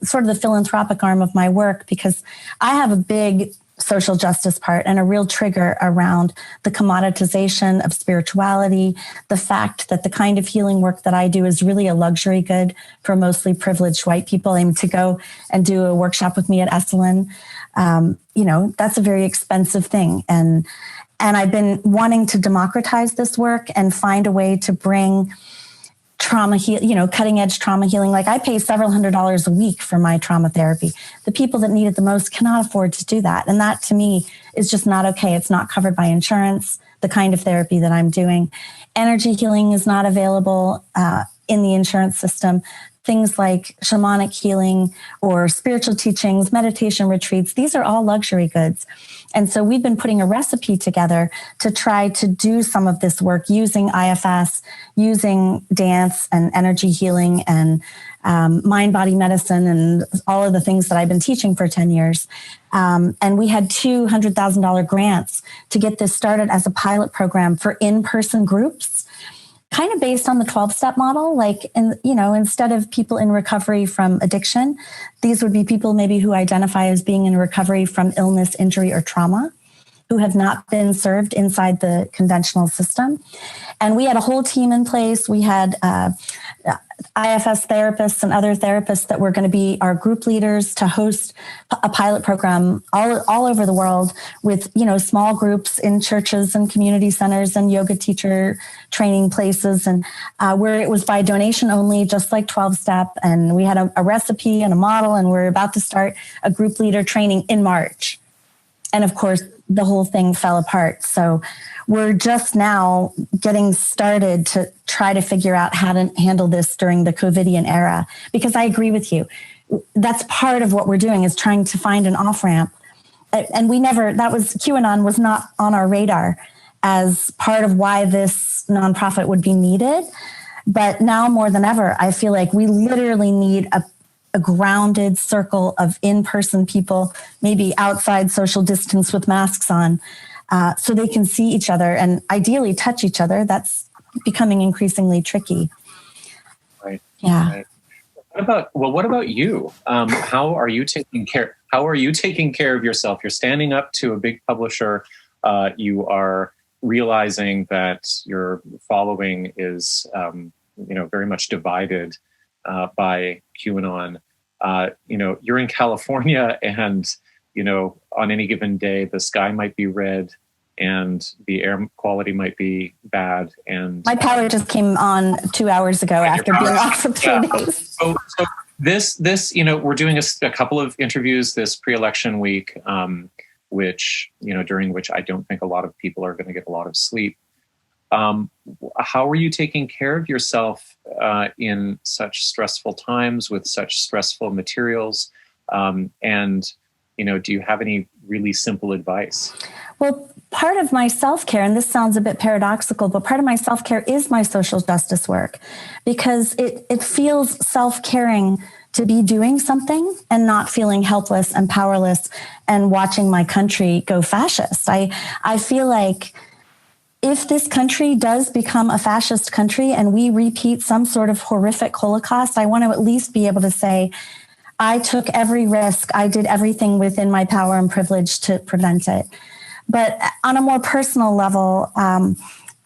sort of the philanthropic arm of my work, because I have a big social justice part and a real trigger around the commoditization of spirituality, the fact that the kind of healing work that I do is really a luxury good for mostly privileged white people. I mean, to go and do a workshop with me at Esalen, that's a very expensive thing. And I've been wanting to democratize this work and find a way to bring trauma cutting edge trauma healing. Like, I pay several $100s a week for my trauma therapy. The people that need it the most cannot afford to do that. And that, to me, is just not okay. It's not covered by insurance, the kind of therapy that I'm doing. Energy healing is not available in the insurance system. Things like shamanic healing or spiritual teachings, meditation retreats, these are all luxury goods. And so we've been putting a recipe together to try to do some of this work using IFS, using dance and energy healing and mind-body medicine and all of the things that I've been teaching for 10 years. And we had $200,000 grants to get this started as a pilot program for in-person groups, kind of based on the 12-step model. Like, instead of people in recovery from addiction, these would be people maybe who identify as being in recovery from illness, injury, or trauma, who have not been served inside the conventional system. And we had a whole team in place. We had IFS therapists and other therapists that were going to be our group leaders to host a pilot program all over the world with, small groups in churches and community centers and yoga teacher training places, and where it was by donation only, just like 12-step. And we had a recipe and a model, and we're about to start a group leader training in March. And of course, the whole thing fell apart. So we're just now getting started to try to figure out how to handle this during the COVIDian era. Because I agree with you. That's part of what we're doing, is trying to find an off-ramp. And QAnon was not on our radar as part of why this nonprofit would be needed. But now more than ever, I feel like we literally need a grounded circle of in-person people, maybe outside social distance with masks on, so they can see each other and ideally touch each other. That's becoming increasingly tricky. Right. Yeah. Right. What about you? How are you taking care of yourself? You're standing up to a big publisher. You are realizing that your following is, very much divided by QAnon. You're in California, and on any given day the sky might be red and the air quality might be bad. And my power just came on 2 hours ago after being off for 3 days. So this we're doing a couple of interviews this pre-election week, which during which I don't think a lot of people are going to get a lot of sleep. How are you taking care of yourself in such stressful times with such stressful materials? Do you have any really simple advice? Well, part of my self-care, and this sounds a bit paradoxical, but part of my self-care is my social justice work, because it feels self-caring to be doing something and not feeling helpless and powerless and watching my country go fascist. I feel like if this country does become a fascist country and we repeat some sort of horrific Holocaust, I want to at least be able to say, I took every risk. I did everything within my power and privilege to prevent it. But on a more personal level,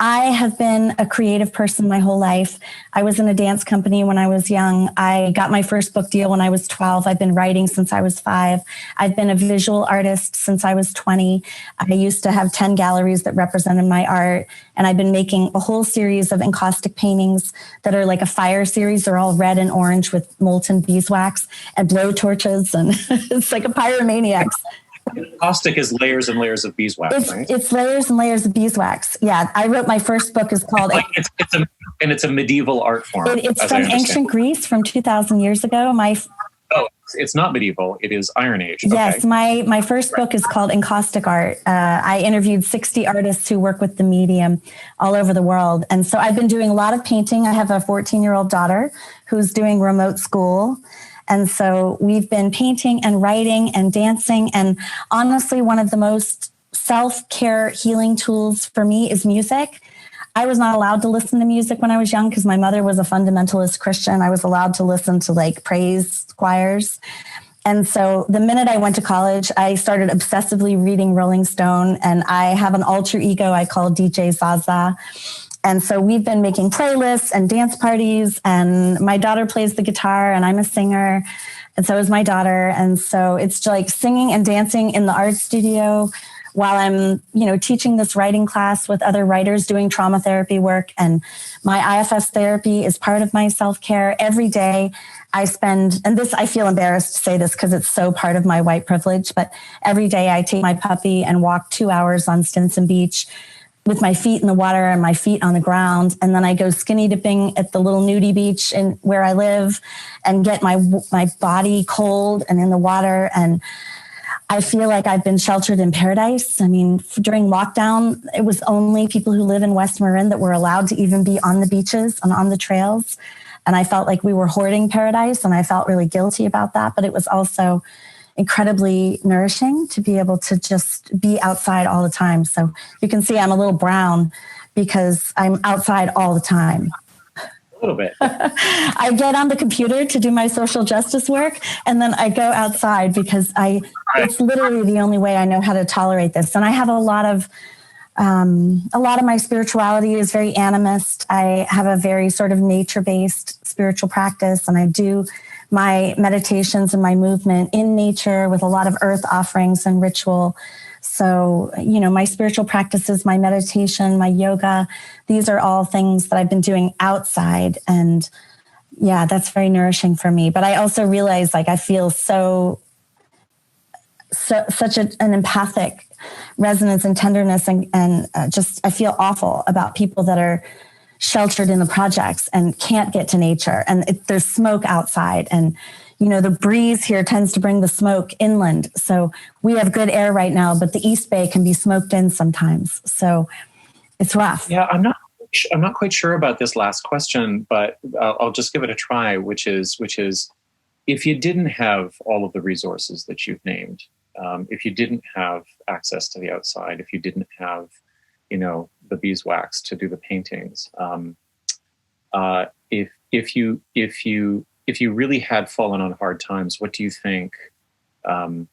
I have been a creative person my whole life. I was in a dance company when I was young. I got my first book deal when I was 12. I've been writing since I was 5. I've been a visual artist since I was 20. I used to have 10 galleries that represented my art. And I've been making a whole series of encaustic paintings that are like a fire series. They're all red and orange with molten beeswax and blow torches. And it's like a pyromaniacs. Caustic is layers and layers of beeswax, right? It's layers and layers of beeswax. Yeah, I wrote my first book is called... It's a medieval art form. It's from ancient Greece from 2,000 years ago. It's not medieval. It is Iron Age. Yes, okay. my first book is called Encaustic Art. I interviewed 60 artists who work with the medium all over the world. And so I've been doing a lot of painting. I have a 14-year-old daughter who's doing remote school. And so we've been painting and writing and dancing. And honestly, one of the most self-care healing tools for me is music. I was not allowed to listen to music when I was young because my mother was a fundamentalist Christian. I was allowed to listen to like praise choirs. And so the minute I went to college, I started obsessively reading Rolling Stone, and I have an alter ego I call DJ Zaza. And so we've been making playlists and dance parties, and my daughter plays the guitar and I'm a singer, and so is my daughter. And so it's like singing and dancing in the art studio while I'm, teaching this writing class with other writers doing trauma therapy work. And my IFS therapy is part of my self-care. Every day I spend, and this, I feel embarrassed to say this because it's so part of my white privilege, but every day I take my puppy and walk 2 hours on Stinson Beach, with my feet in the water and my feet on the ground. And then I go skinny dipping at the little nudie beach where I live and get my body cold and in the water. And I feel like I've been sheltered in paradise. I mean, during lockdown, it was only people who live in West Marin that were allowed to even be on the beaches and on the trails. And I felt like we were hoarding paradise, and I felt really guilty about that. But it was also incredibly nourishing to be able to just be outside all the time. So you can see I'm a little brown because I'm outside all the time. A little bit. I get on the computer to do my social justice work, and then I go outside because it's literally the only way I know how to tolerate this. And I have a lot of my spirituality is very animist. I have a very sort of nature-based spiritual practice, and I do my meditations and my movement in nature with a lot of earth offerings and ritual. So, my spiritual practices, my meditation, my yoga, these are all things that I've been doing outside. And yeah, that's very nourishing for me. But I also realize like I feel such an empathic resonance and tenderness and just I feel awful about people that are sheltered in the projects and can't get to nature. And there's smoke outside. And, the breeze here tends to bring the smoke inland. So we have good air right now, but the East Bay can be smoked in sometimes. So it's rough. Yeah, I'm not quite sure about this last question, but I'll just give it a try, which is if you didn't have all of the resources that you've named, if you didn't have access to the outside, if you didn't have, the beeswax to do the paintings, if you really had fallen on hard times, what do you think? And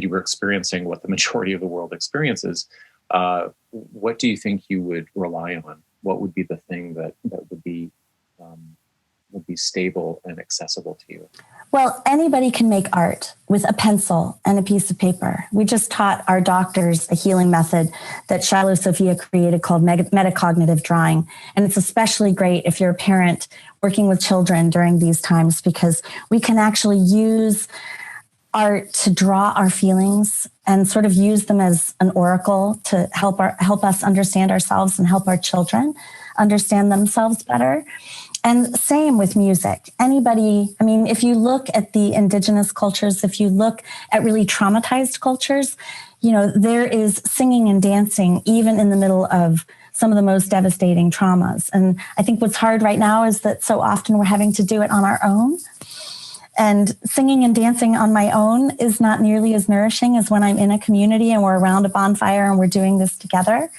you were experiencing what the majority of the world experiences. What do you think you would rely on? What would be the thing that would be stable and accessible to you? Well, anybody can make art with a pencil and a piece of paper. We just taught our doctors a healing method that Shiloh Sophia created called metacognitive drawing. And it's especially great if you're a parent working with children during these times, because we can actually use art to draw our feelings and sort of use them as an oracle to help us understand ourselves and help our children understand themselves better. And same with music. Anybody, if you look at the indigenous cultures, if you look at really traumatized cultures, there is singing and dancing even in the middle of some of the most devastating traumas. And I think what's hard right now is that so often we're having to do it on our own. And singing and dancing on my own is not nearly as nourishing as when I'm in a community and we're around a bonfire and we're doing this together.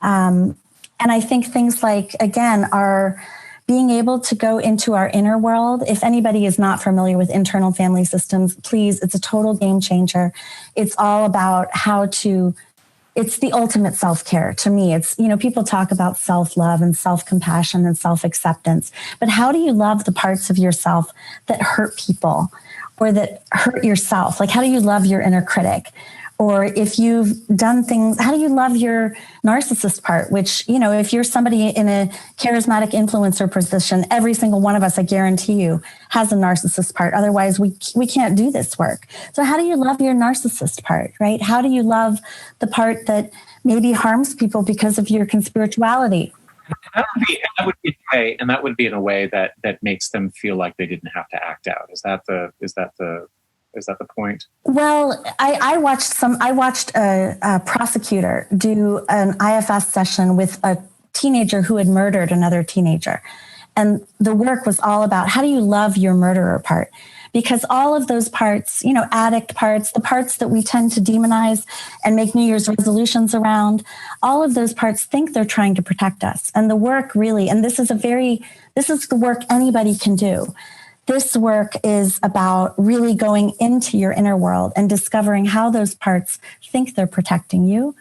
And I think things like, again, are being able to go into our inner world. If anybody is not familiar with internal family systems, please, it's a total game changer. It's all about it's the ultimate self-care to me. It's, people talk about self-love and self-compassion and self-acceptance, but how do you love the parts of yourself that hurt people or that hurt yourself? Like, how do you love your inner critic? Or if you've done things, how do you love your narcissist part? Which, if you're somebody in a charismatic influencer position, every single one of us, I guarantee you, has a narcissist part. Otherwise, we can't do this work. So how do you love your narcissist part, right? How do you love the part that maybe harms people because of your conspirituality? That would be in a way that makes them feel like they didn't have to act out. Is that the point? Well, I watched a prosecutor do an IFS session with a teenager who had murdered another teenager. And the work was all about how do you love your murderer part? Because all of those parts, addict parts, the parts that we tend to demonize and make New Year's resolutions around, all of those parts think they're trying to protect us. And the work really, and this is the work anybody can do. This work is about really going into your inner world and discovering how those parts think they're protecting you,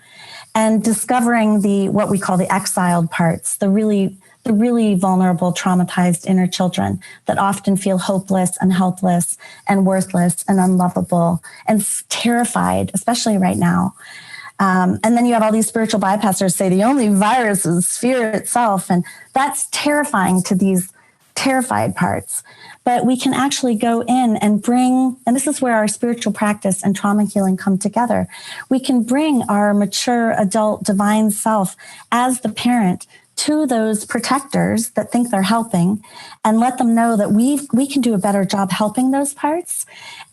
and discovering what we call the exiled parts, the really vulnerable, traumatized inner children that often feel hopeless and helpless and worthless and unlovable and terrified, especially right now. And then you have all these spiritual bypassers say the only virus is fear itself. And that's terrifying to these terrified parts. But we can actually go in and bring, and this is where our spiritual practice and trauma healing come together. We can bring our mature adult divine self as the parent to those protectors that think they're helping and let them know that we can do a better job helping those parts.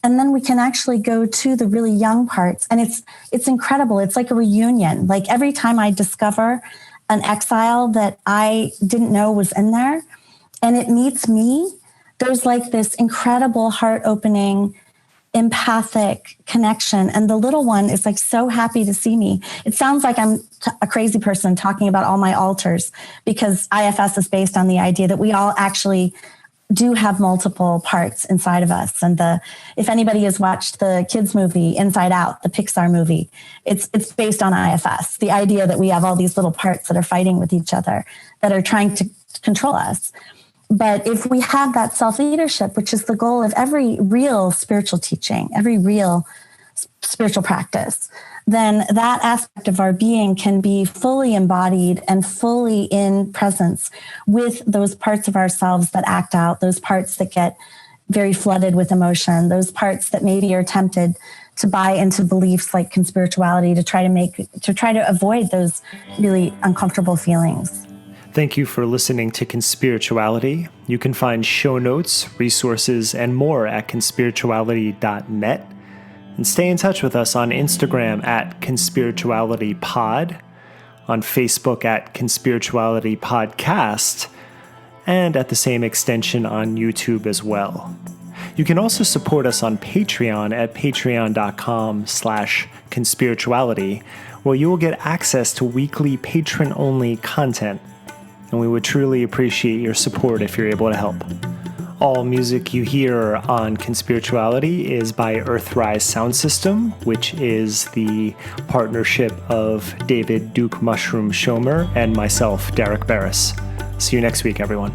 And then we can actually go to the really young parts. And it's incredible. It's like a reunion. Like every time I discover an exile that I didn't know was in there and it meets me, there's like this incredible heart-opening, empathic connection. And the little one is like so happy to see me. It sounds like I'm a crazy person talking about all my alters, because IFS is based on the idea that we all actually do have multiple parts inside of us. And if anybody has watched the kids movie Inside Out, the Pixar movie, it's based on IFS, the idea that we have all these little parts that are fighting with each other, that are trying to control us. But if we have that self-leadership, which is the goal of every real spiritual teaching, every real spiritual practice, then that aspect of our being can be fully embodied and fully in presence with those parts of ourselves that act out, those parts that get very flooded with emotion, those parts that maybe are tempted to buy into beliefs like conspirituality to try to avoid those really uncomfortable feelings. Thank you for listening to Conspirituality. You can find show notes, resources, and more at conspirituality.net. And stay in touch with us on Instagram at conspiritualitypod, on Facebook at Conspirituality Podcast, and at the same extension on YouTube as well. You can also support us on Patreon at patreon.com/conspirituality, where you will get access to weekly patron-only content. And we would truly appreciate your support if you're able to help. All music you hear on Conspirituality is by Earthrise Sound System, which is the partnership of David Duke Mushroom Schomer and myself, Derek Barris. See you next week, everyone.